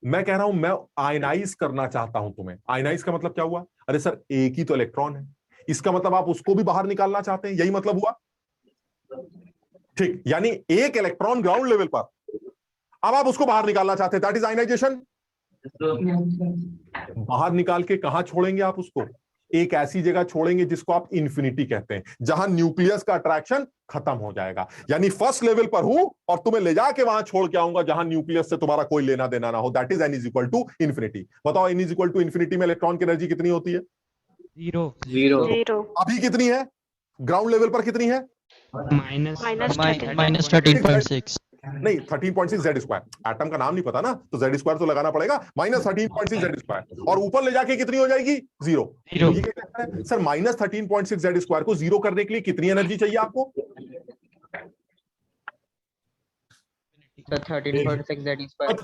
मैं कह रहा हूं मैं आयनाइज करना चाहता हूं तुम्हें। आयनाइज का मतलब क्या हुआ? अरे सर एक ही तो इलेक्ट्रॉन है, इसका मतलब आप उसको भी बाहर निकालना चाहते हैं, यही मतलब हुआ। ठीक, यानी एक इलेक्ट्रॉन ग्राउंड लेवल पर, अब आप उसको बाहर निकालना चाहते हैं, दैट इज आयनाइजेशन। बाहर निकाल के कहां छोड़ेंगे आप उसको? एक ऐसी जगह छोड़ेंगे जिसको आप इन्फिनिटी कहते हैं, जहां न्यूक्लियस का अट्रैक्शन खत्म हो जाएगा। यानी फर्स्ट लेवल पर हूं और तुम्हें ले जाके वहां छोड़ के आऊंगा जहां न्यूक्लियस से तुम्हारा कोई लेना देना ना हो, that is n is equal to infinity. बताओ n is equal to infinity में इलेक्ट्रॉन की एनर्जी कितनी होती है? जीरो। अभी कितनी है? ग्राउंड लेवल पर कितनी है? माइनस 13.6। नहीं 13.6 जेड स्क्वायर। एटम का नाम नहीं पता ना, तो जेड स्क्वायर तो लगाना पड़ेगा। माइनस 13.6 जेड स्क्वायर, और ऊपर ले जाके कितनी हो जाएगी? Zero. Sir minus 13.6 Z square को जीरो करने के लिए कितनी एनर्जी चाहिए आपको? 13.6 जेड स्क्वायर।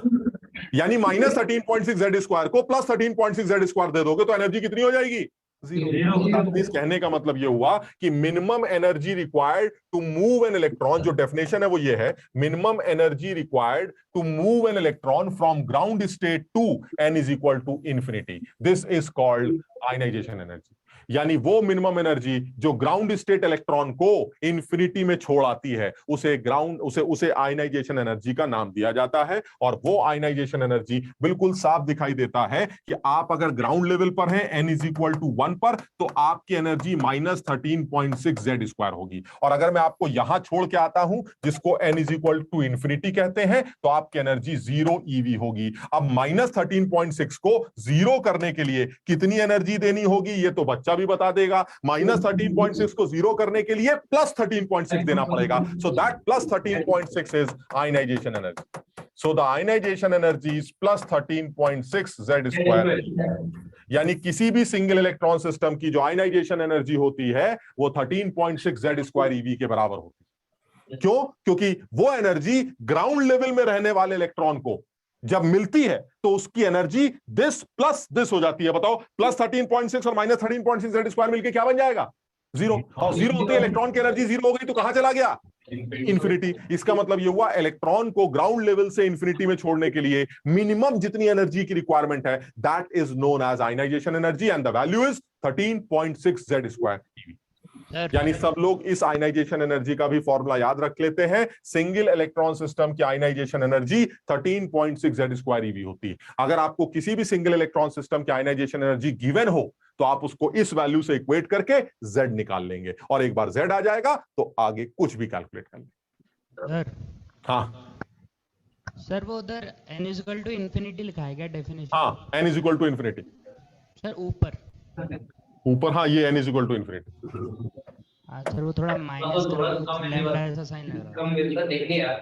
यानी माइनस 13.6 जेड स्क्वायर को प्लस 13.6 जेड स्क्वायर दे दोगे तो एनर्जी कितनी हो जाएगी? जीरो। इस कहने का मतलब ये हुआ कि minimum energy required to move an electron, जो डेफिनेशन है वो ये है, minimum energy required to move an electron from ground state to n is equal to infinity. This is called ionisation energy. यानी वो मिनिमम एनर्जी जो ground state electron को infinity में छोड़ आती है, उसे आयनाइजेशन एनर्जी का नाम दिया जाता है। और वो आयनाइजेशन एनर्जी बिल्कुल साफ दिखाई देता है कि आप अगर ग्राउंड लेवल पर हैं n इज इक्वल टू 1 पर, तो आपकी एनर्जी माइनस 13.6 जेड स्क्वायर होगी। और अगर मैं आपको यहां छोड़ के आता हूं जिसको n is equal to infinity कहते हैं, तो आपकी एनर्जी 0 EV होगी। अब माइनस 13.6 को जीरो करने के लिए कितनी एनर्जी देनी होगी ये तो बच्चा भी बता देगा। माइनस 13.6 को जीरो करने के लिए प्लस 13.6 देना पड़ेगा। So that plus 13.6 is ionization energy. So the ionization energy is plus 13.6 Z square. यानी किसी भी सिंगल इलेक्ट्रॉन सिस्टम की जो आयनाइजेशन एनर्जी होती है वो 13.6 जेड स्क्वायर ईवी के बराबर होती है। क्यों? क्योंकि वो एनर्जी ग्राउंड लेवल में रहने वाले इलेक्ट्रॉन को जब मिलती है तो उसकी एनर्जी दिस प्लस दिस हो जाती है। बताओ प्लस 13.6 और माइनस 13.6 जेड स्क्वायर मिलकर क्या बन जाएगा? जीरो। और जीरो होते इलेक्ट्रॉन की एनर्जी जीरो हो गई तो कहां चला गया? इन्फिनिटी। इसका मतलब ये हुआ इलेक्ट्रॉन को ग्राउंड लेवल से इन्फिनिटी में छोड़ने के लिए मिनिमम जितनी एनर्जी की रिक्वायरमेंट है, that is known as ionization energy, and the value is 13.6 Z square. यानी सब लोग इस आयनाइजेशन एनर्जी का भी फॉर्मूला याद रख लेते हैं। सिंगल इलेक्ट्रॉन सिस्टम की ionization energy 13.6 Z square eV होती है। अगर आपको किसी भी सिंगल इलेक्ट्रॉन सिस्टम की आयनाइजेशन एनर्जी गिवन हो तो आप उसको इस वैल्यू से इक्वेट करके जेड निकाल लेंगे, और एक बार जेड आ जाएगा तो आगे कुछ भी कैलकुलेट कर लेंगे। हाँ सर वो उधर n is equal to infinity लिखा है क्या डेफिनेशन? हाँ n is equal to infinity sir ऊपर। हाँ ये n is equal to infinity. Sir वो थोड़ा माइनस लैम्डा ऐसा साइन लग रहा है।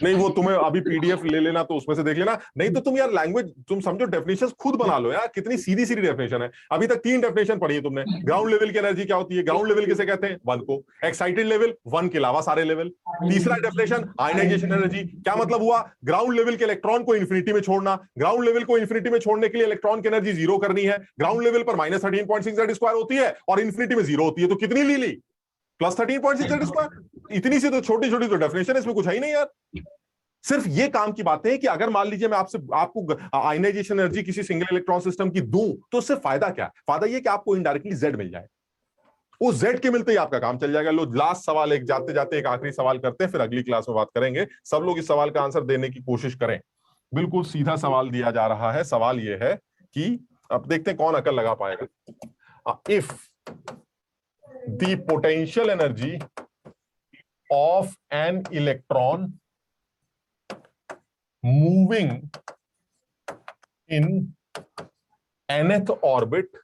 नहीं वो तुम्हें अभी पीडीएफ ले लेना तो उसमें से देख लेना, नहीं तो तुम यार लैंग्वेज तुम समझो, डेफिनेशन खुद बना लो यार, कितनी सीधी सीधी डेफिनेशन है। अभी तक 3 डेफिनेशन पढ़ी है तुमने। ग्राउंड लेवल की एनर्जी क्या होती है, ग्राउंड लेवल किसे कहते हैं, 1 को। एक्साइटेड लेवल 1 के अलावा सारे लेवल। तीसरा डेफिनेशन आयनाइजेशन एनर्जी, क्या मतलब हुआ, ग्राउंड लेवल के इलेक्ट्रॉन को इन्फिनिटी में छोड़ना। ग्राउंड लेवल को इन्फिनिटी में छोड़ने के लिए इलेक्ट्रॉन की एनर्जी 0 करनी है। ग्राउंड लेवल पर -13.6 Z² होती है और इन्फिनिटी में 0 होती है, तो कितनी ली +13.6 Z²। इतनी सी तो छोटी छोटी तो डेफिनेशन है, इसमें कुछ है ही नहीं यार। सिर्फ ये काम की बातें हैं कि अगर मान लीजिए मैं आपको आयनाइजेशन एनर्जी किसी सिंगल इलेक्ट्रॉन सिस्टम की दूं तो उससे फायदा क्या, फायदा ये कि आपको इनडायरेक्टली Z मिल जाए। वो Z के मिलते ही आपका काम चल जाएगा। लो लास्ट सवाल, एक जाते जाते एक आखिरी सवाल करते हैं, फिर अगली क्लास में बात करेंगे। सब लोग इस सवाल का आंसर देने की कोशिश करें। बिल्कुल सीधा सवाल दिया जा रहा है। सवाल ये है कि अब देखते हैं कौन अकल लगा पाएगा। If the potential energy of an electron moving in nth orbit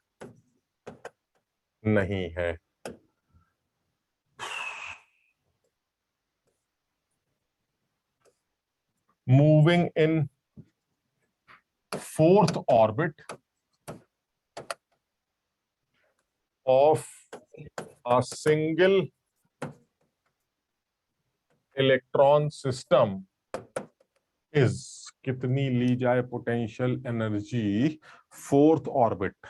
नहीं है, moving in 4th orbit of a single electron system is, कितनी ली जाए potential energy 4th orbit.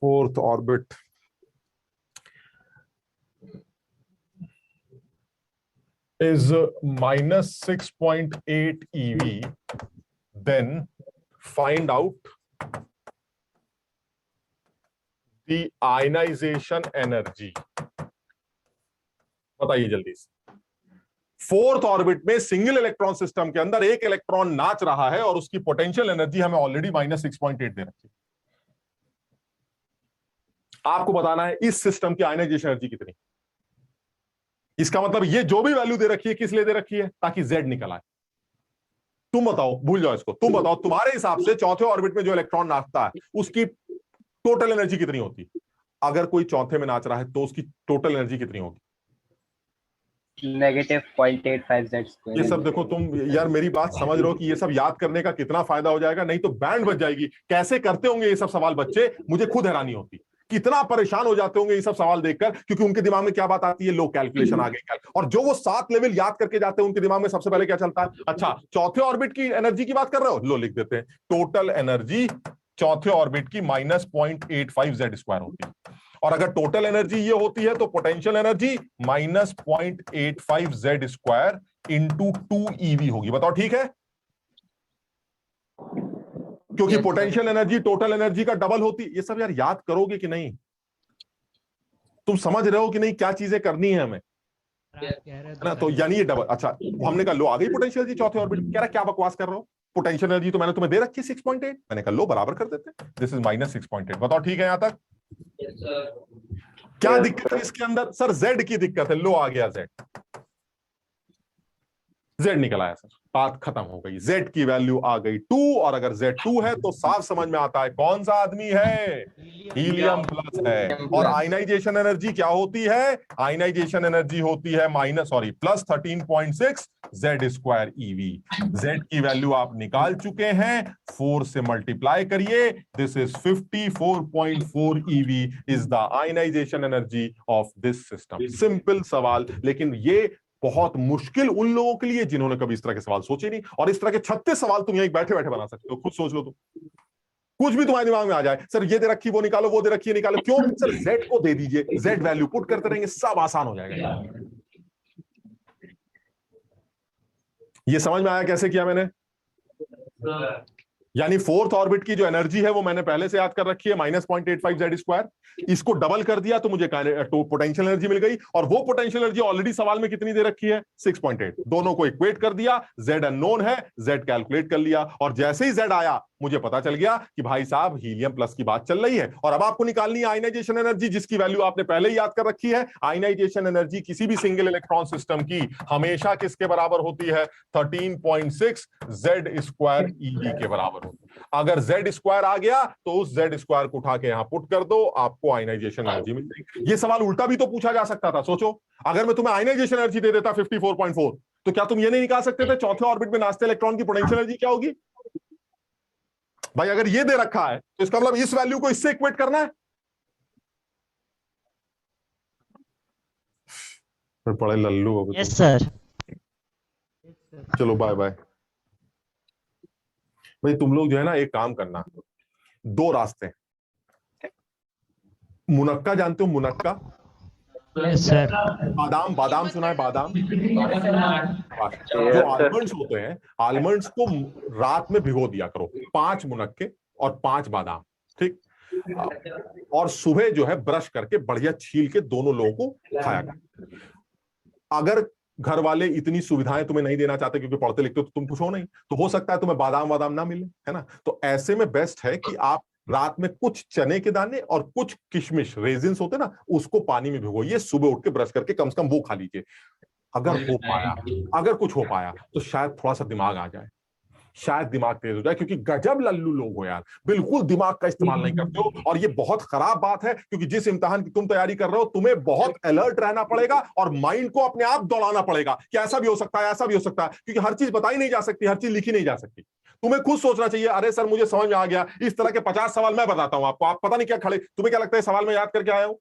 4th orbit is -6.8 eV, then find out the ionization energy। बताइए जल्दी से। 4th orbit में single electron system के अंदर एक इलेक्ट्रॉन नाच रहा है और उसकी पोटेंशियल एनर्जी हमें ऑलरेडी -6.8 दे रखी है। आपको बताना है इस सिस्टम की आयनाइजेशन एनर्जी कितनी। इसका मतलब ये जो भी वैल्यू दे रखी है किस लिए दे रखी है, ताकि Z निकल आए। तुम बताओ, भूल जाओ इसको, तुम बताओ तुम्हारे हिसाब से चौथे ऑर्बिट में जो इलेक्ट्रॉन नाचता है उसकी टोटल एनर्जी कितनी होती है। अगर कोई चौथे में नाच रहा है तो उसकी टोटल एनर्जी कितनी होगी, -0.85 Z²। ये सब देखो तुम यार, मेरी बात समझ रहे हो कि ये सब याद करने का कितना फायदा हो जाएगा, नहीं तो बैंड बज जाएगी। कैसे करते होंगे ये सब सवाल बच्चे, मुझे खुद हैरानी होती, कितना परेशान हो जाते होंगे ये सब सवाल देखकर, क्योंकि उनके दिमाग में क्या बात आती है, लो कैलकुलेशन आ गई। और जो वो 7 लेवल याद करके जाते हैं उनके दिमाग में सबसे पहले क्या चलता है, अच्छा चौथे ऑर्बिट की एनर्जी की बात कर रहे हो, लो लिख देते हैं, टोटल एनर्जी चौथे ऑर्बिट की -0.85 Z² होती है। और अगर टोटल एनर्जी ये होती है तो potential energy -0.85 Z² into 2 EV होगी। बताओ ठीक है, क्योंकि पोटेंशियल एनर्जी टोटल एनर्जी का डबल होती। ये सब यार याद करोगे कि नहीं, तुम समझ रहे हो कि नहीं क्या चीजें करनी है हमें, ना? तो यानी ये डबल, अच्छा हमने कहा लो आ गई पोटेंशियल एनर्जी चौथे ऑर्बिट। कह रहा क्या बकवास कर रहे हो, पोटेंशियल एनर्जी तो मैंने तुम्हें दे रखी है 6.8। मैंने कहा लो बराबर कर देते, दिस इज -6.8। बताओ ठीक है यहां तक, क्या दिक्कत है इसके अंदर, सर Z की दिक्कत है। लो आ गया Z निकल आया सर, बात खत्म हो गई। Z की वैल्यू आ गई 2, और अगर Z 2 है तो साफ समझ में आता है कौन सा आदमी है, हीलियम प्लस है। और आयनाइजेशन एनर्जी क्या होती है, आयनाइजेशन एनर्जी होती है +13.6 Z² EV। Z की वैल्यू आप निकाल चुके हैं, 4 से मल्टीप्लाई करिए, this is 54.4 EV is the ionization energy of this system. Simple सवाल, लेकिन ये बहुत मुश्किल उन लोगों के लिए जिन्होंने कभी इस तरह के सवाल सोचे नहीं। और इस तरह के 36 सवाल तुम यहीं बैठे बैठे बना सकते हो, खुद सोच लो। तुम कुछ भी तुम्हारे दिमाग में आ जाए, सर ये दे रखी वो निकालो, वो दे रखी निकालो, क्यों सर Z को दे दीजिए, Z वैल्यू पुट करते रहेंगे, सब आसान हो जाएगा। ये समझ में आया कैसे किया मैंने, यानी 4th ऑर्बिट की जो एनर्जी है वो मैंने पहले से याद कर रखी है -0.85 Z²। इसको डबल कर दिया तो मुझे पोटेंशियल एनर्जी मिल गई, और वो पोटेंशियल एनर्जी ऑलरेडी सवाल में कितनी दे रखी है 6.8। दोनों को इक्वेट कर दिया, Z अननोन है, Z कैलकुलेट कर लिया, और जैसे ही Z आया मुझे पता चल गया कि भाई साहब हीलियम प्लस की बात चल रही है। और अब आपको निकालनी है आयनाइजेशन एनर्जी, जिसकी वैल्यू आपने पहले ही याद कर रखी है। आयनाइजेशन एनर्जी किसी भी सिंगल इलेक्ट्रॉन सिस्टम की हमेशा किसके बराबर होती है, 13.6 Z² EV के बराबर होती है। अगर Z² आ गया तो उस Z² को उठा के यहां पुट कर दो, आपको आयनाइजेशन एनर्जी मिल जाएगी। ये सवाल उल्टा भी तो पूछा जा सकता था। सोचो, अगर मैं तुम्हें आयनाइजेशन एनर्जी दे देता 54.4, तो क्या तुम ये नहीं निकाल सकते थे चौथे ऑर्बिट में नाचते इलेक्ट्रॉन की पोटेंशियल एनर्जी क्या होगी? भाई अगर ये दे रखा है तो इसका मतलब इस वैल्यू को इससे इक्वेट करना है। फिर बड़े लल्लू हो गए। Yes sir. चलो बाय बाय। भाई तुम लोग जो है ना एक काम करना, दो रास्ते। मुनक्का जानते हो? मुनक्का, यस सर। बादाम, बादाम सुना है? बादाम जो आलमंड्स होते हैं, आलमंड्स को रात में भिगो दिया करो, 5 मुनक्के और 5 बादाम, ठीक? और सुबह जो है ब्रश करके बढ़िया छील के दोनों लोगों को खाया करो। अगर घर वाले इतनी सुविधाएं तुम्हें नहीं देना चाहते क्योंकि पढ़ते लिखते हो तो तुम कुछ हो नहीं, तो हो सकता है तुम्हें बादाम वादाम ना मिले, है ना? तो ऐसे में बेस्ट है कि आप रात में कुछ चने के दाने और कुछ किशमिश, रेजिन्स होते ना, उसको पानी में भिगोइए, सुबह उठ के ब्रश करके कम से कम वो खा लीजिए। अगर हो पाया, अगर कुछ हो पाया तो शायद थोड़ा सा दिमाग आ जाए, शायद दिमाग तेज हो जाए, क्योंकि गजब लल्लू लोग हो यार, बिल्कुल दिमाग का इस्तेमाल नहीं करते हो। और ये बहुत खराब बात है, क्योंकि जिस इम्तिहान की तुम तैयारी कर रहे हो तुम्हें बहुत अलर्ट रहना पड़ेगा और माइंड को अपने आप दौड़ाना पड़ेगा कि ऐसा भी हो सकता है, ऐसा भी हो सकता है, क्योंकि हर चीज बताई नहीं जा सकती, हर चीज लिखी नहीं जा सकती। तुम्हें खुद सोचना चाहिए, अरे सर मुझे समझ में आ गया, इस तरह के 50 सवाल मैं बताता हूं आपको, आप पता नहीं क्या खड़े, तुम्हें क्या लगता है सवाल में याद करके आया हूं?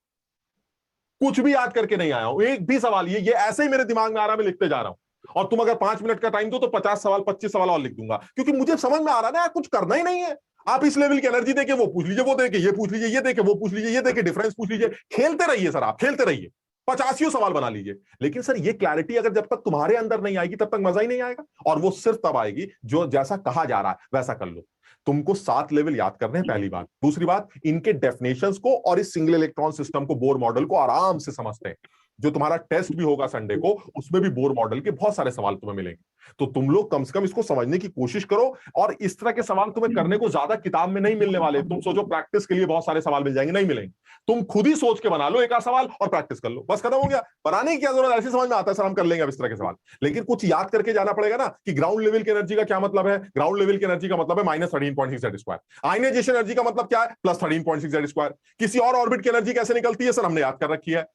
कुछ भी याद करके नहीं आया हूं, एक भी सवाल, ये ऐसे ही मेरे दिमाग में आ रहा है, मैं लिखते जा रहा हूं। और तुम अगर 5 मिनट का टाइम दो तो 50 सवाल 25 सवाल और लिख दूंगा, क्योंकि मुझे समझ में आ रहा है ना, कुछ करना ही नहीं है। आप इस लेवल की एनर्जी देके वो पूछ लीजिए, वो देके ये पूछ लीजिए, ये देके वो पूछ लीजिए, ये देके डिफरेंस पूछ लीजिए, खेलते रहिए सर, आप खेलते रहिए, 85 सवाल बना लीजिए। लेकिन सर ये क्लैरिटी अगर जब तक तुम्हारे अंदर नहीं आएगी तब तक मजा ही नहीं आएगा, और वो सिर्फ तब आएगी जो जैसा कहा जा रहा है वैसा कर लो। तुमको 7 लेवल याद करने हैं, पहली बात। दूसरी बात, इनके डेफिनेशंस को और इस सिंगल इलेक्ट्रॉन सिस्टम को, बोर मॉडल को आराम से समझते हैं। जो तुम्हारा टेस्ट भी होगा संडे को, उसमें भी बोर मॉडल के बहुत सारे सवाल तुम्हें मिलेंगे, तो तुम लोग कम से कम इसको समझने की कोशिश करो। और इस तरह के सवाल तुम्हें करने को ज्यादा किताब में नहीं मिलने वाले। तुम सोचो प्रैक्टिस के लिए बहुत सारे सवाल मिल जाएंगे, नहीं मिलेंगे। तुम खुद ही सोच के बना लो एक आध सवाल और प्रैक्टिस कर लो, बस खत्म हो गया। बनाने की क्या जरूरत है, ऐसे समझ में आता है सर, हम कर लेंगे अब इस तरह के सवाल। लेकिन कुछ याद करके जाना पड़ेगा ना कि ग्राउंड लेवल की एनर्जी का क्या मतलब है। ग्राउंड लेवल की एनर्जी का मतलब है -13.6 Z²। आयनाइजेशन एनर्जी का मतलब क्या है, +13.6 Z²। किसी और ऑर्बिट की एनर्जी कैसे निकलती है सर, हमने याद कर रखी है।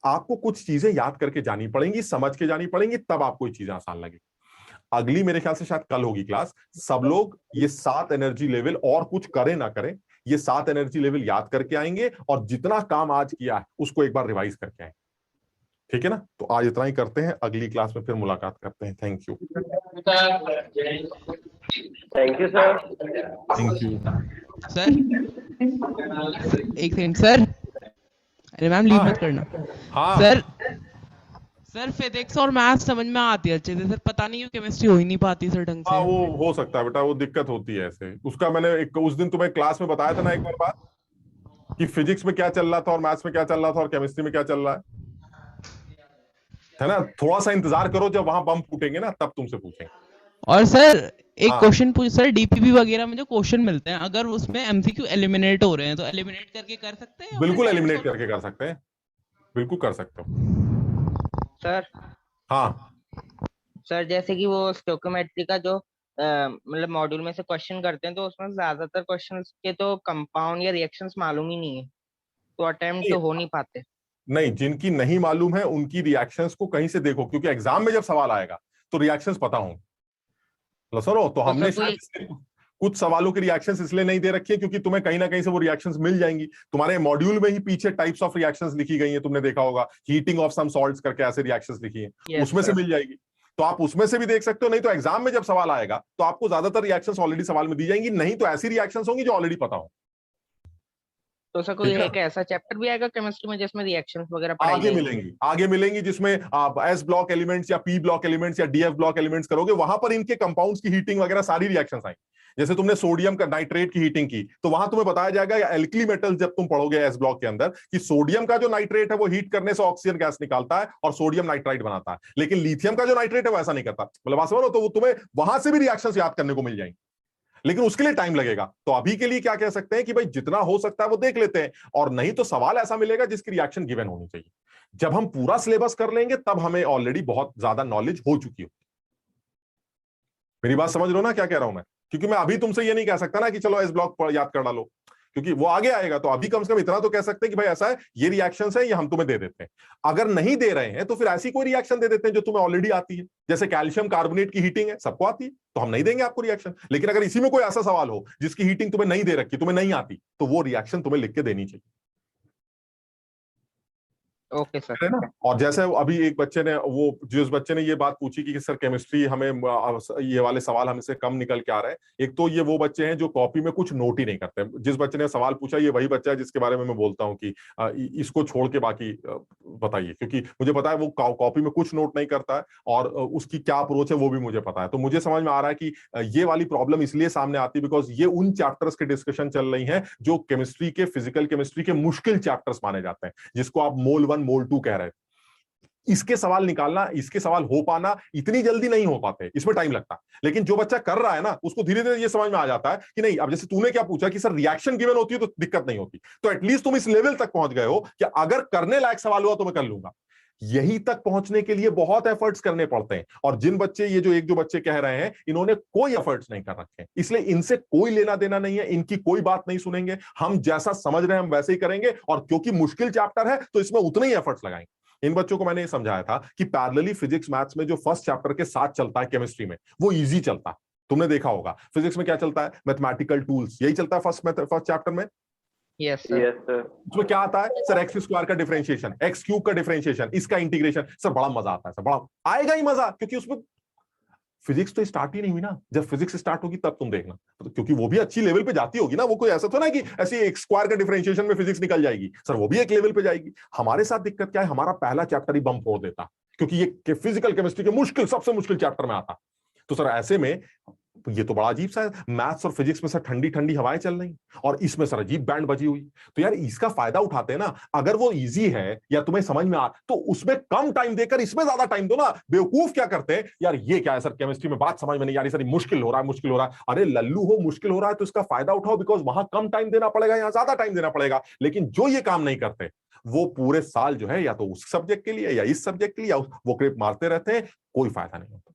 आपको कुछ चीजें याद करके जानी पड़ेंगी, समझ के जानी पड़ेंगी, तब आपको ये चीजें आसान लगेगी। अगली मेरे ख्याल से शायद कल होगी क्लास, सब लोग ये 7 एनर्जी लेवल, और कुछ करें ना करें, ये 7 एनर्जी लेवल याद करके आएंगे, और जितना काम आज किया है उसको एक बार रिवाइज करके आएंगे, ठीक है ना? तो आज इतना ही करते हैं, अगली क्लास में फिर मुलाकात करते हैं। Thank you. Thank you sir. Thank you sir. एक सेकंड सर, अरे मैम लीव मत करना। हाँ सर फिजिक्स और मैथ्स समझ में आती है अच्छे से सर, पता नहीं क्यों केमिस्ट्री हो ही नहीं पाती सर ढंग से। हाँ वो हो सकता है बेटा, वो दिक्कत होती है ऐसे। उसका मैंने उस दिन तुम्हें क्लास में बताया था ना एक बार बात, कि फिजिक्स में क्या चल रहा था और मैथ्स में क्या चल रहा था और केमिस्ट्री में क्या चल रहा है ना? थोड़ा सा इंतजार करो, जब वहां बम फूटेंगे ना तब तुमसे पूछेंगे। और सर एक क्वेश्चन पूछ, सर डीपीपी वगैरह में जो क्वेश्चन मिलते हैं, अगर उसमें एमसीक्यू एलिमिनेट हो रहे हैं तो एलिमिनेट करके कर सकते हैं? बिल्कुल एलिमिनेट करके कर सकते हैं, बिल्कुल कर सकते हो सर। हाँ सर जैसे कि वो स्टोइकोमेट्री का जो मतलब मॉड्यूल में से क्वेश्चन करते हैं, तो उसमें ज्यादातर क्वेश्चंस के तो कंपाउंड या रिएक्शंस मालूम ही नहीं है, तो अटेम्प्ट तो हो नहीं पाते। नहीं, जिनकी नहीं मालूम है उनकी रिएक्शंस को कहीं से देखो, क्योंकि एग्जाम में जब सवाल आएगा तो रिएक्शंस पता होंगे। सर तो हमने कुछ सवालों की रिएक्शंस इसलिए नहीं दे रखी है क्योंकि तुम्हें कहीं ना कहीं से वो रिएक्शंस मिल जाएंगी। तुम्हारे मॉड्यूल में ही पीछे टाइप्स ऑफ रिएक्शंस लिखी गई हैं, तुमने देखा होगा, हीटिंग ऑफ सम सॉल्ट्स करके ऐसे रिएक्शंस लिखी हैं, उसमें से मिल जाएगी, तो आप उसमें से भी देख सकते हो। नहीं तो एग्जाम में जब सवाल आएगा तो आपको ज्यादातर रिएक्शंस ऑलरेडी सवाल में दी जाएंगी, नहीं तो ऐसी रिएक्शंस होंगी जो ऑलरेडी पता हो। तो सर कोई एक ऐसा चैप्टर भी आएगा केमिस्ट्री में जिसमें रिएक्शंस वगैरह आगे मिलेंगी जिसमें आप एस ब्लॉक एलिमेंट्स या पी ब्लॉक एलिमेंट्स या डीएफ ब्लॉक एलिमेंट्स करोगे, वहां पर इनके कंपाउंड्स की हीटिंग वगैरह सारी रिएक्शंस आएंगी। जैसे तुमने सोडियम का नाइट्रेट की हीटिंग की, तो वहां तुम्हें बताया जाएगा, या एल्कली मेटल जब तुम पढ़ोगे एस ब्लॉक के अंदर, कि सोडियम का जो नाइट्रेट है वो हीट करने से ऑक्सीजन गैस निकालता है और सोडियम नाइट्राइड बनाता है, लेकिन लिथियम का जो नाइट्रेट है वो ऐसा नहीं करता। मतलब बात समझो, तो वो तुम्हें वहां से भी रिएक्शंस याद करने को मिल जाएंगे, लेकिन उसके लिए टाइम लगेगा। तो अभी के लिए क्या कह सकते हैं कि भाई जितना हो सकता है वो देख लेते हैं, और नहीं तो सवाल ऐसा मिलेगा जिसकी रिएक्शन गिवन होनी चाहिए। जब हम पूरा सिलेबस कर लेंगे तब हमें ऑलरेडी बहुत ज्यादा नॉलेज हो चुकी हो। मेरी बात समझ लो ना क्या कह रहा हूं मैं? क्योंकि मैं अभी तुमसे ये नहीं कह सकता ना कि चलो एस ब्लॉक याद कर डालो, क्योंकि वो आगे आएगा। तो अभी कम से कम इतना तो कह सकते हैं कि भाई ऐसा है, ये रिएक्शंस है, ये हम तुम्हें दे देते हैं। अगर नहीं दे रहे हैं तो फिर ऐसी कोई रिएक्शन दे देते हैं जो तुम्हें ऑलरेडी आती है, जैसे कैल्शियम कार्बोनेट की हीटिंग है, सबको आती है, तो हम नहीं देंगे आपको रिएक्शन। लेकिन अगर इसी में कोई ऐसा सवाल हो जिसकी हीटिंग तुम्हें नहीं दे रखी, तुम्हें नहीं आती, तो वो रिएक्शन तुम्हें लिख के देनी चाहिए। ओके सर, है ना। और जैसे अभी एक बच्चे ने, वो जिस बच्चे ने ये बात पूछी कि सर केमिस्ट्री हमें, ये वाले सवाल हमसे कम निकल के आ रहे हैं, एक तो ये वो बच्चे हैं जो कॉपी में कुछ नोट ही नहीं करते। जिस बच्चे ने सवाल पूछा ये वही बच्चा है जिसके बारे में मैं बोलता हूँ कि इसको छोड़ के बाकी बताइए, क्योंकि मुझे पता है वो कॉपी में कुछ नोट नहीं करता है और उसकी क्या अप्रोच है वो भी मुझे पता है। तो मुझे समझ में आ रहा है कि ये वाली प्रॉब्लम इसलिए सामने आती है बिकॉज ये उन चैप्टर्स के डिस्कशन चल रही है जो केमिस्ट्री के, फिजिकल केमिस्ट्री के मुश्किल चैप्टर्स माने जाते हैं, जिसको आप मोल 1 मोल 2 कह रहे थे। इसके सवाल निकालना, इसके सवाल हो पाना इतनी जल्दी नहीं हो पाते, इसमें टाइम लगता है। लेकिन जो बच्चा कर रहा है ना, उसको धीरे धीरे ये समझ में आ जाता है कि नहीं, अब जैसे तूने क्या पूछा कि सर रिएक्शन गिवन होती है तो दिक्कत नहीं होती, तो एटलीस्ट तुम इस लेवल तक पहुंच गए हो कि अगर करने लायक सवाल हुआ तो मैं कर लूंगा। यही तक पहुंचने के लिए बहुत एफर्ट्स करने पड़ते हैं, और जिन बच्चे, ये जो एक जो बच्चे कह रहे हैं, इन्होंने कोई एफर्ट्स नहीं कर रखे, इसलिए इनसे कोई लेना देना नहीं है, इनकी कोई बात नहीं सुनेंगे। हम जैसा समझ रहे हैं हम वैसे ही करेंगे, और क्योंकि मुश्किल चैप्टर है तो इसमें उतने ही एफर्ट्स लगाएंगे। इन बच्चों को मैंने ये समझाया था कि पैरेलली फिजिक्स मैथ्स में जो फर्स्ट चैप्टर के साथ चलता है केमिस्ट्री में, वो इजी चलता है। तुमने देखा होगा फिजिक्स में क्या चलता है, मैथमेटिकल टूल्स, यही चलता है फर्स्ट चैप्टर में। यस सर, उसमें क्या आता है सर, एक्स स्क्वायर का डिफरेंशिएशन, एक्स क्यूब का डिफरेंशिएशन, इसका इंटीग्रेशन। सर बड़ा मजा आता है, सर बड़ा आएगा ही मजा, क्योंकि उसमें फिजिक्स तो स्टार्ट ही नहीं हुई ना। जब फिजिक्स स्टार्ट होगी तब तुम देखना, क्योंकि वो भी अच्छी लेवल पे जाती होगी ना। वो कोई ऐसा तो ना कि ऐसे एक्स स्क्वायर का डिफरेंशिएशन में फिजिक्स निकल जाएगी, सर वो भी एक लेवल पे जाएगी। हमारे साथ दिक्कत क्या है, हमारा पहला चैप्टर ही बम फोड़ देता, क्योंकि ये फिजिकल केमिस्ट्री के मुश्किल, सबसे मुश्किल चैप्टर में आता। तो सर ऐसे में ये तो बड़ा अजीब सा है, मैथ्स और फिजिक्स में सर ठंडी ठंडी हवाएं चल रही और इसमें सर अजीब बैंड बजी हुई। तो यार इसका फायदा उठाते हैं ना, अगर वो इजी है या तुम्हें समझ में आ तो उसमें कम टाइम देकर इसमें ज्यादा टाइम दो ना। बेवकूफ क्या करते हैं, यार ये क्या है सर केमिस्ट्री में, बात समझ में नहीं आ रही सर, मुश्किल हो रहा है, मुश्किल हो रहा है। अरे लल्लू हो, मुश्किल हो रहा है तो इसका फायदा उठाओ, बिकॉज वहां कम टाइम देना पड़ेगा, यहाँ ज्यादा टाइम देना पड़ेगा। लेकिन जो ये काम नहीं करते वो पूरे साल जो है या तो उस सब्जेक्ट के लिए या इस सब्जेक्ट के लिए वो क्रेप मारते रहते हैं, कोई फायदा नहीं होता।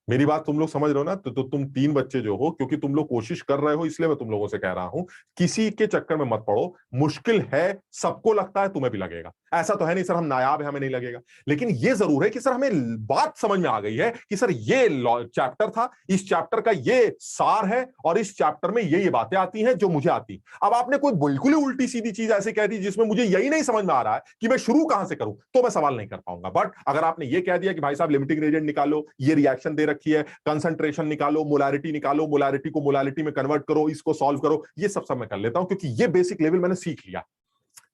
मेरी बात तुम लोग समझ रहे हो ना। तो तुम 3 बच्चे जो हो, क्योंकि तुम लोग कोशिश कर रहे हो इसलिए मैं तुम लोगों से कह रहा हूं, किसी के चक्कर में मत पड़ो। मुश्किल है, सबको लगता है, तुम्हें भी लगेगा। ऐसा तो है नहीं सर हम नायाब है हमें नहीं लगेगा, लेकिन ये जरूर है कि सर हमें बात समझ में आ गई है कि सर ये चैप्टर था, इस चैप्टर का ये सार है, और इस चैप्टर में ये बातें आती हैं जो मुझे आती। अब आपने कोई बिल्कुल ही उल्टी सीधी चीज ऐसे कह दी जिसमें मुझे यही नहीं समझ में आ रहा है कि मैं शुरू कहां से करूं, तो मैं सवाल नहीं कर पाऊंगा। बट अगर आपने ये कह दिया कि भाई साहब लिमिटिंग रेडियंट निकालो, ये रिएक्शन दे रखी है, कंसंट्रेशन निकालो, मोलारिटी निकालो, मोलारिटी को मोलारिटी में कन्वर्ट करो, इसको सॉल्व करो, ये सब मैं कर लेता हूं, क्योंकि ये बेसिक लेवल मैंने सीख लिया।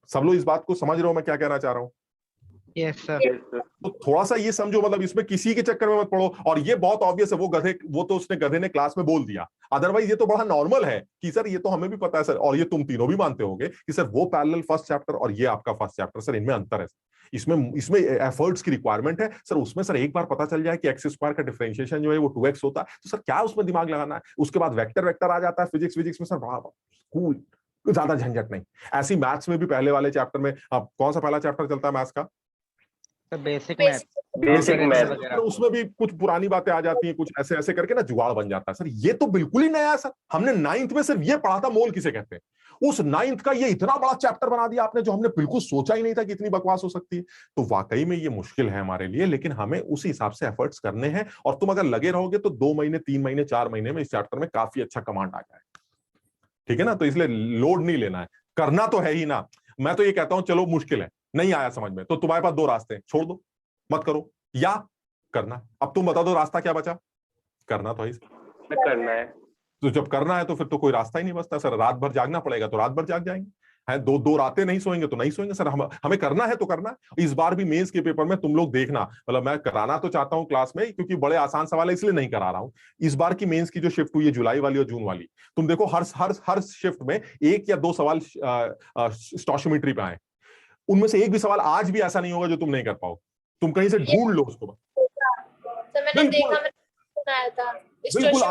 सब लोग इस बात को समझ रहे हो मैं क्या कहना चाह रहा हूं? Yes sir. तो थोड़ा सा ये समझो, मतलब इसमें किसी के चक्कर में मत पड़ो। और ये बहुत ऑब्वियस है, वो तो उसने गधे ने क्लास में बोल दिया। अदरवाइज ये तो बड़ा नॉर्मल है कि सर ये तो हमें भी पता है सर, और ये तुम तीनों भी मानते होगे कि सर वो पैरेलल फर्स्ट चैप्टर और ये आपका फर्स्ट चैप्टर, सर इनमें अंतर है। इसमें एफर्ट्स की रिक्वायरमेंट है सर। उसमें सर एक बार पता चल जाए कि एक्स स्क्वायर का डिफरेंशिएशन जो है वो 2x होता है, तो सर क्या उसमें दिमाग लगाना है। उसके बाद वेक्टर आ जाता है फिजिक्स में, सर बड़ा कूल, ज्यादा झंझट नहीं। ऐसी मैथ्स में भी पहले वाले चैप्टर में, अब कौन सा पहला चैप्टर चलता है मैथ्स का? Basic math. उसमें भी कुछ पुरानी बातें आ जाती हैं, कुछ ऐसे ऐसे करके ना जुगाड़ बन जाता है। सर ये तो बिल्कुल ही नया है सर, हमने 9th में सिर्फ ये पढ़ा था मोल किसे कहते हैं। उस 9th का ये इतना बड़ा चैप्टर बना दिया आपने, जो हमने बिल्कुल सोचा ही नहीं था कि इतनी बकवास हो सकती है। तो वाकई में ये मुश्किल है हमारे लिए, लेकिन हमें उस हिसाब से एफर्ट्स करने हैं। और तुम अगर लगे रहोगे तो 2 महीने 3 महीने 4 महीने में इस चैप्टर में काफी अच्छा कमांड आ जाए, ठीक है ना। तो इसलिए लोड नहीं लेना है, करना तो है ही ना। मैं तो ये कहता हूं चलो मुश्किल है, नहीं आया समझ में, तो तुम्हारे पास 2 रास्ते हैं, छोड़ दो, मत करो, या करना। अब तुम बता दो रास्ता क्या बचा? करना तो है, करना है। तो जब करना है तो फिर तो कोई रास्ता ही नहीं बचता सर। रात भर जागना पड़ेगा तो रात भर जाग जाएंगे, है 2 रातें नहीं सोएंगे तो नहीं सोएंगे सर। हमें करना है तो करना है। इस बार भी मेंस के पेपर में तुम लोग देखना, मतलब मैं कराना तो चाहता हूं क्लास में, क्योंकि बड़े आसान सवाल है इसलिए नहीं करा रहा हूं। इस बार की मेंस की जो शिफ्ट हुई है जुलाई वाली और जून वाली, तुम देखो हर शिफ्ट में 1 या 2 सवाल स्टोशियोमेट्री पे आए। उनमें से एक भी सवाल आज भी ऐसा नहीं होगा जो तुम नहीं कर पाओ। तुम कहीं से ढूंढ लो उसको। बिल्कुल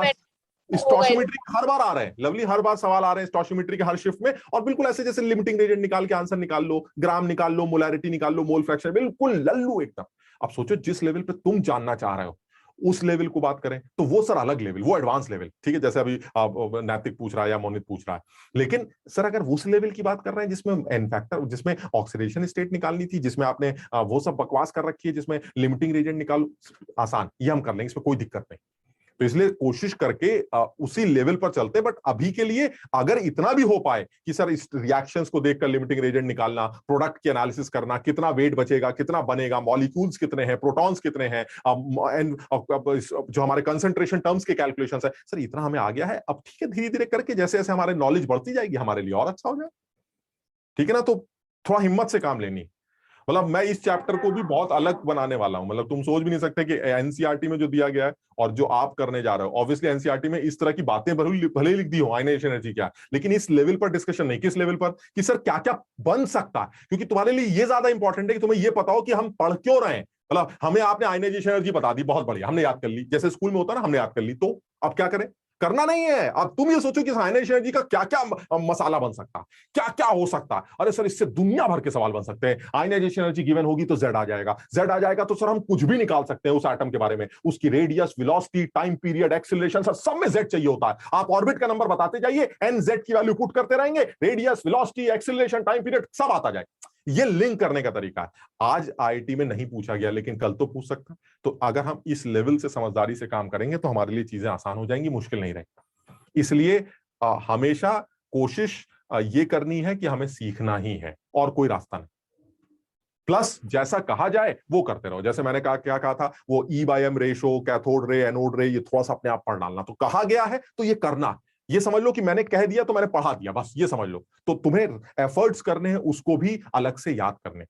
स्टोशियोमेट्री हर बार आ रहे हैं लवली, हर बार सवाल आ रहे हैं स्टोशियोमेट्री के हर शिफ्ट में। और बिल्कुल ऐसे जैसे लिमिटिंग रेडियंट निकाल के आंसर निकाल लो, ग्राम निकाल लो, मोलैरिटी निकाल लो, मोल फ्रैक्शन, बिल्कुल लल्लू एकदम। अब सोचो जिस लेवल पे तुम जानना चाह रहे हो उस लेवल को बात करें तो वो सर अलग लेवल, वो एडवांस लेवल, ठीक है, जैसे अभी नैतिक पूछ रहा है या मोनित पूछ रहा है। लेकिन सर अगर उस लेवल की बात कर रहे हैं जिसमें एन फैक्टर, जिसमें ऑक्सीडेशन स्टेट निकालनी थी, जिसमें आपने वो सब बकवास कर रखी है, जिसमें लिमिटिंग रीजन निकालो, आसान, ये हम कर लेंगे, इसमें कोई दिक्कत नहीं। तो इसलिए कोशिश करके उसी लेवल पर चलते। बट अभी के लिए अगर इतना भी हो पाए कि सर इस रिएक्शंस को देखकर लिमिटिंग रेजेंट निकालना, प्रोडक्ट की एनालिसिस करना, कितना वेट बचेगा, कितना बनेगा, मॉलिक्यूल्स कितने हैं, प्रोटॉन्स कितने हैं, जो हमारे कंसंट्रेशन टर्म्स के कैलकुलेशंस है, सर इतना हमें आ गया है। अब ठीक है, धीरे धीरे करके जैसे जैसे हमारे नॉलेज बढ़ती जाएगी हमारे लिए और अच्छा हो जाए, ठीक है ना। तो थोड़ा हिम्मत से काम लेनी। मतलब मैं इस चैप्टर को भी बहुत अलग बनाने वाला हूं, मतलब तुम सोच भी नहीं सकते कि एनसीईआरटी में जो दिया गया है और जो आप करने जा रहे हो, ऑब्वियसली एनसीईआरटी में इस तरह की बातें भले लिख दी हो, आयनाइजेशन एनर्जी क्या, लेकिन इस लेवल पर डिस्कशन नहीं। किस लेवल पर कि सर क्या क्या बन सकता है, क्योंकि तुम्हारे लिए ये ज्यादा इंपॉर्टेंट है कि तुम्हें ये पता हो कि हम पढ़ क्यों रहे हैं। मतलब हमें आपने आयनाइजेशन एनर्जी बता दी, बहुत बढ़िया, हमने याद कर ली, जैसे स्कूल में होता है ना, हमने याद कर ली, तो अब क्या करें, करना नहीं है। अब तुम ये सोचो कि आयनाइजेशन एनर्जी का क्या क्या मसाला बन सकता है, क्या क्या हो सकता है। अरे सर इससे दुनिया भर के सवाल बन सकते हैं। आयनाइजेशन एनर्जी गिवन होगी तो जेड आ जाएगा, जेड आ जाएगा तो सर हम कुछ भी निकाल सकते हैं उस एटम के बारे में, उसकी radius, velocity, time period, acceleration, sir सब में जेड चाहिए होता है। आप ऑर्बिट का नंबर बताते जाइए, एन जेड की वैल्यू पुट करते रहेंगे, radius, velocity, acceleration, time period सब आता जाए। ये लिंक करने का तरीका है। आज आईआईटी में नहीं पूछा गया, लेकिन कल तो पूछ सकता है। तो अगर हम इस लेवल से समझदारी से काम करेंगे तो हमारे लिए चीजें आसान हो जाएंगी, मुश्किल नहीं रहेगी। इसलिए हमेशा कोशिश ये करनी है कि हमें सीखना ही है और कोई रास्ता नहीं। प्लस जैसा कहा जाए वो करते रहो। जैसे मैंने कहा, क्या कहा था, वो E/M ratio, cathode ray, anode रे, ये थोड़ा सा अपने आप पढ़ डालना। तो कहा गया है तो ये करना, ये समझ लो कि मैंने कह दिया तो मैंने पढ़ा दिया, बस ये समझ लो। तो तुम्हें एफर्ट्स करने हैं, उसको भी अलग से याद करने।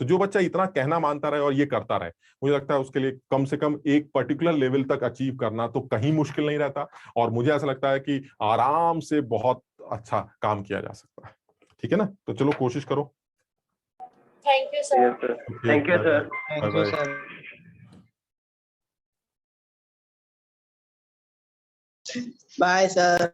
तो जो बच्चा इतना कहना मानता रहे और ये करता रहे, मुझे लगता है उसके लिए कम से कम एक पर्टिकुलर लेवल तक अचीव करना तो कहीं मुश्किल नहीं रहता। और मुझे ऐसा लगता है कि आराम से बहुत अच्छा काम किया जा सकता है। ठीक है ना, तो चलो कोशिश करो। Thank you sir. Thank you sir. Thank you sir. Bye sir.